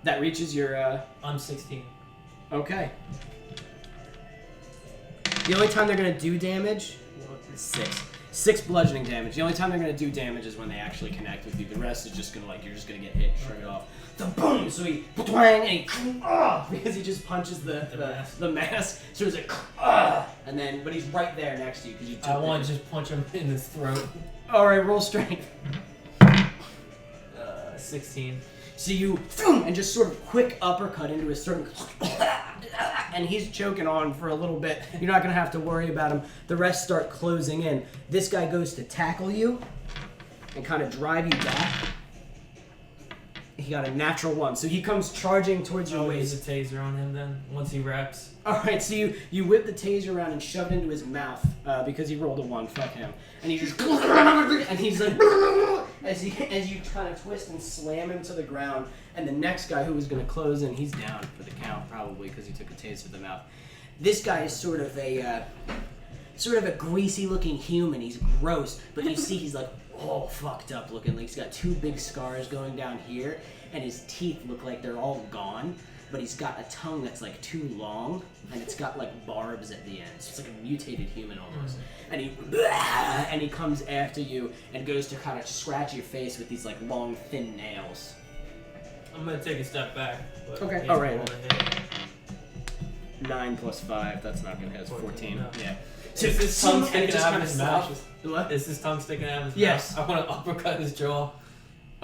That reaches your I'm 16. Okay. The only time they're gonna do damage is 6. 6 bludgeoning damage. The only time they're gonna do damage is when they actually connect with you. The rest is just gonna you're just gonna get hit straight off. The boom! So he twang and he because he just punches the mask. So it's like and then but he's right there next to you because you. I want to just punch him in his throat. All right, roll strength. 16. So you and just sort of quick uppercut into his throat, and he's choking on for a little bit. You're not gonna have to worry about him. The rest start closing in. This guy goes to tackle you and kind of drive you back. He got a natural 1, so he comes charging towards your waist. Use a taser on him then once he wraps. All right, so you whip the taser around and shove it into his mouth because he rolled a 1. Fuck him. And he just and he's like as you kind of twist and slam him to the ground. And the next guy who was going to close in, he's down for the count probably because he took a taser to the mouth. This guy is sort of a greasy-looking human. He's gross, but you see he's like all fucked up looking. Like he's got 2 big scars going down here, and his teeth look like they're all gone. But he's got a tongue that's like too long, and it's got like barbs at the end. So it's like a mutated human almost. And he comes after you and goes to kind of scratch your face with these like long, thin nails. I'm gonna take a step back. But Okay. he's All right. rolling a hit. 9 plus 5. That's not gonna hit. It's 14. No. Yeah. Is his tongue and it sticking just out kinda of his mouth? slashes. What? Is his tongue sticking out of his Yes. mouth? I want to uppercut his jaw.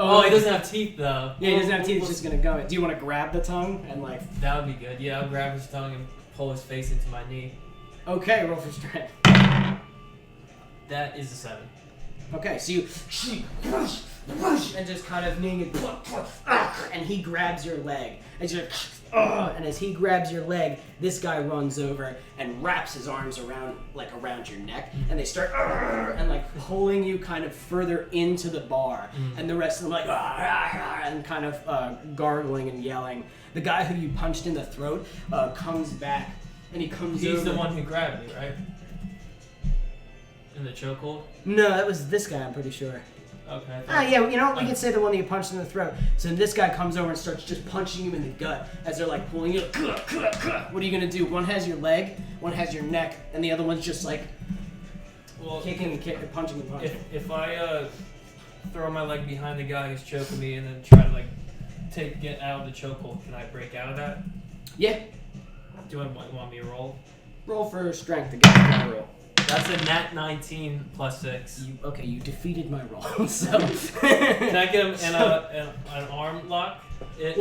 Oh, he doesn't have teeth though. Yeah, he doesn't have teeth. He's just gonna go. Do you want to grab the tongue and like? That would be good. Yeah, I'll grab his tongue and pull his face into my knee. Okay, roll for strength. That is a 7. Okay, so you and just kind of kneeing it, and he grabs your leg, and and as he grabs your leg, this guy runs over and wraps his arms around your neck, and they start and like pulling you kind of further into the bar, and the rest of them like and kind of gargling and yelling. The guy who you punched in the throat comes back, and he comes over. He's the one who grabbed me, right? In the chokehold? No, that was this guy, I'm pretty sure. Okay. Yeah, you know, we can say the one that you punched in the throat. So this guy comes over and starts just punching you in the gut as they're like pulling you. What are you gonna do? One has your leg, one has your neck, and the other one's just like kicking and punching and punching. If I throw my leg behind the guy who's choking me and then try to like get out of the chokehold, can I break out of that? Yeah. Do I want me to roll? Roll for strength against my roll. That's a nat 19 plus 6. You defeated my roll. So can I get him in an arm lock? If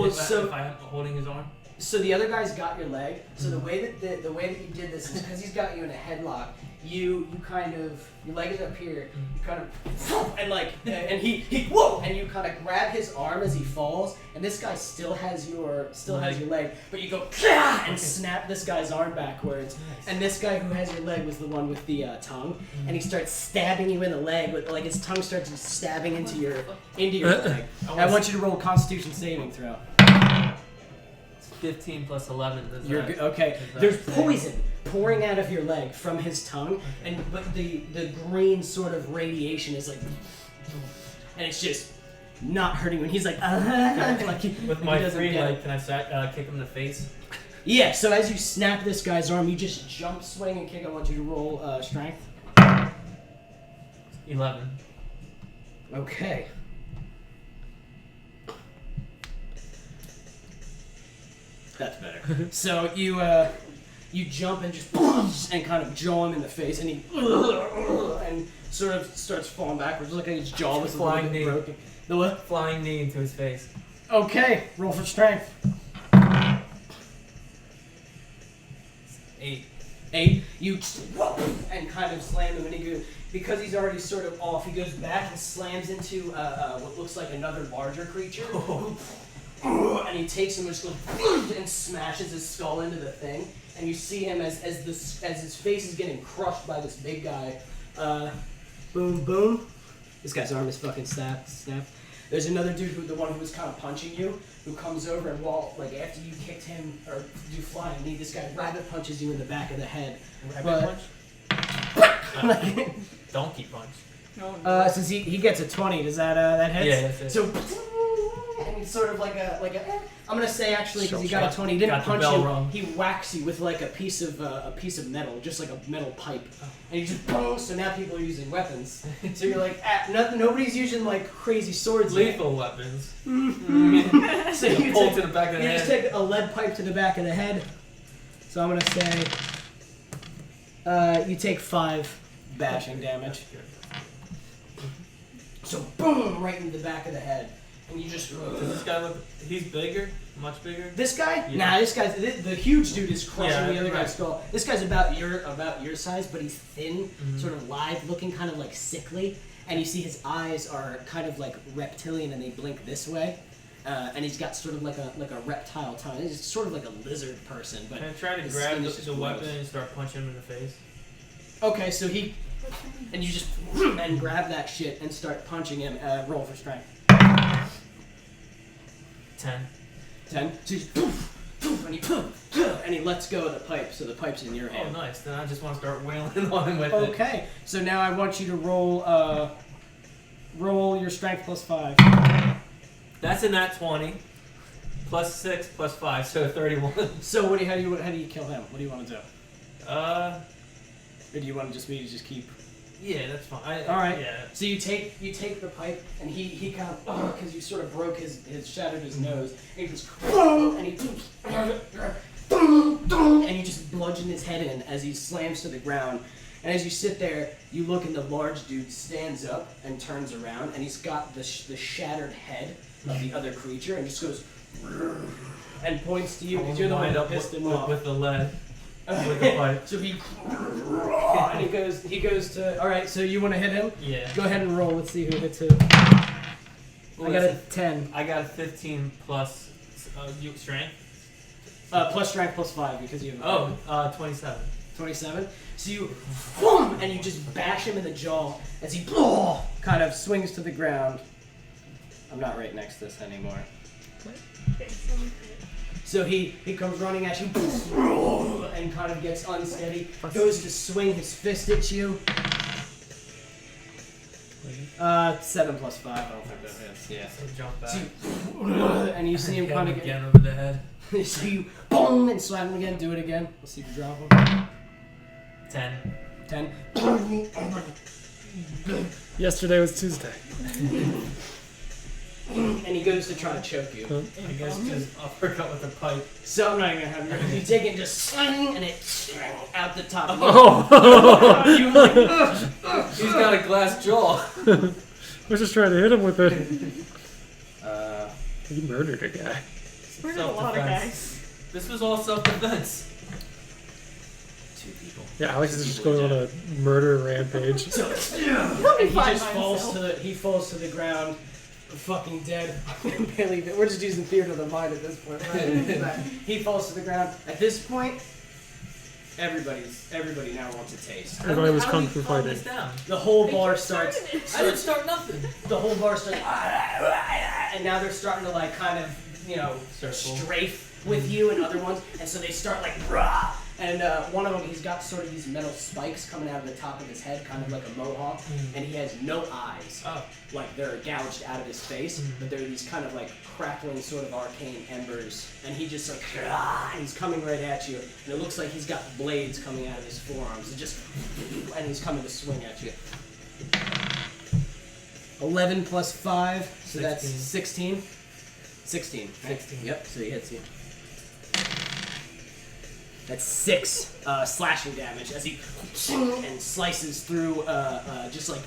I'm holding his arm? So the other guy's got your leg. So the way that you did this is because he's got you in a headlock. You kind of, your leg is up here. You kind of and and he whoa, and you kind of grab his arm as he falls. And this guy still has your leg, but you go and snap this guy's arm backwards. Nice. And this guy who has your leg was the one with the tongue, and he starts stabbing you in the leg with his tongue starts stabbing into your leg. I want you to roll a Constitution saving throw. 15 plus 11. You're good. Okay. There's poison pouring out of your leg from his tongue, but the green sort of radiation is like, and it's just not hurting when he's like, with my free leg, can I kick him in the face? Yeah. So as you snap this guy's arm, you just jump, swing, and kick. I want you to roll strength. 11. Okay. That's better. So you jump and just and kind of jaw him in the face, and he and sort of starts falling backwards, like his jaw was flying knee. Broken. The what? Flying knee into his face. Okay, roll for strength. 8. You and kind of slam him, and he goes, because he's already sort of off. He goes back and slams into what looks like another larger creature. And he takes him and just goes and smashes his skull into the thing, and you see him as his face is getting crushed by this big guy. Boom, boom. This guy's arm is fucking snapped. There's another dude the one who was kind of punching you, who comes over and after you kicked him or do flying knee, this guy rabbit punches you in the back of the head. Rabbit punch? Donkey punch. No. Since he gets a 20, does that hits? Yeah, that's it. So. And it's sort of like a I'm gonna say actually because he got a 20, he didn't punch you. Rung. He whacks you with like a piece of metal, just like a metal pipe, and you just boom. So now people are using weapons. So you're like, nobody's using like crazy swords. Lethal weapons. So you pull to the back of the head. just take a lead pipe to the back of the head. So I'm gonna say you take 5 bashing damage. So boom, right in the back of the head. And you just. Does this guy look? He's bigger, much bigger. This guy? Yeah. Nah, this guy's the huge dude is crushing the other right. guy's skull. This guy's about your size, but he's thin, sort of lithe, looking kind of like sickly. And you see his eyes are kind of like reptilian, and they blink this way. And he's got sort of like a reptile tongue. He's sort of like a lizard person. But Can I try to his grab skin is just the gross. weapon and start punching him in the face? Okay, so you just and grab that shit and start punching him. Roll for strength. 10. 10. So he's and he lets go of the pipe, so the pipe's in your hand. Oh, nice. Then I just want to start wailing on him with it. Okay, so now I want you to roll your strength plus 5. That's a nat 20. Plus 6 plus 5, so 31. So how do you kill him? What do you want to do? Uh, Or do you want me to just keep? yeah, that's fine. All right. Yeah. So you take the pipe, and he kind of because you sort of broke his shattered his nose, and he goes and you just bludgeon his head in as he slams to the ground. And as you sit there, you look, and the large dude stands up and turns around, and he's got the shattered head of the other creature, and just goes and points to you because you're the one that pissed him off. With the lead. with the pipe. So and he goes to. All right, so you want to hit him? Yeah. Go ahead and roll. Let's see who hits who. What I got is a it? 10. I got a 15 plus strength. Plus strength plus 5 because you have 27. 27. So you and you just bash him in the jaw as he kind of swings to the ground. I'm not right next to this anymore. So he comes running at you and kind of gets unsteady. Goes to swing his fist at you. 7 plus 5. I don't think that hits. Yeah. So jump back. So and you see him kind of get. again over the head. So you boom and slap him again. Do it again. Let's see if you drop him. 10. 10. Yesterday was Tuesday. And he goes to try to choke you. I guess just uppercut with the pipe. So I'm not even gonna have you. You take it and just sling and it out the top. Oh! You like, He's got a glass jaw. I was just trying to hit him with it. uh, You murdered a guy. Murdered a lot of guys. This was all self-defense. 2 people. Yeah, Alex is just going on a murder rampage. So, He'll be and he fine just by falls himself. he falls to the ground, fucking dead. Barely, we're just using theater of the mind at this point, right? But he falls to the ground. At this point, everybody now wants a taste. Everybody was How kung do fu you calm fighting. this down? The whole bar starts. I didn't start nothing. The whole bar starts, and now they're starting to like kind of Circle. strafe with you and other ones, and so they start like rah. And one of them, he's got sort of these metal spikes coming out of the top of his head, kind of like a mohawk, and he has no eyes. Oh. Like they're gouged out of his face, but they're these kind of like crackling sort of arcane embers, and he just like and he's coming right at you, and it looks like he's got blades coming out of his forearms, and he's coming to swing at you. 11 plus 5, so that's 16. 16. Right? 16. Yep. So he hits you. That's 6 slashing damage as he and slices through just like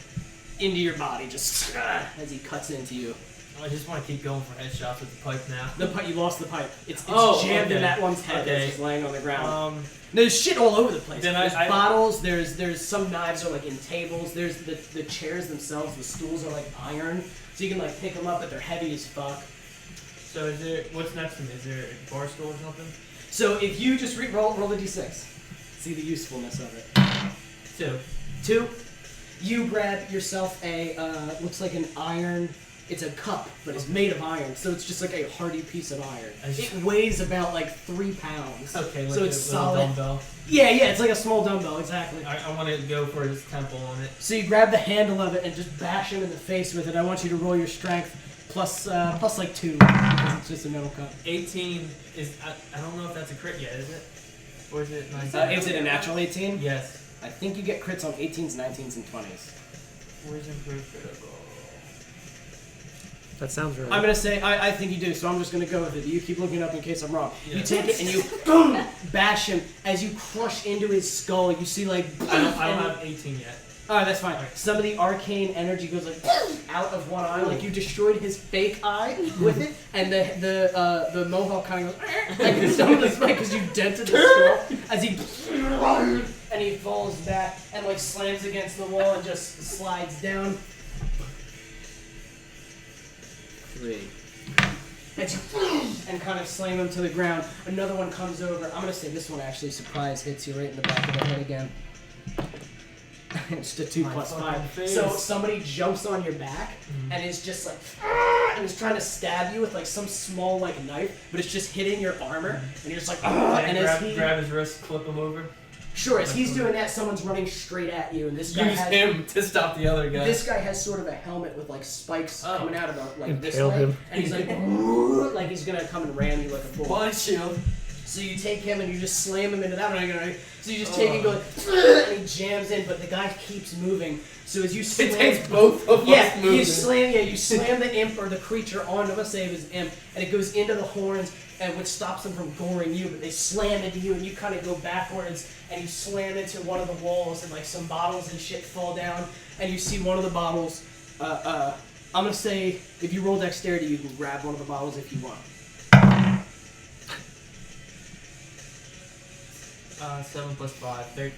into your body, just as he cuts into you. I just want to keep going for headshots with the pipe now. The pipe, you lost the pipe. It's jammed okay. in that one's head Okay. that's just laying on the ground. Um, There's shit all over the place. Then There's I- bottles. There's some knives are like in tables. There's the chairs themselves. The stools are like iron, so you can like pick them up, but they're heavy as fuck. so is there? What's next to me? Is there a bar stool or something? So if you just roll the d6, see the usefulness of it. 2. You grab yourself a looks like an iron. It's a cup, but it's made of iron, so it's just like a hardy piece of iron. It weighs about like 3 pounds. Okay, like so a it's little solid. dumbbell. Yeah, it's like a small dumbbell, exactly. I want to go for his temple on it. So you grab the handle of it and just bash him in the face with it. I want you to roll your strength plus like 2, because it's just a metal cup. 18 is. I don't know if that's a crit yet, is it? Or is it 19? Is it a natural 18? Yes. I think you get crits on 18s, 19s, and 20s. Where's improved critical? That sounds right. I'm gonna say I think you do, so I'm just gonna go with it. You keep looking up in case I'm wrong. Yeah. You take it and you boom, bash him as you crush into his skull. You see like I don't have 18 yet. All right, that's fine. Some of the arcane energy goes like out of one eye, like you destroyed his fake eye with it, and the mohawk kind of goes like some of the spike because you dented the skull as he and he falls back and like slams against the wall and just slides down. 3. And kind of slam him to the ground. Another one comes over. I'm gonna say this one actually surprise hits you right in the back of the head again. It's just a 2 plus 5. So somebody jumps on your back and is just like and is trying to stab you with like some small like knife, but it's just hitting your armor, and you're just like and as he grab his wrist, flip him over. sure as he's doing that, someone's running straight at you, and this guy Use has him to stop the other guy. this guy has sort of a helmet with like spikes coming out of the like this Impale way, him. and he's like he's gonna come and ram you like a bull. Body shield. So you take him and you just slam him into that one. So you just take him, go like, and he jams in, but the guy keeps moving. So as you slam, It takes both of us moving. you slam the imp or the creature onto, let's say it was imp, and it goes into the horns, and which stops them from goring you. But they slam into you, and you kind of go backwards, and you slam into one of the walls, and like some bottles and shit fall down, and you see one of the bottles. I'm gonna say if you roll dexterity, you can grab one of the bottles if you want. 7 plus 5, 13,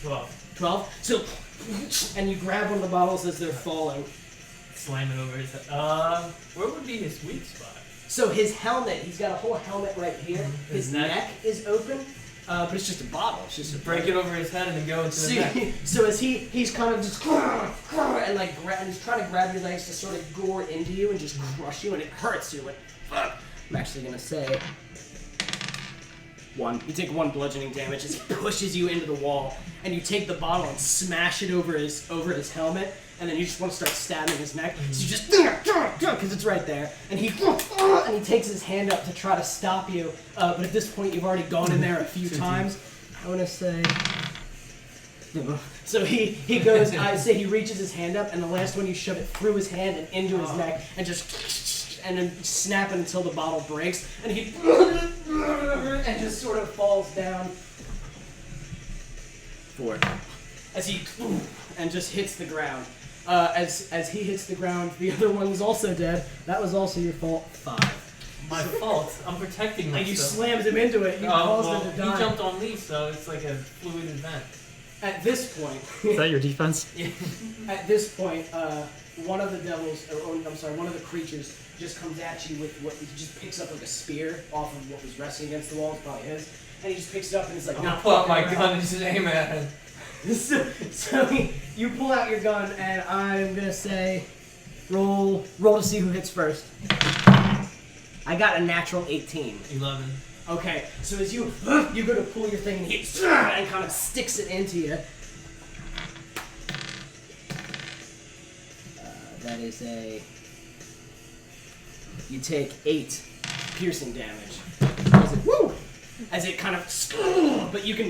12. 12. So, and you grab one of the bottles as they're falling. Slam it over his head. Where would be his weak spot? So his helmet, he's got a whole helmet right here. His neck is open, but it's just a bottle. It's just a Break it over his head and then go into the neck. So as he's kind of just and like and he's trying to grab your legs to sort of gore into you and just crush you, and it hurts you. Like, fuck. I'm actually gonna say 1. You take 1 bludgeoning damage as he pushes you into the wall, and you take the bottle and smash it over his helmet, and then you just want to start stabbing his neck. So you just because it's right there, and he takes his hand up to try to stop you, but at this point you've already gone in there a few times. I want to say. So he goes. I say he reaches his hand up, and the last one you shove it through his hand and into his neck, and just. And then snap it until the bottle breaks, and he and just sort of falls down. 4. As he and just hits the ground. As he hits the ground, the other one was also dead. That was also your fault. 5. My fault. I'm protecting myself. And you slammed him into it. You caused him to die. He jumped on me, so it's like a fluid event. At this point, Is that your defense? at this point, one of the devils, one of the creatures just comes at you with what he just picks up like a spear off of what was resting against the wall. It's probably his, and he just picks it up and it's like, I'm "No, gonna pull out my gun and just aim at him. so you pull out your gun, and I'm gonna say, roll to see who hits first. I got a natural 18. 11. Okay, so as you go to pull your thing, and he and kind of sticks it into you. That is a. You take 8 piercing damage. As it kind of, but you can,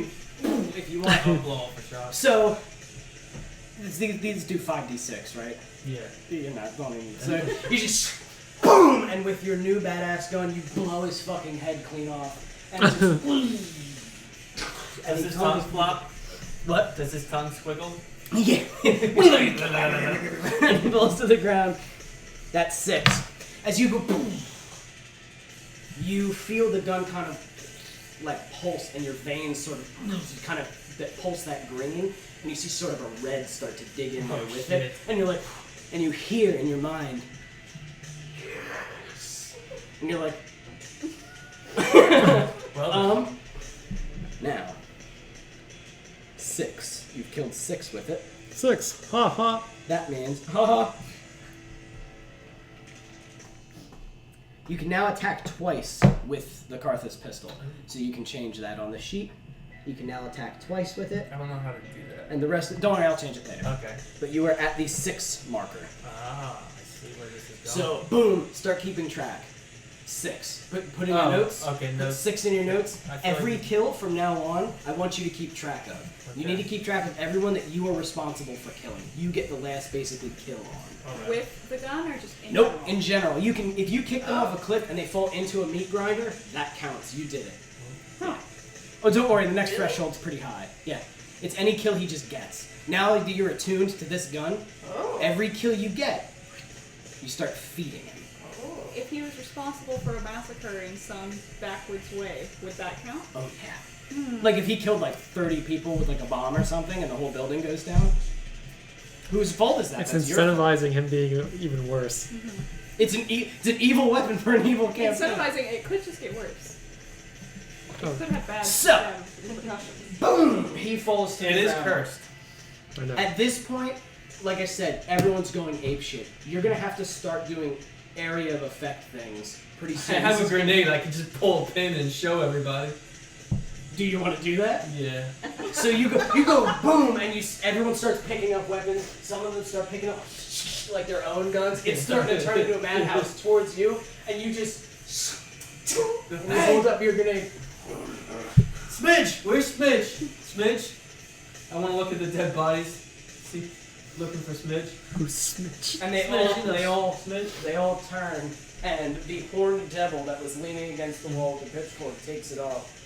if you want. I'll blow off a shot. So these do 5d6, right? Yeah. You're not going. So you just boom, and with your new badass gun, you blow his fucking head clean off, and just. Does his tongue flop? What? Does his tongue squiggle? Yeah. And he falls to the ground. That's 6. As you go boom, you feel the gun kind of like pulse, and your veins sort of kind of that pulse that green, and you see sort of a red start to dig in there with it, and you're like, and you hear in your mind, yes, and you're like, Well, now 6. You've killed 6 with it. 6. Ha ha. That means, haha. You can now attack twice with the Karthus pistol. So you can change that on the sheet. You can now attack twice with it. I don't know how to do that. And the rest, don't worry, I'll change it later. Okay. But you are at the 6 marker. Ah, I see where this is going. So, boom, start keeping track. 6. Put in your notes. Okay, Put notes. 6 in your notes. I feel Every like- kill from now on, I want you to keep track of. You Okay. need to keep track of everyone that you are responsible for killing. You get the last basically kill on. Alright. With the gun or just in Nope. general? In general, you can if you kick them off a cliff and they fall into a meat grinder, that counts. You did it. Huh. Oh, don't worry. The next threshold's pretty high. Yeah, it's any kill he just gets. Now that you're attuned to this gun, every kill you get, you start feeding him. If he was responsible for a massacre in some backwards way, would that count? Oh yeah. Like if he killed like 30 people with like a bomb or something, and the whole building goes down. Whose fault is that? It's That's your fault. incentivizing him being even worse. It's an evil weapon for an evil campaign. Incentivizing, it could just get worse. It Oh. could have bad, So- bad repercussions. Boom! He falls to It the is ground. cursed. I know. At this point, like I said, everyone's going apeshit. You're gonna have to start doing area of effect things pretty I soon. have a grenade. I can just pull a pin and show everybody. Do you want to do that? Yeah. So you go boom, and everyone starts picking up weapons. Some of them start picking up like their own guns. It's starting to turn into a madhouse towards you, and you just and you hold up your grenade. Smidge! Where's Smidge? Smidge? I want to look at the dead bodies. See, looking for Smidge. Who's Snitch? And they Smidge, all turn, and the horned devil that was leaning against the wall with the pitchfork takes it off.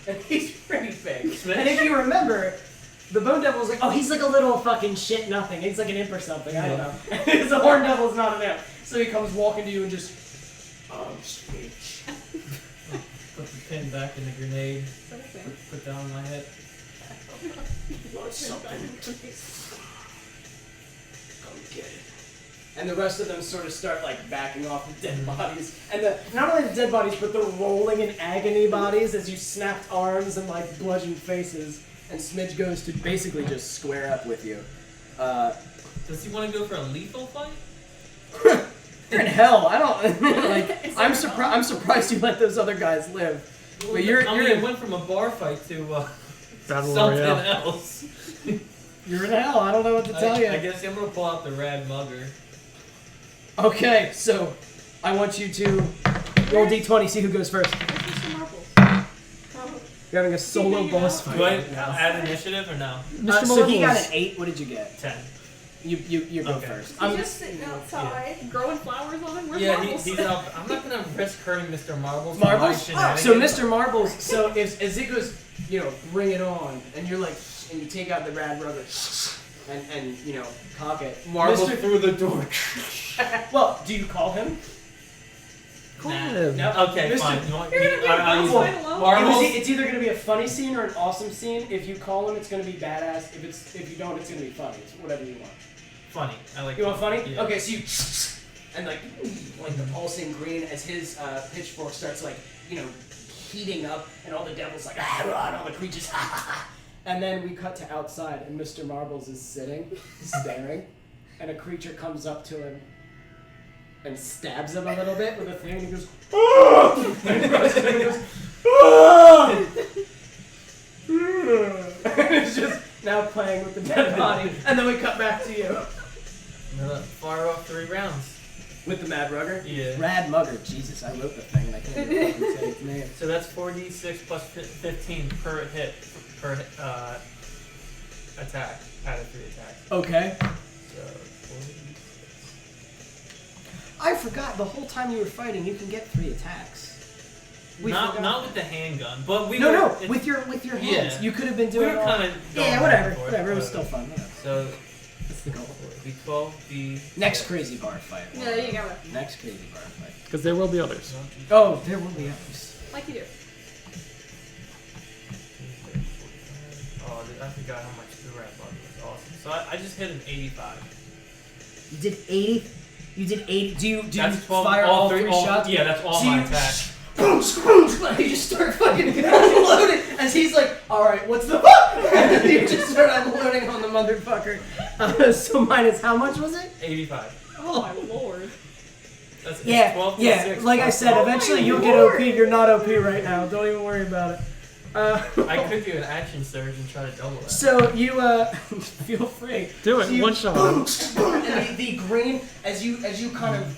And he's pretty big. Smidge? And if you remember, the bone devil's like, oh, he's like a little fucking shit nothing. He's like an imp or something. I don't know. The horned devil's not an imp. So he comes walking to you and just, speech. pin back in the grenade. Is that a thing? Put that on my head. Want something? Come get it. And the rest of them sort of start like backing off the dead bodies. And not only the dead bodies, but the rolling in agony bodies as you snapped arms and like bludgeoned faces. And Smidge goes to basically just square up with you. Does he want to go for a lethal fight? You're in hell. I don't like. I'm surprised you let those other guys live. Well, But it went from a bar fight to Battle something Royale. else. You're in hell. I don't know what to tell you. I guess I'm gonna pull out the rad mugger. Okay, so I want you to roll d20, see who goes first. Where's Mr. Marbles? Oh. You're having a solo hanging boss out? fight. Do I right now. add initiative or no? Mr. So he got Marbles. an 8. What did you get? 10. You go Okay. first. He's just sitting outside. Growing flowers on him? Where's Yeah, Marbles? he's up. I'm not gonna risk hurting Mr. Marbles. Marbles? for my So shenanigans. Mr. Marbles, so as it goes, bring it on, and you're like, and you take out the rad rubber, and cock it. Marbles Mr. through the door. Well, do you call him? Call Nah. him. No. Okay, Mr. fine. You want You're gonna be a I'll use boss it. fight alone? Marbles. It's either going to be a funny scene or an awesome scene. If you call him, it's going to be badass. If you don't, it's going to be funny. It's whatever you want. Funny. I like. You want funny? Yeah. Okay, so you and like the pulsing green as his pitchfork starts heating up, and all the devils like and all the creatures and then we cut to outside, and Mr. Marbles is sitting, staring, and a creature comes up to him and stabs him a little bit with a thing, and he goes, "Ah!" And he goes, "Ah!" And it's just now playing with the dead body, and then we cut back to you. I'm gonna fire off 3 rounds. With the Mad Rugger? Yeah. Rad Mugger. Jesus, I wrote the thing and I can't even fucking say its name. So that's 4d6 plus 15 per hit per attack out of 3 attacks. Okay. So 4d6. I forgot, the whole time you were fighting, you can get 3 attacks. We forgot. Not with the handgun, but we No, were. with your hands. Yeah. You could have been We doing were it all. kind of. Yeah, whatever. It was still fun. Whatever. So That's the goal. d12, d. Next crazy bar fight. Yeah, there you go. Next crazy bar fight. Because there will be others. Oh, there will be others. Like you do. Oh, I forgot how much the rat bug was. Awesome. So I just hit an 85. You did 80? You did 80? Do you That's 12, fire all 3 shots? Yeah, that's all So my you- attacks. Boom, boom, you just start fucking unloading as he's like, alright, what's the fuck? And then you just start unloading on the motherfucker. So minus how much was it? 85. Oh my lord. That's it's Yeah, 12 to yeah. 6 Like I plus said, 12. eventually you'll get OP. You're not OP right now. Don't even worry about it. I could do an action surge and try to double that. So you feel free. Do it. So you- One shot. And the green, as you kind of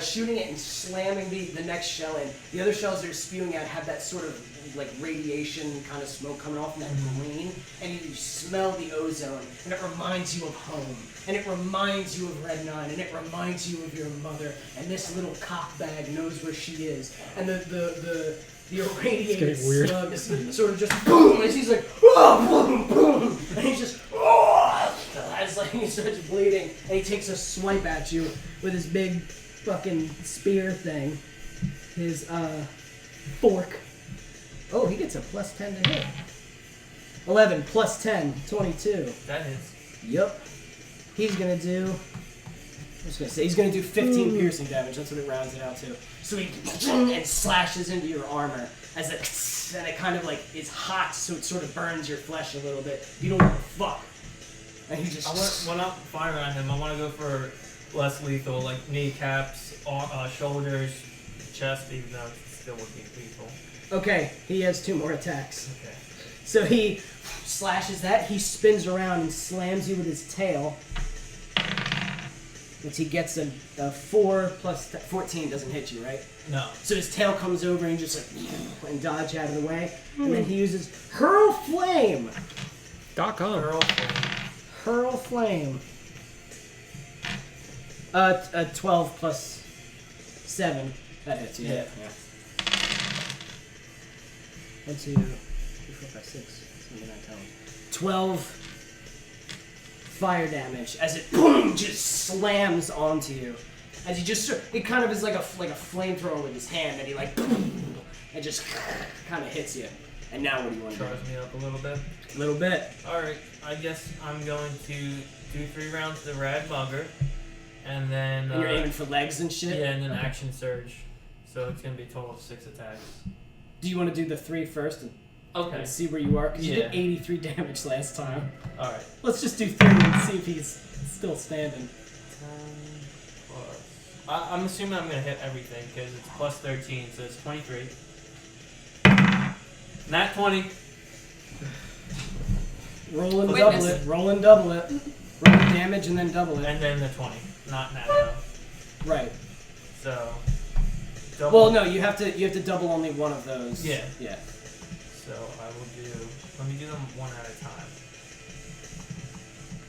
shooting it and slamming the next shell in, the other shells that are spewing out have that sort of like radiation kind of smoke coming off from that green, and you smell the ozone, and it reminds you of home, and it reminds you of Red 9, and it reminds you of your mother, and this little cock bag knows where she is, and the irradiated It's getting weird. slugs sort of just boom, and he's like, oh, boom, boom, and he's just, oh, as like he starts bleeding, and he takes a swipe at you with his big fucking spear thing, his fork. Oh, he gets a plus 10 to hit. 11 plus 10, 22. That hits. Yup. He's gonna do. I was gonna say he's gonna do 15 piercing damage. That's what it rounds it out to. So he and slashes into your armor as it, and it kind of like is hot, so it sort of burns your flesh a little bit. You don't give a fuck. And he just. When I'm firing at him, I want to go for less lethal, like kneecaps, shoulders, chest, even though it still would be lethal. Okay, he has 2 more attacks. Okay. So he slashes that, he spins around and slams you with his tail. Which he gets a 4 plus 14 doesn't hit you, right? No. So his tail comes over and just like and dodge out of the way. And then he uses Hurl Flame. .com. Hurl Flame. 12 plus 7. That hits you. Yeah. 1, 2, 3, 4, 5, 6, 7, 8, 9, 10. 12 fire damage as it boom just slams onto you. As he just it kind of is like a flamethrower with his hand, and he like boom, and just kind of hits you. And now what do you want to do? Charge me up a little bit. A little bit. Alright, I guess I'm going to do 3 rounds of the Rad Mugger, and then... And you're aiming for legs and shit? Yeah, and then Action Surge. So it's going to be a total of 6 attacks. Do you want to do the 3 first Okay. and see where you are? Because you Yeah. did 83 damage last time. Alright. Let's just do 3 and see if he's still standing. 10 plus... I'm assuming I'm going to hit everything, because it's plus 13, so it's 23. Nat 20. Roll and Witness. double it. Roll and double it. Roll the damage and then double it. And then the 20. Not nat now. Right. So... double. Well, no, you have to double only one of those. Yeah. Yeah. So I will do... Let me do them one at a time.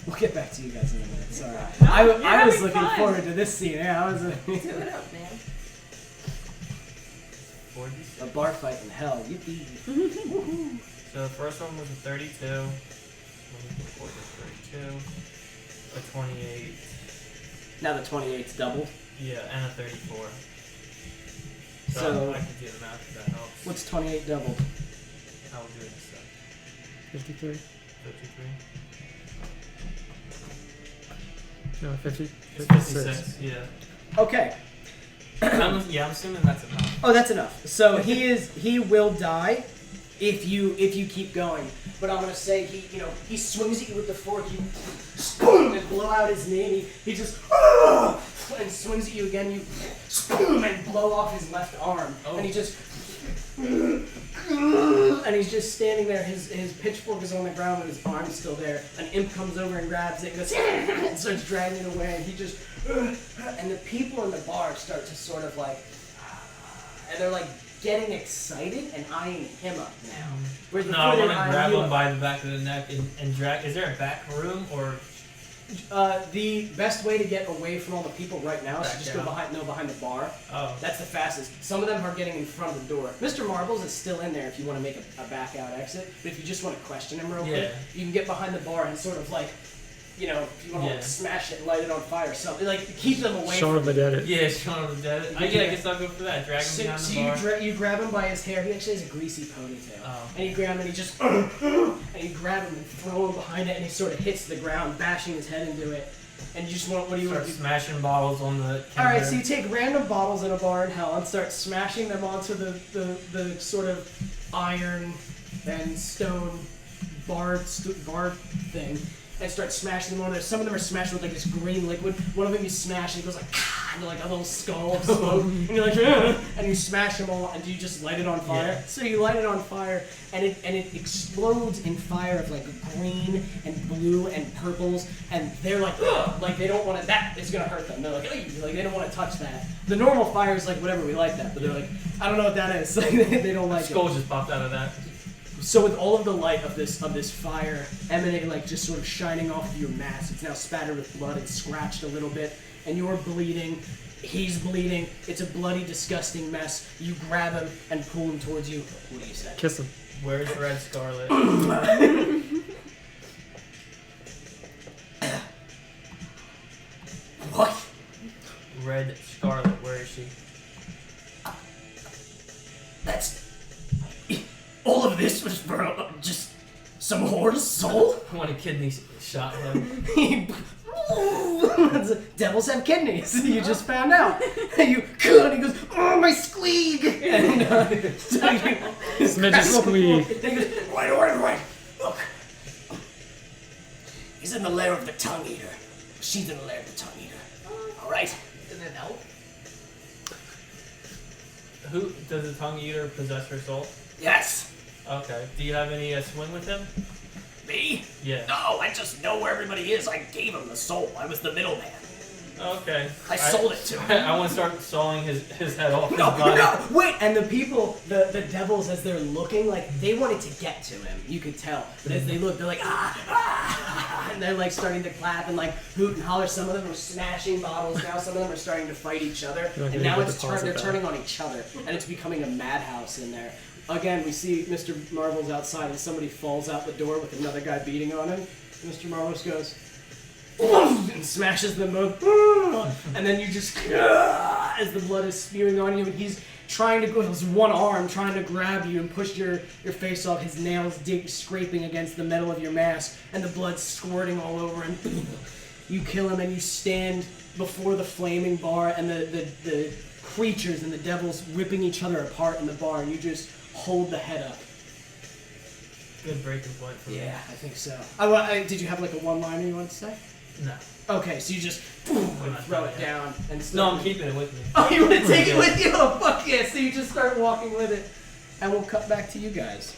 We'll get back to you guys in a minute. Sorry. No, I you're was having looking fun. forward to this scene. Yeah, I was Do it up, man. 46. a bar fight in hell. Yippee. So the first one was a 32. Let me record this 32. A 28. Now the 28's doubled. Yeah, and a 34. So- I can do the math if that helps. What's 28 doubled? I will do it in a sec. 53. 53. No, 50. It's 56. Yeah. Okay. I'm assuming that's enough. Oh, that's enough. So he will die if you keep going. But I'm gonna say he swings at you with the fork, you spoon and blow out his knee, and he just and swings at you again, you spoon and blow off his left arm. Oh. And he just and he's just standing there, his pitchfork is on the ground with his arm's still there. An imp comes over and grabs it and goes and starts dragging it away, and he just and the people in the bar start to sort of like and they're like getting excited and eyeing him up now. Whereas No, before I they want were to eyeing grab you him up. by the back of the neck and drag. Is there a back room or? The best way to get away from all the people right now is to Back just down. go behind the bar. Oh. That's the fastest. Some of them are getting in front of the door. Mr. Marbles is still in there if you want to make a back out exit. But if you just want to question him real quick, Yeah. you can get behind the bar and sort of like, if you want to Yeah. like smash it and light it on fire or something. Like keep them away Shaun from of the Dead. Yeah, Shaun of the Dead. I guess I'll go for that. Drag him So, behind so the bar. you grab him by his hair. He actually has a greasy ponytail. Oh. And you grab him and he just and you grab him and throw him behind it and he sort of hits the ground, bashing his head into it. And you just want what do you want Start to do? smashing bottles on the. All right, counter. so you take random bottles in a bar in hell and start smashing them onto the sort of iron and stone bar thing, and start smashing them on there. Some of them are smashed with like this green liquid. One of them you smash and it goes like into like a little skull of smoke, and you're like, and you smash them all, and you just light it on fire. Yeah. So you light it on fire, and it explodes in fire of like green and blue and purples, and they're like they don't want to. That is gonna hurt them. They're like, like they don't want to touch that. The normal fire is like whatever, we like that, but they're like, I don't know what that is. Like, they don't like it. Skull just popped out of that. So with all of the light of this fire emanating, like just sort of shining off of your mask, it's now spattered with blood. It's scratched a little bit, and you're bleeding. He's bleeding. It's a bloody, disgusting mess. You grab him and pull him towards you. What do you say? Kiss him. Where's Red Scarlet? What? Red Scarlet, where is she? That's all of this was for just some whore's soul. I want a kidney shot him. Devils have kidneys. You just found out. And you and he goes, oh my spleen. And so you Smidge squeak. Then he goes, wait. Look. He's in the lair of the tongue eater. She's in the lair of the tongue eater. All right. Is it an elf? Who does the tongue eater possess her soul? Yes. Okay. Do you have any swing with him? Me? Yeah. No, I just know where everybody is. I gave him the soul. I was the middleman. Okay. I sold it to him. I want to start sawing his head off. No, his body. no, wait! And the people, the devils, as they're looking, like, they wanted to get to him. You could tell. But as they look, they're like, and they're like starting to clap and like hoot and holler. Some of them are smashing bottles now. Some of them are starting to fight each other. You're not And gonna now get it's the pause they're of that. turning on each other. And it's becoming a madhouse in there. Again, we see Mr. Marbles outside and somebody falls out the door with another guy beating on him. Mr. Marbles goes, and smashes them both. And then you just, as the blood is spewing on you, and he's trying to go with his one arm, trying to grab you and push your face off, his nails scraping against the metal of your mask, and the blood squirting all over, and you kill him, and you stand before the flaming bar, and the creatures and the devils ripping each other apart in the bar, and you just hold the head up. Good breaking point for me. Yeah, I think so. Did you have like a one-liner you wanted to say? No. Okay, so you just throw it down and No, start. I'm keeping it with me. Oh, you want to take it with you? Oh, fuck yeah! So you just start walking with it, and we'll cut back to you guys.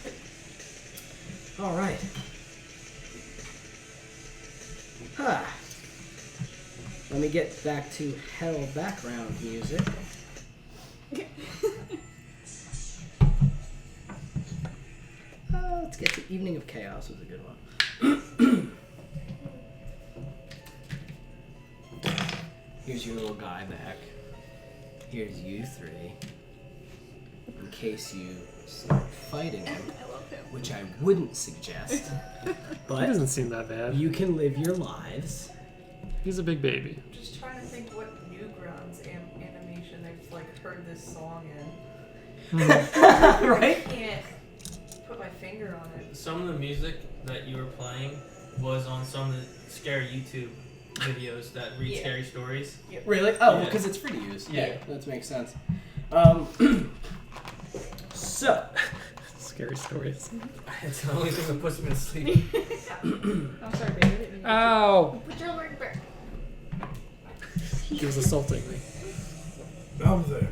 All right. Let me get back to hell background music. Let's get to Evening of Chaos was a good one. Here's your little guy back. Here's you three. In case you start fighting him, I love him. which I wouldn't suggest. He But doesn't seem that bad. you can live your lives. He's a big baby. I'm just trying to think what Newgrounds animation I've like heard this song in. Right? I can't put my finger on it. Some of the music that you were playing was on some of the scary YouTube videos that read Yeah. scary stories. Really? Oh, Yeah. because it's free to use. Yeah. That makes sense. So, Scary stories. It's the only thing that puts me to sleep. I'm sorry, baby. I didn't mean to- Ow! Put your leg back. He was assaulting me. Now then,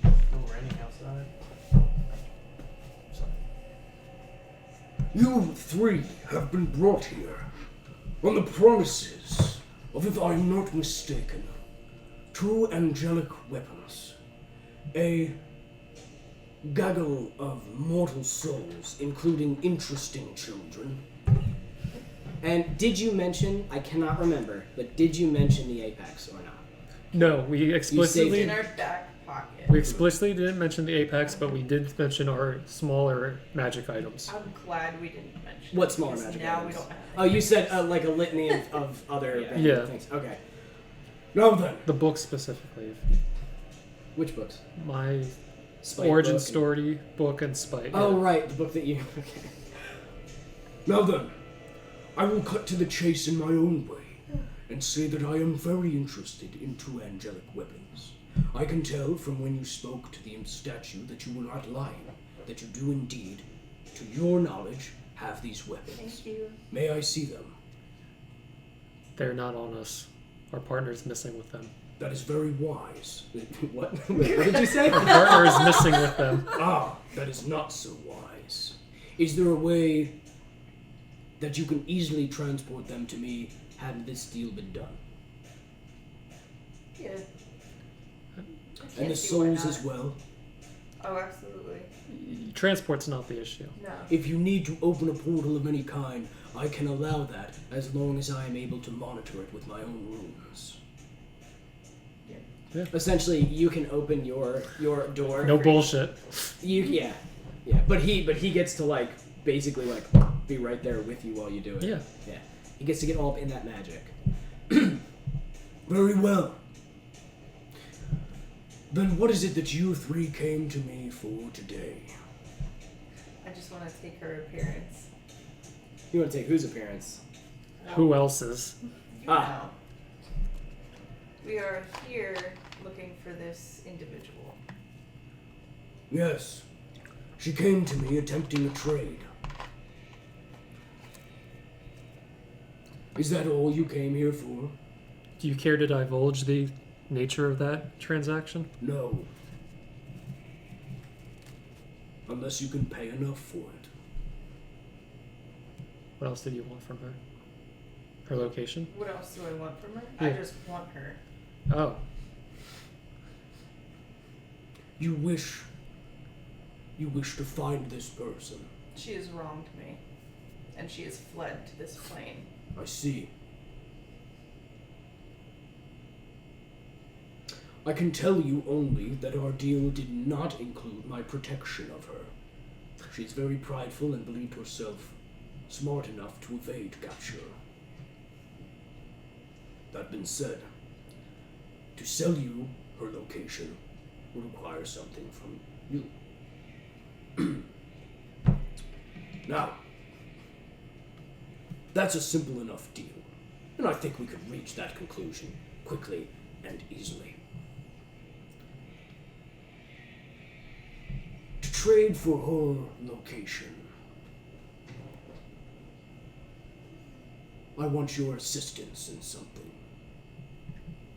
Oh, raining outside. you three have been brought here on the promises of, if I am not mistaken, 2 angelic weapons. A gaggle of mortal souls, including interesting children. and did you mention, I cannot remember, but did you mention the Apex or not? No, we It's explicitly in our back pocket. we explicitly didn't mention the apex, but we did mention our smaller magic items. I'm glad we didn't mention What it, smaller because magic now items? we don't have Oh, you said like a litany of other Yeah. random Yeah. things. Okay. Now then, The book specifically, Which books? my Spite origin book and- story book and spite. Oh, yeah. right, the book that you. Okay. now then, I will cut to the chase in my own way and say that I am very interested in 2 angelic weapons. I can tell from when you spoke to the imp statue that you were not lying, that you do indeed, to your knowledge, have these weapons. Thank you. May I see them? They're not on us. Our partner's missing with them. That is very wise. What? Wait, what did you say? Our partner is missing with them. Ah, that is not so wise. Is there a way that you can easily transport them to me had this deal been done? Yeah. And the souls as well? Oh, absolutely. Transport's not the issue. No. If you need to open a portal of any kind, I can allow that as long as I am able to monitor it with my own runes. Essentially, you can open your door. No bullshit. Yeah. But he gets to like basically like be right there with you while you do it. Yeah. Yeah. He gets to get all up in that magic. Very well. Then what is it that you 3 came to me for today? I just want to take her appearance. You want to take whose appearance? Who else's? You Ah. know. We are here looking for this individual. Yes. She came to me attempting a trade. Is that all you came here for? Do you care to divulge the nature of that transaction? No. Unless you can pay enough for it. What else did you want from her? Her location? What else do I want from her? I Yeah. just want her. Oh. You wish to find this person. She has wronged me. And she has fled to this plane. I see. I can tell you only that our deal did not include my protection of her. She's very prideful and believed herself smart enough to evade capture. That being said, To sell you her location will require something from you. Now, that's a simple enough deal, and I think we could reach that conclusion quickly and easily. To trade for her location, I want your assistance in something.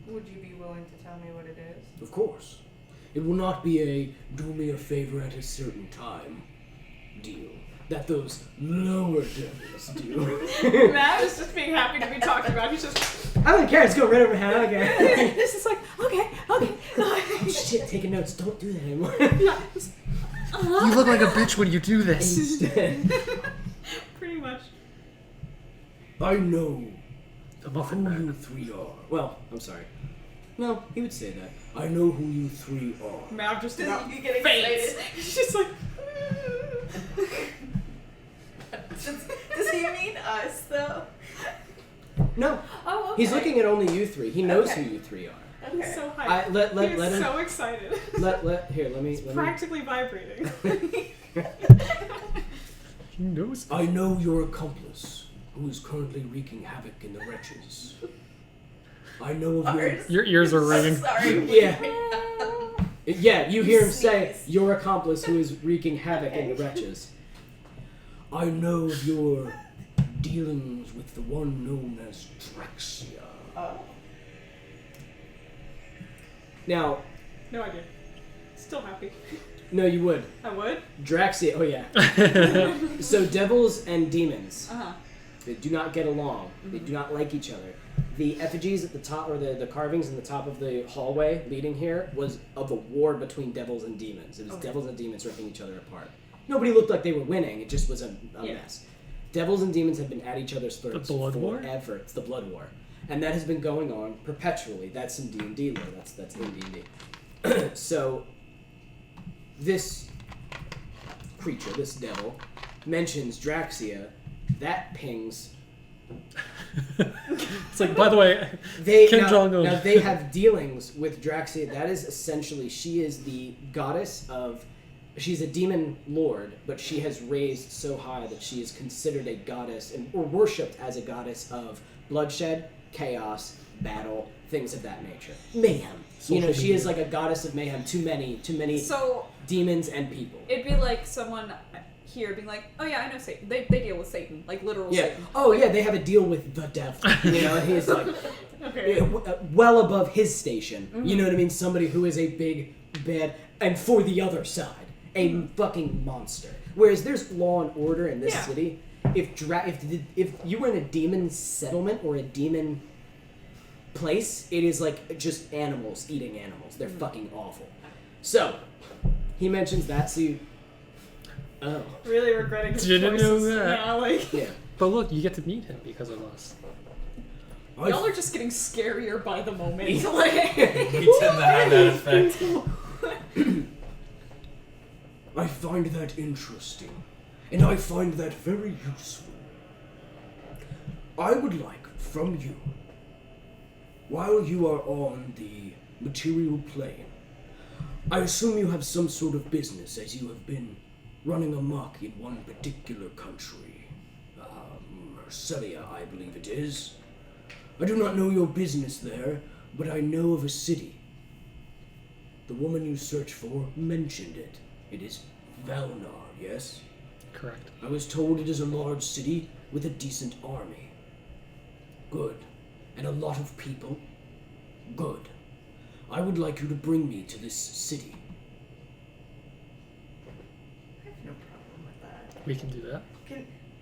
Would you be willing to tell me what it is? Of course. It will not be a do me a favor at a certain time deal that those lower devils do. Matt is just being happy to be talked about. He's just. I don't care. Let's go right over hand. Okay. This is like, okay. Oh, shit, taking notes. Don't do that anymore. You look like a bitch when you do this. Instead. Pretty much. I know A who muffin man. you three are. Well, I'm sorry. No, he would say that. I know who you three are. Matt just Does about he get faints. excited? He's just like. Does he mean us, though? No, Oh, okay. he's looking at only you three. He knows Okay. who you three are. He's Okay. so hyped. Let He is him. so excited. Let me. Practically vibrating. He knows. I know your accomplice, who is currently wreaking havoc in the wretches. I know of your... Ours? Your ears are ringing. Sorry. Yeah. Yeah, you hear him say, Sneeze. your accomplice who is wreaking havoc in the wretches. I know of your dealings with the one known as Draxia. Oh. Now, No idea. Still happy. no, you would. I would. Draxia, oh yeah. So devils and demons, Uh-huh. they do not get along. They do not like each other. The effigies at the top, or the carvings in the top of the hallway leading here, was of a war between devils and demons. It was Okay. devils and demons ripping each other apart. Nobody looked like they were winning. It just was a Yeah. mess. Devils and demons have been at each other's throats The Blood War? forever. It's the Blood War. And that has been going on perpetually. That's in D&D lore. That's in D&D. So, this creature, this devil, mentions Draxia. That pings. It's like, by the way, They Kim now, Jong-un. now they have dealings with Draxia. That is essentially, she is the goddess of. She's a demon lord, but she has raised so high that she is considered a goddess or worshipped as a goddess of bloodshed, chaos, battle, things of that nature. Mayhem. Social She is media. like a goddess of mayhem. Too many So demons and people. it'd be like someone here being like, "Oh yeah, I know Satan. They deal with Satan, like literal Yeah. Satan." Oh yeah, they have a deal with the devil. And he's like Okay. well above his station. Mm-hmm. You know what I mean? Somebody who is a big bad, and for the other side, a Mm-hmm. fucking monster. Whereas there's law and order in this Yeah. city. If you were in a demon settlement or a demon place, it is like just animals eating animals. They're Mm-hmm. fucking awful. So he mentions that. So you. Oh Really regretting his Didn't know choices. that. Yeah, like yeah. but look, you get to meet him because of us. y'all are just getting scarier by the moment. We tend to have that effect. I find that interesting, and I find that very useful. I would like from you, while you are on the material plane, I assume you have some sort of business as you have been running amok in one particular country. Mercelia, I believe it is. I do not know your business there, but I know of a city. The woman you search for mentioned it. It is Valnar, yes? Correct. I was told it is a large city with a decent army. Good. And a lot of people. Good. I would like you to bring me to this city. I have no problem with that. We can do that.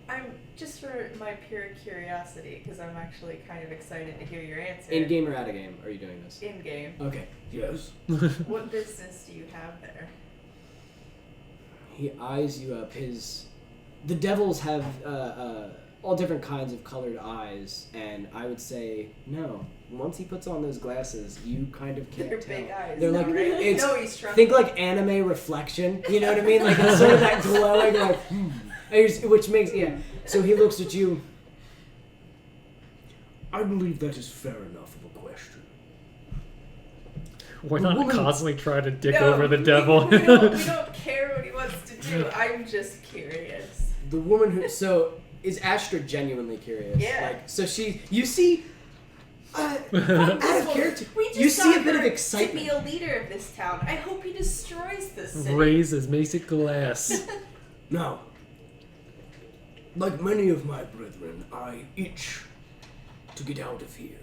I'm just for my pure curiosity, because I'm actually kind of excited to hear your answer. In game or out of game are you doing this? In game. Okay. Yes? What business do you have there? He eyes you up. The devils have all different kinds of colored eyes, and I would say no. Once he puts on those glasses, you kind of can't They're tell. big eyes. They're no, like right? it's No, he's shrunk. think like anime reflection. You know what I mean? Like it's sort of that glowing, like which makes So he looks at you. I believe that is fair enough of a question. We're not woman- constantly trying to dick No, over the devil. We don't care what he wants to do. I'm just curious. The woman who is Astride genuinely curious? Yeah. Like, so you see. Out of character, We just you see a got bit of her excitement. to be a leader of this town. I hope he destroys this city. Raises, makes it glass. Now, like many of my brethren, I itch to get out of here.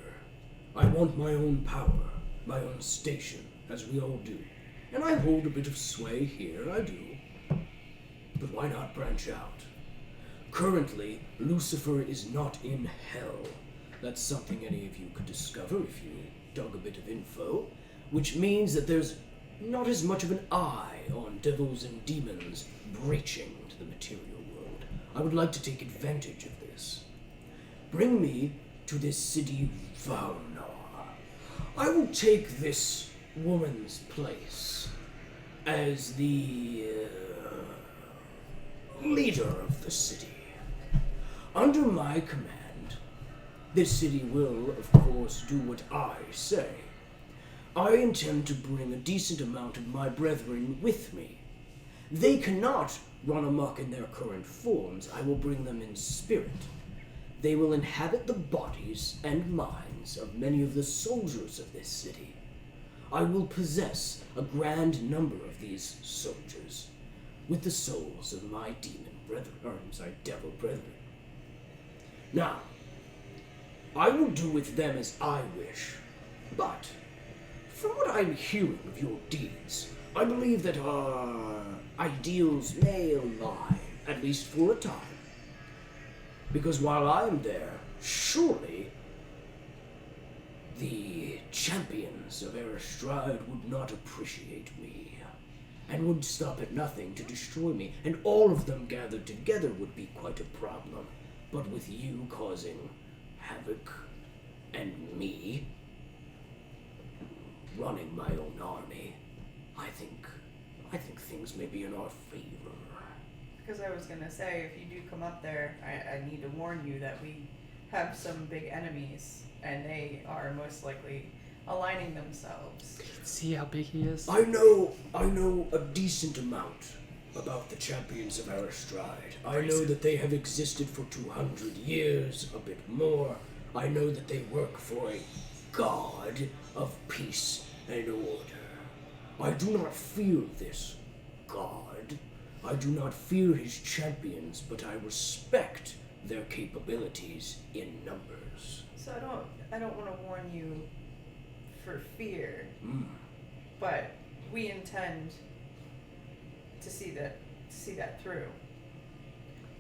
I want my own power, my own station, as we all do. And I hold a bit of sway here, I do. But why not branch out? Currently, Lucifer is not in hell. That's something any of you could discover if you dug a bit of info, which means that there's not as much of an eye on devils and demons breaching into the material world. I would like to take advantage of this. Bring me to this city, Valnar. I will take this woman's place as the leader of the city. Under my command, this city will, of course, do what I say. I intend to bring a decent amount of my brethren with me. They cannot run amok in their current forms. I will bring them in spirit. They will inhabit the bodies and minds of many of the soldiers of this city. I will possess a grand number of these soldiers with the souls of my devil brethren. Now, I will do with them as I wish, but from what I'm hearing of your deeds, I believe that our ideals may align, at least for a time. Because while I am there, surely the champions of Astride would not appreciate me, and would stop at nothing to destroy me, and all of them gathered together would be quite a problem. But with you causing havoc and me running my own army, I think things may be in our favor. Because I was gonna say, if you do come up there, I need to warn you that we have some big enemies, and they are most likely aligning themselves. See how big he is? I know a decent amount about the champions of Astride. I know that they have existed for 200 years, a bit more. I know that they work for a god of peace and order. I do not fear this god. I do not fear his champions, but I respect their capabilities in numbers. So I don't want to warn you for fear, Mm. but we intend to see that through.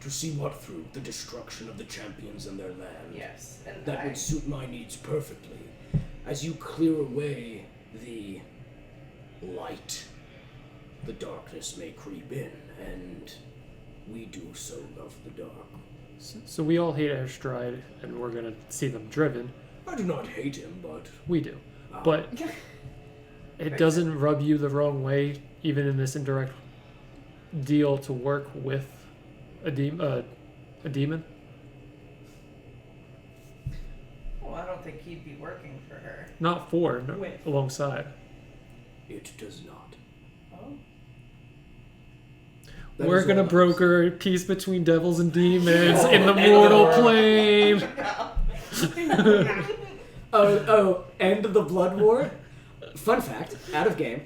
To see what through? The destruction of the champions and their land. Yes, and That would suit my needs perfectly. As you clear away the light, the darkness may creep in, and we do so love the dark. So we all hate Astride, and we're gonna see them driven. I do not hate him, but We do. But it doesn't rub you the wrong way, even in this indirect deal, to work with a demon? Well, I don't think he'd be working for her. Not for, no, With. alongside. it does not. Oh. That We're is gonna all I broker peace between devils and demons in the mortal plane. Oh, end the blood war? Fun fact, out of game,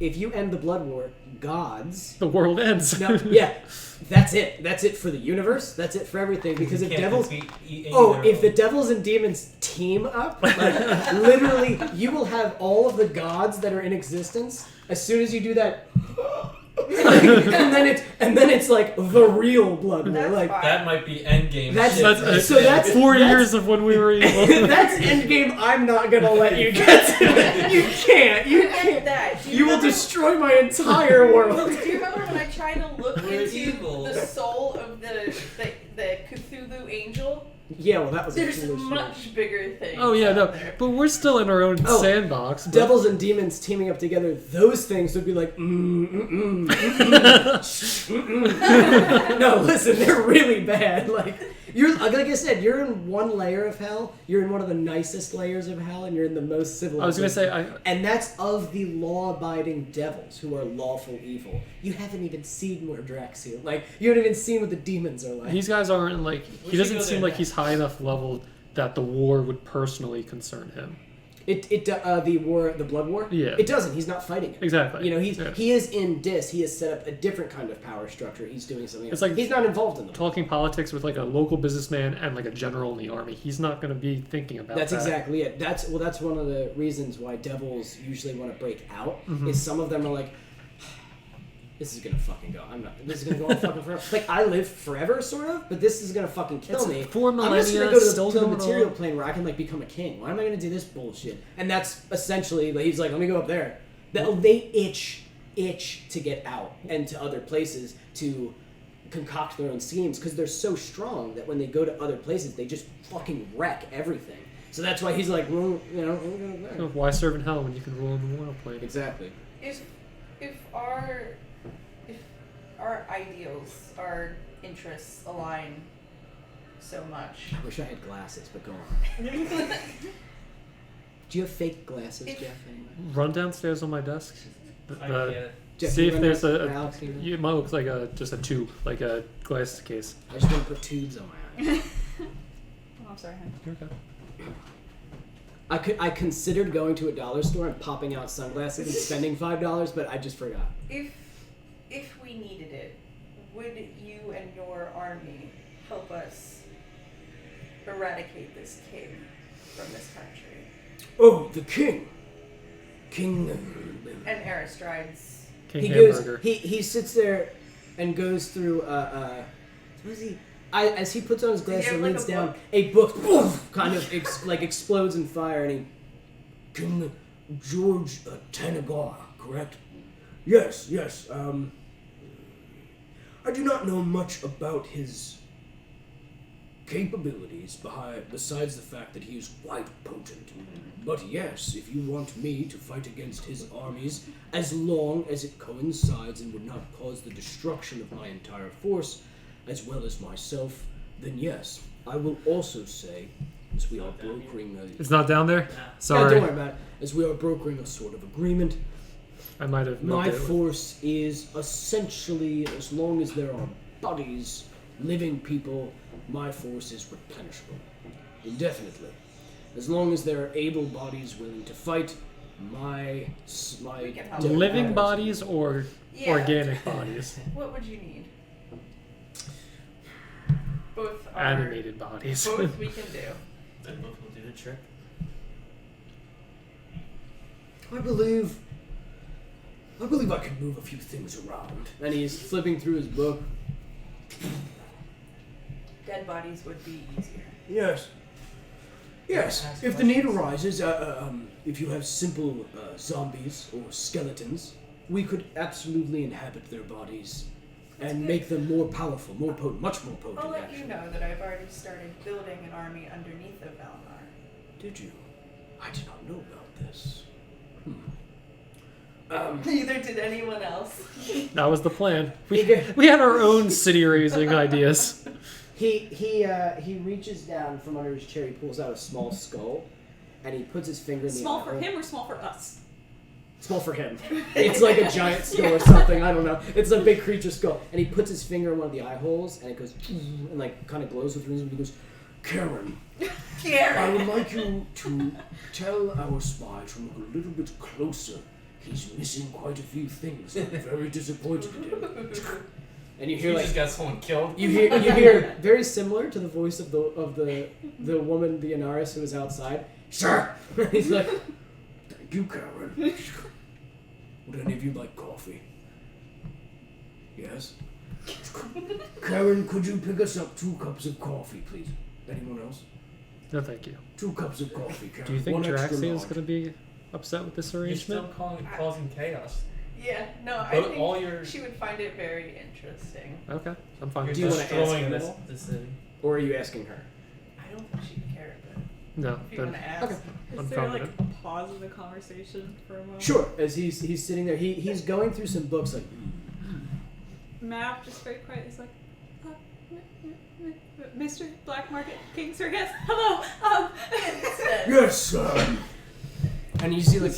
if you end the blood war, gods... The world ends. No, yeah, that's it. That's it for the universe. That's it for everything. Because if Can't devils... defeat either Oh, of if the them. devils and demons team up, like, literally, you will have all of the gods that are in existence. As soon as you do that... and then it's like the real blood war. That's Like, fine. That might be endgame. That's- shit. That's, So that's- 4 that's- years of when we were evil. that's endgame. I'm not gonna let you get to it. You can't. You Forget can't. that. Do You will remember- destroy my entire world. Do you remember when I tried to look We're into evil. the soul of the Cthulhu angel? Yeah, well, that was a There's foolish much bigger things. Oh yeah, out no, there. but we're still in our own Oh, sandbox. But Devils and demons teaming up together, those things would be like, No, listen, they're really bad. Like, You're like I said, you're in one layer of hell. You're in one of the nicest layers of hell, and you're in the most civilized. I was gonna say and that's of the law-abiding devils who are lawful evil. You haven't even seen where Draxia. Like you haven't even seen what the demons are like. these guys aren't like. We He doesn't should go seem there like he's high enough level that the war would personally concern him. The blood war. Yeah. It doesn't. He's not fighting it. Exactly. You know, Yeah. he is in Dis. He has set up a different kind of power structure. He's doing something else. It's like he's not involved in them. Talking politics with like a local businessman and like a general in the army. He's not going to be thinking about That's that. exactly it. That's one of the reasons why devils usually want to break out. Is some of them are like, this is gonna fucking go. This is gonna go on fucking forever. Like I live forever, sort of, but this is gonna fucking kill It's me. 4 I'm just millennia, gonna go still to the going material on. plane where I can like become a king. Why am I gonna do this bullshit? And that's essentially like, he's like, let me go up there. They itch to get out and to other places to concoct their own schemes because they're so strong that when they go to other places, they just fucking wreck everything. So that's why he's like, well, you know, I'm gonna go there. Why serve in hell when you can rule in the royal plane? Exactly. If our ideals, our interests align so much. I wish I had glasses, but go on. Do you have fake glasses, Jeff? Anyway? Run downstairs on my desk. I get it. Jeff, See you if run there's down- a. Alex, you run? It might look like just a tube, like a glass case. I just want to put tubes on my eyes. Oh, I'm sorry, honey. You're okay. I considered going to a dollar store and popping out sunglasses and spending $5, but I just forgot. If we needed it, would you and your army help us eradicate this king from this country? Oh, the king. King. And Astride's. King He Hamburger. goes. He sits there and goes through. What is he? As he puts on his glasses have, and like, leans a down, book? a book kind of explodes in fire, and he. King George Tanagar, correct? Yes. I do not know much about his capabilities besides the fact that he is quite potent. But yes, if you want me to fight against his armies, as long as it coincides and would not cause the destruction of my entire force, as well as myself, then yes, I will also say, as we are brokering It's not down there? Yeah, Sorry. don't worry about it. As we are brokering a sort of agreement, I might have my milked it with- force is essentially, as long as there are bodies, living people, my force is replenishable. Indefinitely. As long as there are able bodies willing to fight, my We can help. living powers- bodies or Yeah. organic bodies? What would you need? Both are. Animated bodies. Both we can do. Then both will do the trick. I believe I can move a few things around. And he's flipping through his book. Dead bodies would be easier. Yes. Ask If the need questions. arises, if you have simple zombies or skeletons, We could absolutely inhabit their bodies That's and good. make them more powerful, more potent, much more potent, I'll let actually. you know that I've already started building an army underneath of Valinor. did you? I did not know about this. Neither did anyone else. That was the plan. He We had our own city raising ideas. He reaches down from under his chair. He pulls out a small skull, and he puts his finger in the Small eye for hole. him or small for us? Small for him. It's like a giant skull or something. I don't know. It's a big creature skull, and he puts his finger in one of the eye holes, and it goes and like kind of glows with rings. And he goes, Karen, I Karen! would like you to tell our spy to look a little bit closer. He's missing quite a few things. I'm very disappointed in him. and you You hear just like got someone killed. you hear very similar to the voice of the woman, the Anaris, who was outside. Sir! He's like, Thank you, Karen. Would any of you like coffee? Yes? Karen, could you pick us up 2 cups of coffee, please? Anyone else? No, thank you. 2 cups of coffee, Karen. Do you think One extra Draxia is large. going to be upset with this You're still arrangement? causing chaos. Yeah, no, I But think all your she would find it very interesting. Okay, I'm fine you're with Do you that. wanna ask destroying her this at all? the city. or are you asking her? I don't think she'd care, but No, if you want then to ask. Okay. Is I'm there fine like with a pause in the conversation for a moment? Sure. As he's sitting there, he's going through some books like. Mav just very quiet. He's like, Mr. Black Market King Sir, yes, hello. Yes, sir. And you see like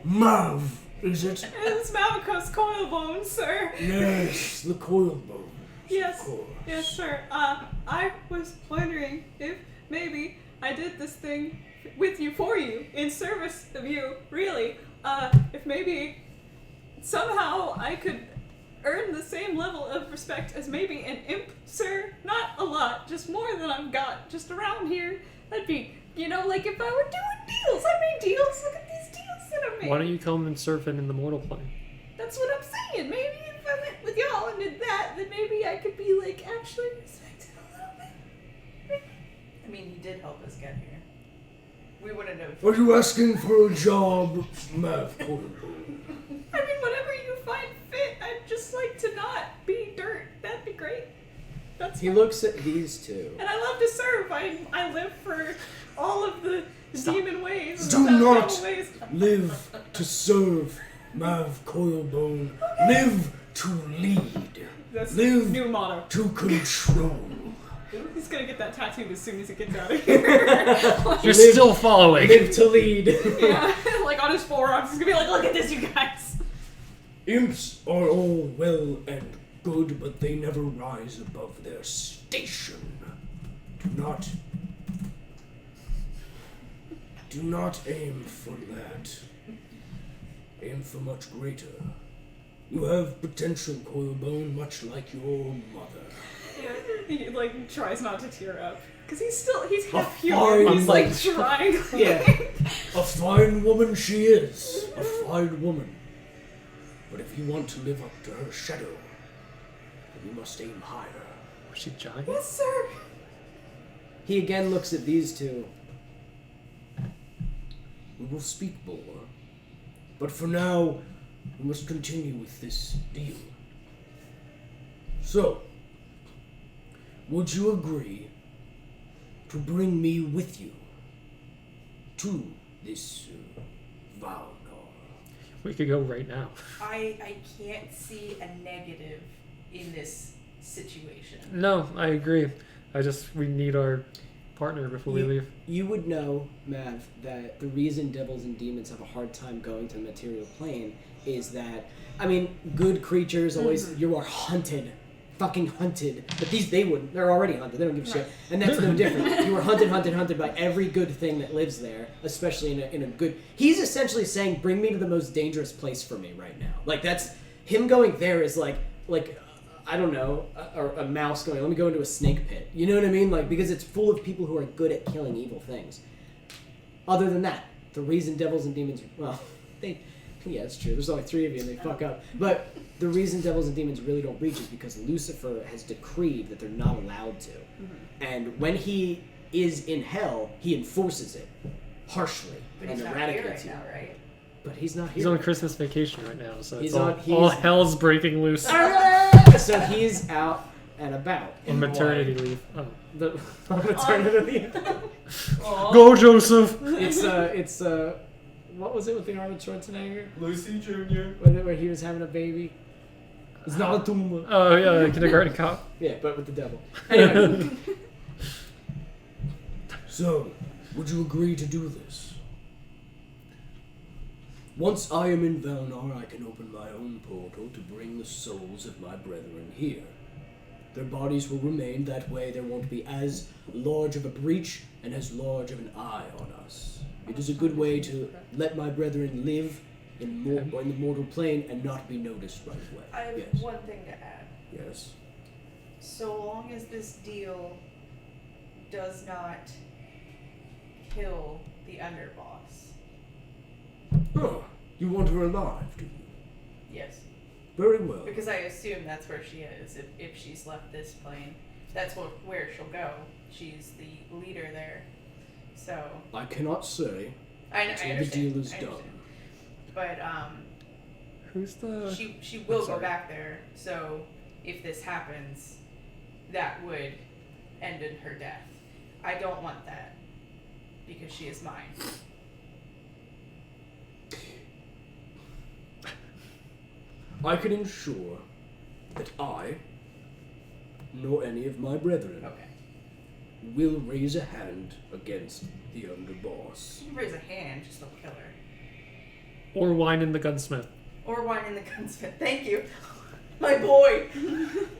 Mav, is it? It's Malakos Coilbone, sir. Yes, the coil bones. Yes. Of course. Yes, sir. I was wondering if maybe I did this thing with you, for you, in service of you, really. If maybe somehow I could earn the same level of respect as maybe an imp, sir. Not a lot, just more than I've got just around here. That'd be, like if I were doing deals. I made deals. Look at these deals that I made. Why don't you come and surfing in the mortal plane? That's what I'm saying. Maybe if I went with y'all and did that, then maybe I could be like actually respected a little bit. I mean, he did help us get here. We wouldn't have. Are you asking for a job, Mav Coilbone? I mean, whatever you find fit. I'd just like to not be dirt. That'd be great. That's he looks at these two. and I love to serve. I live for all of the demon ways. Do and the not devil ways. live to serve, Mav Coilbone. Live to lead. That's Live the new motto. to control. He's gonna get that tattooed as soon as he gets out of here. You're still following. Live to lead. Yeah, like on his forearms. He's gonna be like, look at this, you guys. Imps are all well and good, but they never rise above their station. Do not aim for that. Aim for much greater. You have potential, Coilbone, much like your mother. Yeah, he like tries not to tear up because he's half fine, human. He's like like- trying. Yeah. A fine woman she is. A fine woman. But if you want to live up to her shadow, then you must aim higher. Was she giant? Yes, sir. He again looks at these two. We will speak more. But for now, we must continue with this deal. So, would you agree to bring me with you to this Valnor? We could go right now. I can't see a negative in this situation. No, I agree. We need our partner before we leave. You would know, Mav, that the reason devils and demons have a hard time going to the material plane is that, good creatures always, you are hunted. Fucking hunted. But they wouldn't. They're already hunted. They don't give a shit. And that's no different. You are hunted by every good thing that lives there, especially in a good... He's essentially saying, bring me to the most dangerous place for me right now. Like, that's... Him going there is like I don't know, a mouse going, let me go into a snake pit. You know what I mean? Like, because it's full of people who are good at killing evil things. Other than that, the reason devils and demons... Well, yeah, it's true. There's only 3 of you and they fuck up. But the reason devils and demons really don't reach is because Lucifer has decreed that they're not allowed to. Mm-hmm. And when he is in hell, he enforces it harshly But and he's not here eradicates right you. now, right? But he's not here. He's on Christmas vacation right now, so He's it's all, on- he all is- hell's breaking loose. So he's out and about. On maternity leave. Oh. On maternity leave. Go, Joseph! It's what was it with the Arnold Schwarzenegger? Lucy Jr. Where he was having a baby? It's not a tumor. Oh, yeah, kindergarten cop. Yeah, but with the devil. Anyway. So, would you agree to do this? Once I am in Valnor, I can open my own portal to bring the souls of my brethren here. Their bodies will remain that way. There won't be as large of a breach and as large of an eye on us. It is a good way to let my brethren live in the mortal plane and not be noticed right away. I have Yes. one thing to add. Yes. So long as this deal does not kill the underboss. Oh, you want her alive, do you? Yes. Very well. Because I assume that's where she is. If she's left this plane, that's where she'll go. She's the leader there. So I cannot say I until the understand. deal is I done. understand. But Who's the... she will go sorry. back there. So if this happens, that would end in her death. I don't want that because she is mine. I can ensure that I, nor any of my brethren Okay. will raise a hand against the underboss. You can raise a hand, just don't kill her. Or wine in the gunsmith. Or wine in the gunsmith. Thank you. My boy.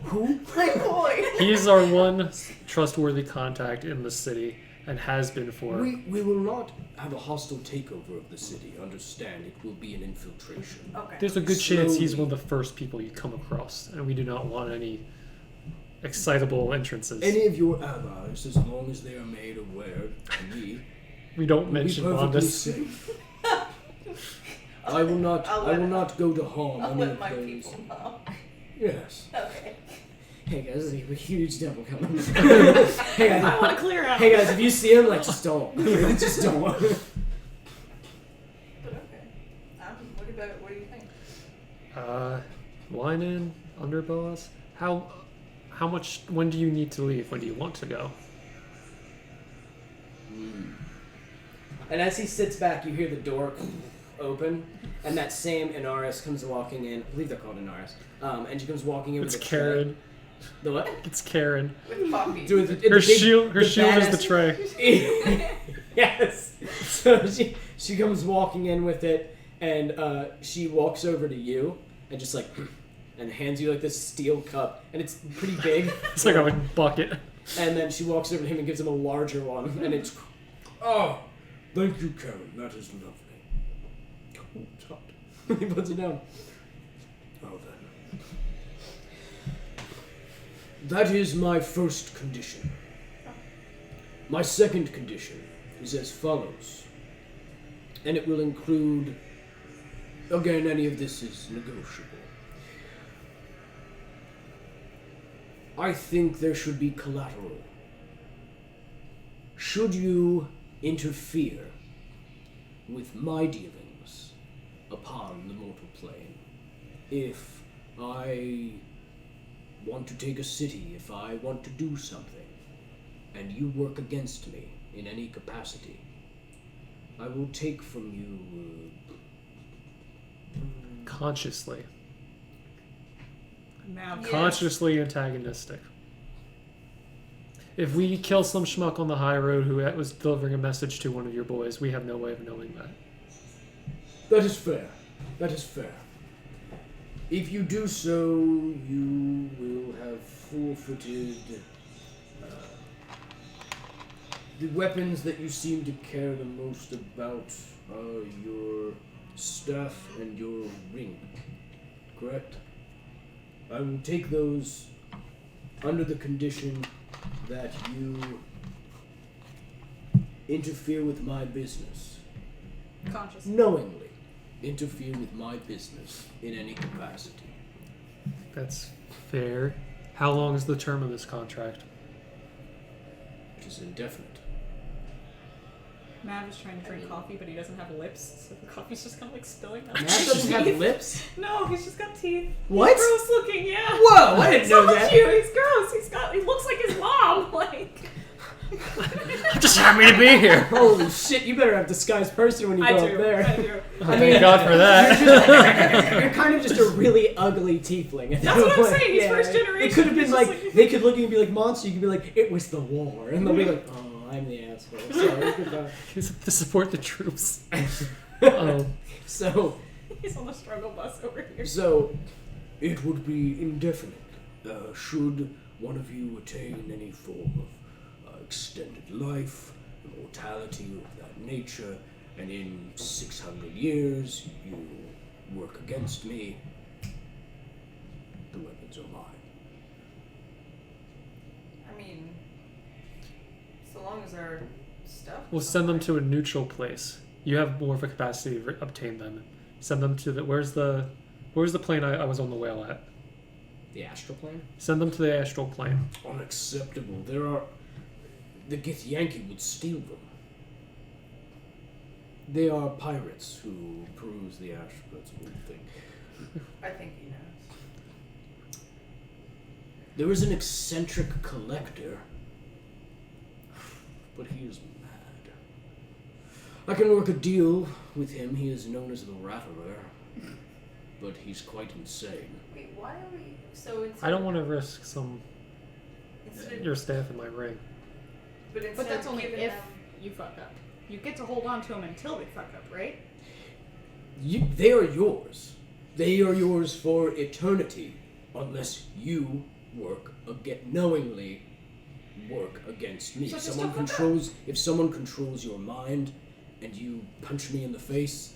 Who? My boy. He's our one trustworthy contact in the city and has been for. We will not have a hostile takeover of the city. Understand, it will be an infiltration. Okay. There's a good chance he's Slowly. one of the first people you come across, and we do not want any excitable entrances. Any of your allies, as long as they are made aware to me, We don't will mention be perfectly Bondus. safe. I will not. I'll I will let- not go to harm I'll any let of my those. people know. Yes. Okay. Hey guys, we have a huge devil coming. Hey I guys, want to clear out. hey guys, if you see him, like, just don't. Just don't. But okay. What do you think? Wine in, underboss. How much? When do you need to leave? When do you want to go? And as he sits back, you hear the door open, and that same Inaris comes walking in. I believe they're called Inaris. And she comes walking in It's with a tray. Karen. The what? It's Karen. With coffee. Dude, the Her big- shield. Her the shield is the badass- tray. Yes. So she comes walking in with it, and she walks over to you and just like and hands you like this steel cup, and it's pretty big. It's like a bucket. And then she walks over to him and gives him a larger one, and it's Oh, thank you, Karen. That is lovely. Oh, it's hot. he puts it down. Oh, then. That is my first condition. My second condition is as follows. And it will include... Again, any of this is negotiable. I think there should be collateral. Should you interfere with my dealings upon the mortal plane, if I want to take a city, if I want to do something, and you work against me in any capacity, I will take from you... Consciously. Now, Yes. Consciously antagonistic. If we kill some schmuck on the high road who was delivering a message to one of your boys, we have no way of knowing that. That is fair. That is fair. If you do so, you will have forfeited the weapons that you seem to care the most about are your staff and your ring. Correct? I will take those under the condition that you interfere with my business. conscious. Knowingly interfere with my business in any capacity. That's fair. How long is the term of this contract? It is indefinite. Mav is trying to drink coffee, but he doesn't have lips, so the coffee's just kind of like spilling out. Matt doesn't have lips. No, he's just got teeth. What? He's gross looking, yeah. Whoa, I didn't know Told that. you, he's gross. He looks like his mom. Like, I'm just happy to be here. Holy shit! You better have disguised person when you I go do. up there. I do. Thank God for that. You're kind of just a really ugly tiefling. At That's that what I'm point. saying, he's first It generation, could have been he's like, just like- they could look at you and be like, monster. You could be like, it was the war, and they'll be like, oh, I'm the asshole. Sorry, goodbye. He's to support the troops. So, He's on the struggle bus over here. So, it would be indefinite. Should one of you attain any form of extended life, immortality of that nature, and in 600 years you work against me, the weapons are mine. I mean, so long as our stuff. We'll send them to a neutral place. You have more of a capacity to obtain them. Send them to the... Where's the plane I was on the whale at? the astral plane? Send them to the astral plane. Unacceptable. There are... The Githyanki would steal them. They are pirates who peruse the ash. That's one thing. I think he knows. There is an eccentric collector, but he is mad. I can work a deal with him. He is known as the Ratterer, but he's quite insane. Wait, why are we? So it's. I don't want to risk some your staff in my ring. But instead But that's of only giving if them, you fuck up. You get to hold on to them until they fuck up, right? They are yours. They are yours for eternity, unless you knowingly work against me. So just Someone don't fuck controls. If someone controls your mind, and you punch me in the face,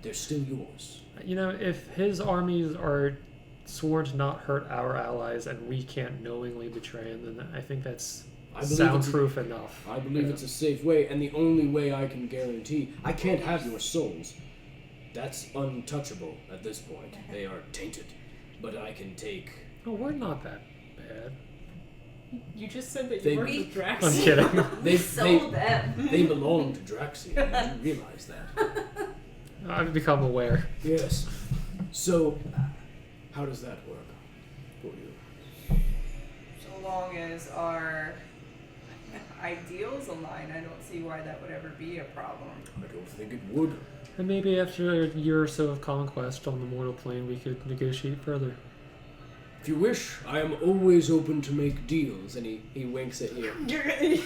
they're still yours. You know, if his armies are sworn to not hurt our allies and we can't knowingly betray them, then I think that's soundproof enough. I believe it's a safe way, and the only way I can guarantee I can't have your souls. That's untouchable at this point. They are tainted. But I can take. Oh, we're not that bad. You just said that They- you worked with Drax. I'm kidding. we sold them. They belong to Draxian. You realize that? I've become aware. Yes. So, how does that work for you? So long as our ideals align, I don't see why that would ever be a problem. I don't think it would. And maybe after a year or so of conquest on the mortal plane, we could negotiate further. If you wish, I am always open to make deals. And he winks at you. You're gonna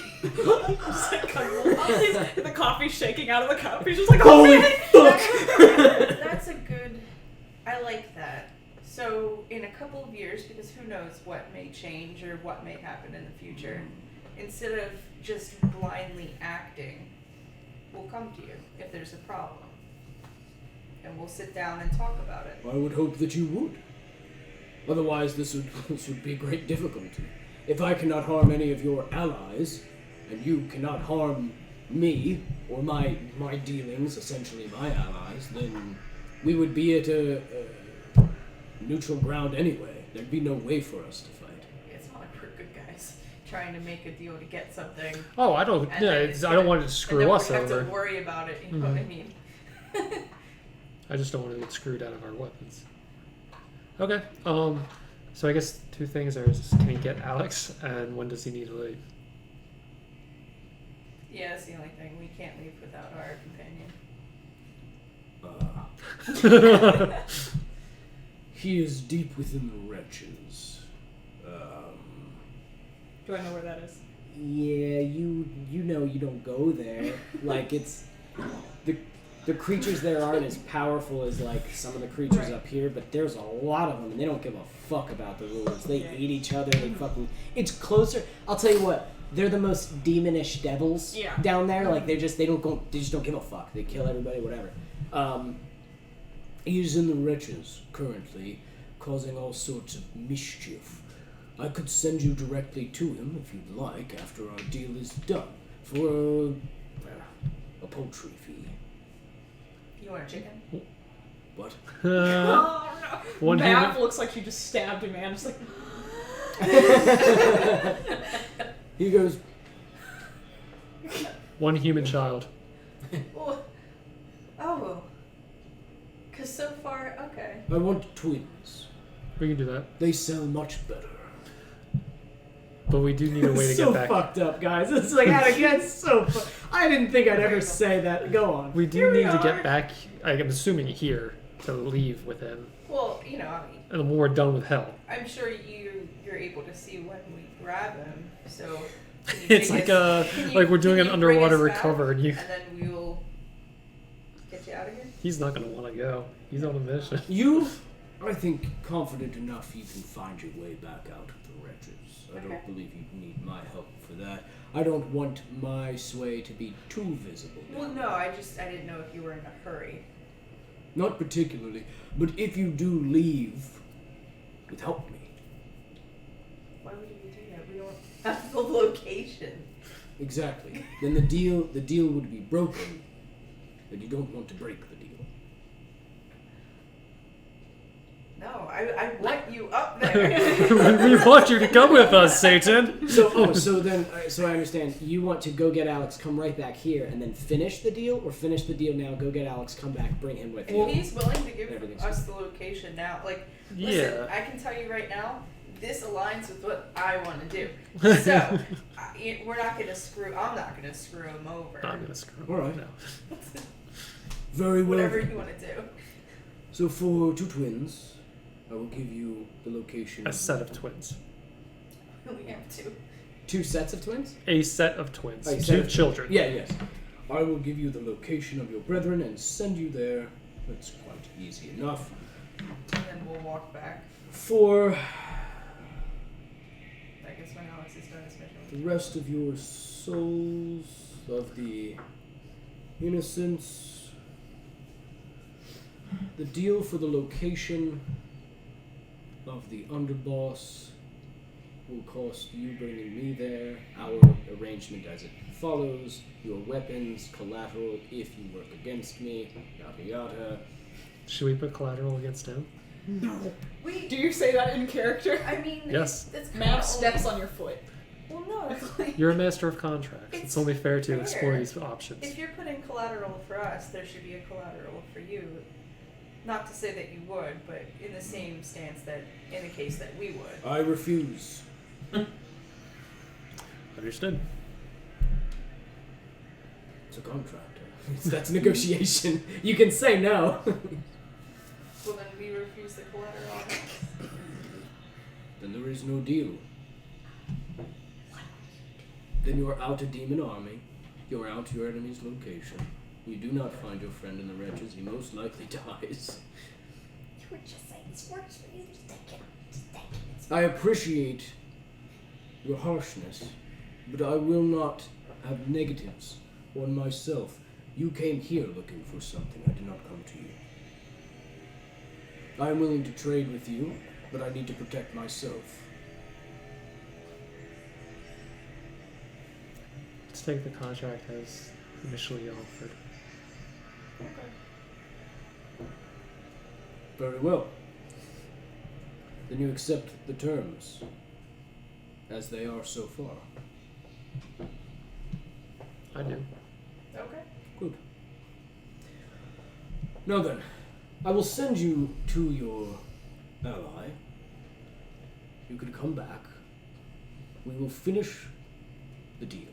just like the coffee's shaking out of the cup. He's just like, oh Holy man! fuck! That's a good. I like that. So in a couple of years, because who knows what may change or what may happen in the future, instead of just blindly acting, we'll come to you if there's a problem, and we'll sit down and talk about it. I would hope that you would. Otherwise, this would be great difficulty. If I cannot harm any of your allies, and you cannot harm me or my dealings, essentially my allies, then we would be at a neutral ground anyway. There'd be no way for us to fight. It's not like we're good guys trying to make a deal to get something. Oh, I don't. And Yeah, then I don't want it to screw us and then we have over. to worry about it. You know what I mean? I just don't want to get screwed out of our weapons. Okay. So I guess two things are: can he get Alex, and when does he need to leave? Yeah, that's the only thing. We can't leave without our companion. He is deep within the wretches. Do I know where that is? Yeah, you know you don't go there. Like it's the creatures there aren't as powerful as like some of the creatures up here, but there's a lot of them and they don't give a fuck about the rules. They eat each other. They fucking. It's closer. I'll tell you what. They're the most demonish devils down there. Like they just don't give a fuck. They kill everybody, whatever. He is in the wretches currently, causing all sorts of mischief. I could send you directly to him if you'd like after our deal is done for a paltry fee. You want a chicken? What? Oh no! One Mav human- looks like she just stabbed a man. Just like. He goes, One human child. Oh. Because so far, okay. I want twins. We can do that, They sell much better. but we do need a way to so get back. fucked up, guys. It's like how to get so. I didn't think I'd ever say that. Go on. We do Here we need to are. get back. I'm assuming here to leave with him, Well, you know, I mean, and then we're done with hell. I'm sure you're able to see when we grab him. So can you It's take like us- a can you- like we're doing can an you bring underwater us back, recover, and you. and then we'll get you out of here. He's not gonna want to go. He's on a mission. You, I think, confident enough you can find your way back out of the wretches. I Okay. don't believe you need my help for that. I don't want my sway to be too visible. Well, no, I didn't know if you were in a hurry. Not particularly, but if you do leave, without me. Why would you do that? We don't have the location. Exactly. Then the deal would be broken, and you don't want to break the deal. No, I want you up there. We want you to come with us, Satan. So I understand. You want to go get Alex, come right back here, and then finish the deal, or finish the deal now, go get Alex, come back, bring him with you. If he's willing to give Everything's us the location now, like, Yeah. listen, I can tell you right now, this aligns with what I want to do. So, we're not going to screw. I'm not going to screw him over. I'm gonna screw. All right. No. Very well. Whatever you want to do. So for 2 twins, I will give you the location. A set of twins. We only have 2. 2 sets of twins? A set of twins. Oh, you said 2 it. children. Yeah, yes. I will give you the location of your brethren and send you there. It's quite easy enough. And then we'll walk back. For I guess when Alex is done his mission. the rest of your souls of the innocents, the deal for the location of the underboss will cost you bringing me there. Our arrangement as it follows: your weapons, collateral if you work against me, yada yada. Should we put collateral against him? We. Do you say that in character? I mean, Yes. That's Mount steps on your foot. Well, no. You're a master of contracts. It's It's only fair to fair. explore these options. If you're putting collateral for us, there should be a collateral for you. Not to say that you would, but in the same stance that in the case that we would. I refuse. Understood. It's a contract. That's negotiation. You can say no. Well, then we refuse the collateral. Then there is no deal. Then you are out a demon army. You are out to your enemy's location. You do not find your friend in the wretches. He most likely dies. You were just saying this works for you. Just take it. Just take it. I appreciate your harshness, but I will not have negatives on myself. You came here looking for something. I did not come to you. I am willing to trade with you, but I need to protect myself. Let's take the contract as initially offered. Very well. Then you accept the terms as they are so far. I do. Okay. Good. Now then, I will send you to your ally. You can come back. We will finish the deal.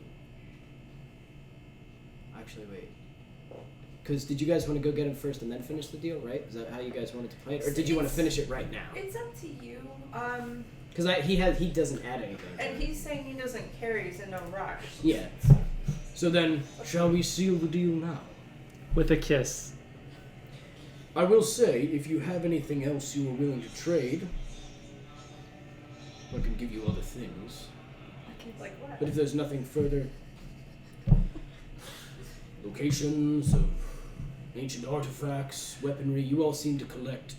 Actually, wait. Because did you guys want to go get him first and then finish the deal, right? Is that how you guys wanted to play it? Or did you want to finish it right now? It's up to you. Because he doesn't add anything. to And it. he's saying he doesn't care. He's in no rush. Yeah. So then, shall we seal the deal now? With a kiss. I will say, if you have anything else you are willing to trade, I can give you other things. Like what? But if there's nothing further, locations of ancient artifacts, weaponry, you all seem to collect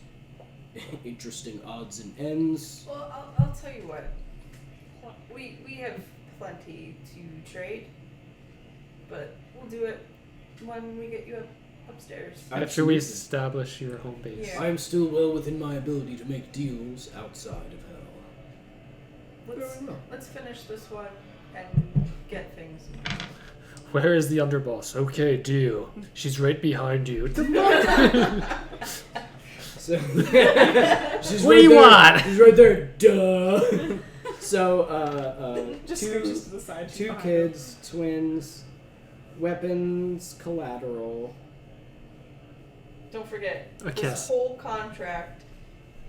interesting odds and ends. Well, I'll tell you what. We have plenty to trade, but we'll do it when we get you upstairs. After we establish your home base. Yeah. I am still well within my ability to make deals outside of hell. Very well. Let's finish this one and get things. Where is the underboss? Okay, deal. She's right behind you. So, she's What do you there. want? She's right there. Duh. So, Just scooches to the side. she's two behind kids, twins, weapons, collateral. Don't forget, A this kiss. whole contract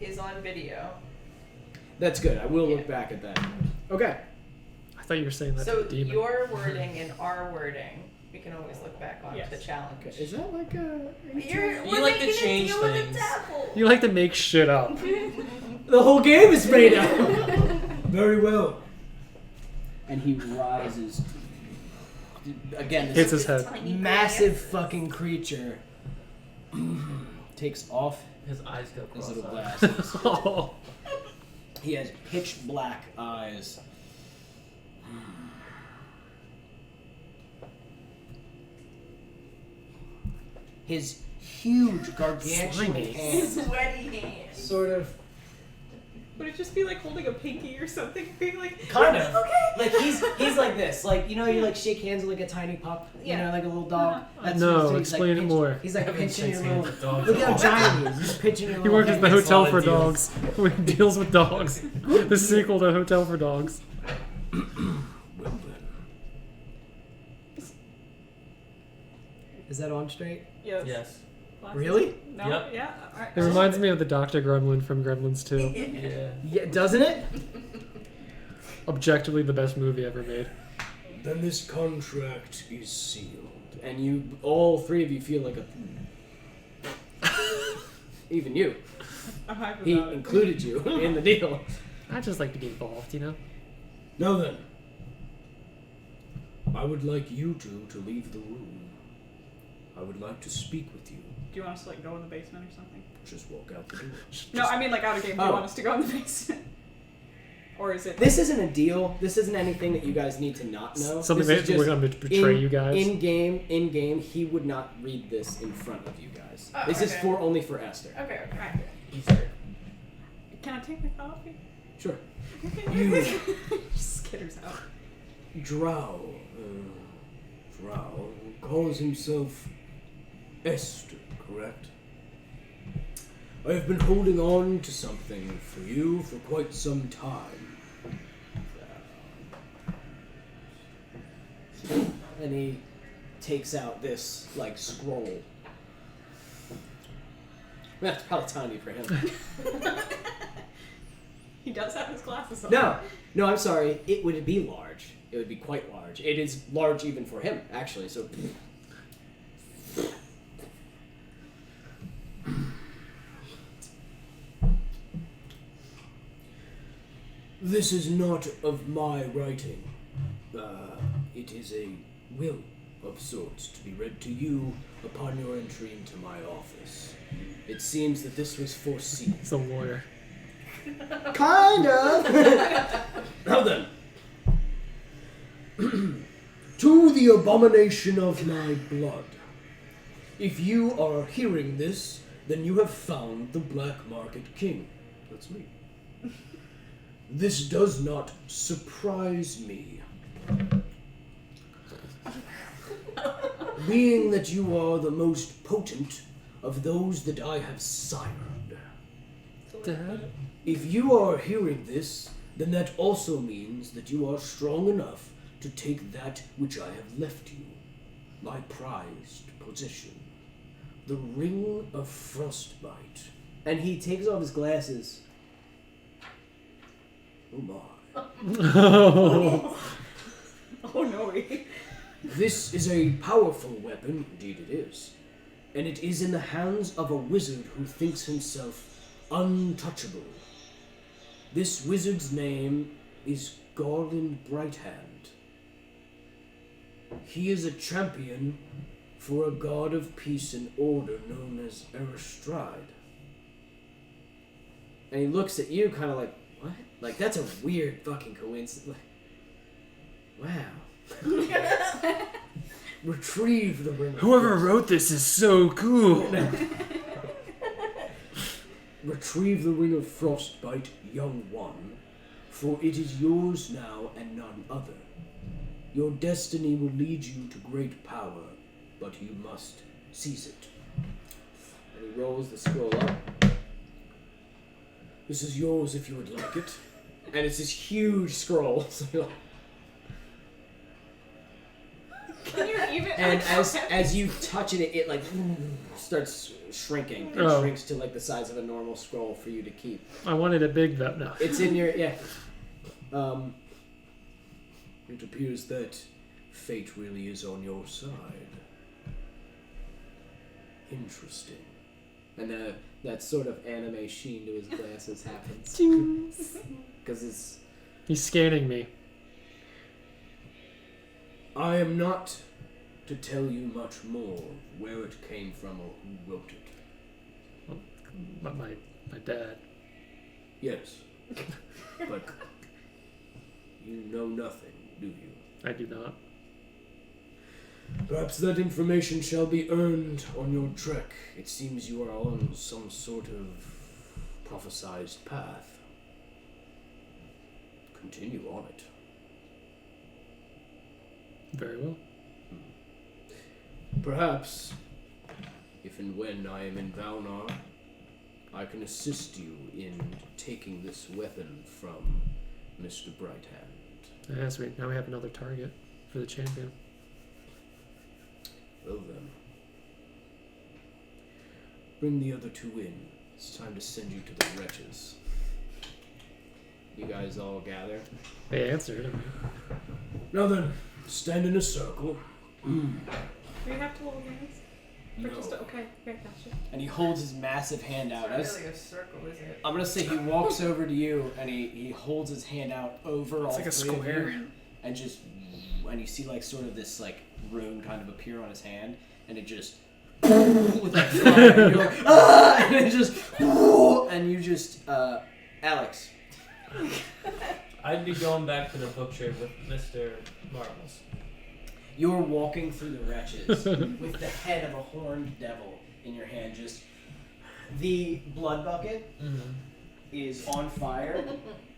is on video. That's good. I will Yeah. look back at that. Okay. I thought you were saying that So to the demon. your wording and our wording, we can always look back on Yes. the challenge. Okay. Is that like a? We're like to making change a deal with things. the devil. You like to make shit up. The whole game is made up. Very well. And he rises. Again, Hits this his head. Tiny massive glass. fucking creature takes off His eyes go his cross-eyed. little glasses. Oh. He has pitch black eyes. His huge, gargantuan Slimy. hands Sweaty hands. sort of, Would it just be like holding a pinky or something? Being like, kind of, like he's like this, like you know, you like shake hands with like a tiny pup, you Yeah. know, like a little dog. That's No, he's like explain it pinch- more. He's like Kevin pinching your shakes little. hands with dogs. Look at how giant he is. He's pinching your He little. worked at the hand. Gets a Hotel lot for of deals. Dogs. With deals with dogs. The sequel to Hotel for Dogs. Well then. Is that on straight? yes. Yes. Glasses? Really? No. Yep. Yeah. All right. It reminds me of the Dr. Gremlin from Gremlins 2. Yeah. Yeah, doesn't it? objectively the best movie ever made. Then this contract is sealed. And you, all three of you, feel like a. Even you. I'm hype He about it. included you in the deal. I just like to be involved, you know? Now then, I would like you two to leave the room. I would like to speak with you. Do you want us to like go in the basement or something? Just walk out the door. No, I mean like out of game. Do Oh. you want us to go in the basement? Or is it? This isn't a deal. This isn't anything that you guys need to not know. Something This is that we're just going to betray you guys. In game, he would not read this in front of you guys. Oh, This is okay. only for Esther. Okay, okay. Alright. Easter. Can I take my coffee? Sure. You, Just skitters out. Drow, calls himself Oestre, correct? I have been holding on to something for you for quite some time. And he takes out this like scroll. That's probably tiny for him. He does have his glasses on. No, I'm sorry. It would be large. It would be quite large. It is large even for him, actually. So. This is not of my writing. It is a will of sorts to be read to you upon your entry into my office. It seems that this was foreseen. He's a lawyer. Kind of. Now then, to the abomination of my blood. If you are hearing this, then you have found the Black Market King. That's me. This does not surprise me. Being that you are the most potent of those that I have sired. Dad? If you are hearing this, then that also means that you are strong enough to take that which I have left you, my prized possession, the Ring of Frostbite. And he takes off his glasses. Oh my. Oh no. This is a powerful weapon, indeed it is, and it is in the hands of a wizard who thinks himself untouchable. This wizard's name is Garland Brighthand. He is a champion for a god of peace and order known as Astride. And he looks at you kind of like, what? Like, that's a weird fucking coincidence. Wow. Retrieve the ring. of Whoever Frostbite. wrote this is so cool. Retrieve the Ring of Frostbite, young one, for it is yours now and none other. Your destiny will lead you to great power, but you must seize it. And he rolls the scroll up. This is yours if you would like it. And it's this huge scroll. So you're like- Can you even? and as you touch it, it like starts shrinking. It Oh. shrinks to like the size of a normal scroll for you to keep. I wanted a big though. No. It's in your It appears that fate really is on your side. Interesting. and that sort of anime sheen to his glasses happens because it's He's scanning me. I am not to tell you much more where it came from or who wrote it. My dad. Yes, but you know nothing, do you? I do not. Perhaps that information shall be earned on your trek. It seems you are on some sort of prophesized path. Continue on it. Very well. Perhaps, if and when I am in Valnar, I can assist you in taking this weapon from Mr. Brighthand. Yeah, sweet. Now we have another target for the champion. Well then. Bring the other two in. It's time to send you to the wretches. you guys guys all gather. They answered. Now then, stand in a circle. Do you have to hold hands? Or No. just okay, gotcha. And he holds his massive hand out. It's not really a circle, is it? I'm gonna say he walks over to you and he holds his hand out over all like a three of square. you, and just and you see like sort of this like rune kind of appear on his hand, and it just with like fire, and you're like, ah! And it just and you just Alex. I'd be going back to the book trade with Mr. Marbles. You're walking through the wretches with the head of a horned devil in your hand. Just the blood bucket is on fire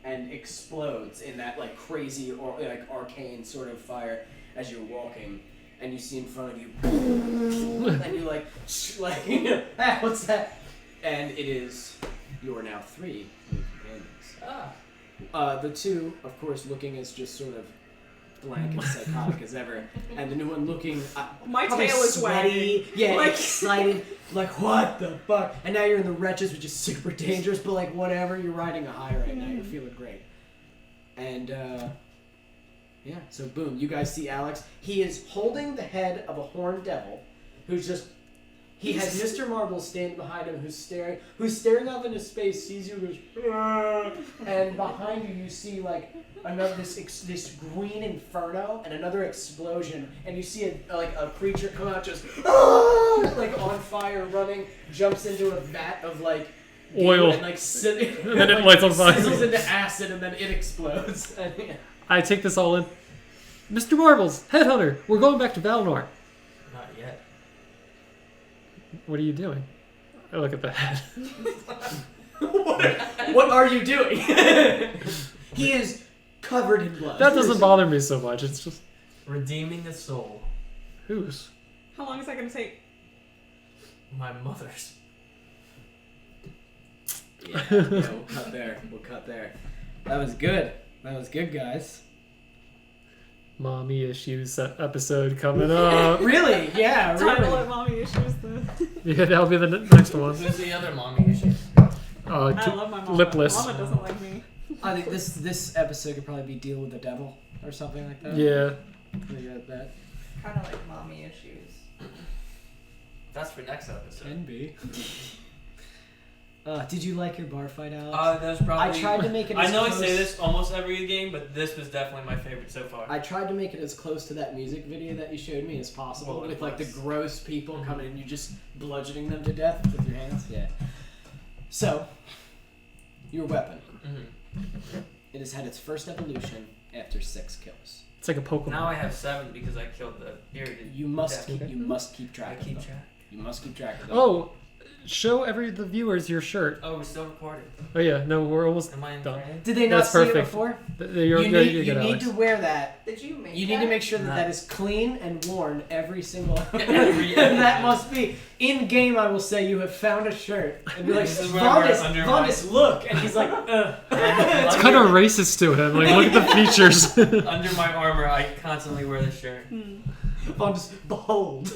and explodes in that like crazy or like arcane sort of fire as you're walking, and you see in front of you, and you're like ah, what's that? And it is you are now 3 new companions. The 2, of course, looking as just sort of blank and psychotic as ever, and the new one looking My probably tail is sweaty, wagging. yeah, Like- excited, like what the fuck? And now you're in the wretches, which is super dangerous, but like whatever, you're riding a high right now. You're feeling great, and yeah. So boom, you guys see Alex. He is holding the head of a horned devil, who's just. He has Mr. Marbles standing behind him, who's staring off into space, sees you, goes, "Argh!" And behind you, you see like another this green inferno and another explosion, and you see a creature come out just "Argh!" like on fire, running, jumps into a vat of like Oil. and like And then it lights on fire. sizzles into acid, and then it explodes. I take this all in. Mr. Marbles, Headhunter, we're going back to Valinor. Not yet. What are you doing? I look at the head. What are you doing? He is covered in blood. That doesn't bother me so much. It's just Redeeming a soul. whose? How long is that gonna take? My mother's. Yeah, we'll cut there. We'll cut there. That was good. That was good, guys. Mommy issues episode coming up. Really? Yeah, Title really. of mommy issues. Yeah, that'll be the next one. Who's the other mommy issue? I love my mama. Lipless. Mama doesn't like me. I think this episode could probably be Deal with the Devil or something like that. Yeah. Pretty good at that. Kind of like mommy issues. That's for next episode. Can be. Did you like your bar fight, Alex? That's probably. I tried to make it I as know close- I say this almost every game, but this was definitely my favorite so far. I tried to make it as close to that music video that you showed me as possible, Well, with like the yes. gross people Mhm. coming in, you just bludgeoning them to death with your hands. Yeah. So, your weapon. Mhm. It has had its first evolution after 6 kills. It's like a Pokemon. Now I have 7 because I killed the bearded. You must death. keep. You must keep I track keep of them. track. You must keep track of them. Oh, show the viewers your shirt. Oh, we're still recording. Oh yeah, no, we're almost Am I in done. frame? Did they not That's see it perfect. before? You're you good, need, you're you good, need Alex. to wear that. Did you make You need to that? make sure that No. that is clean and worn every single. Every and that episode. must be in game. I will say you have found a shirt and be like, This is where I wear it under my- Vondis, look, and he's like, ugh. It's kind of racist to him. Like, look at the features. Under my armor, I constantly wear this shirt. Vondis, behold,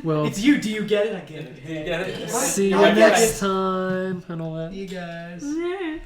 Well, it's you. Do you get it? I get it. Do you get it? see you I get next it. time and all that. You guys. Yeah.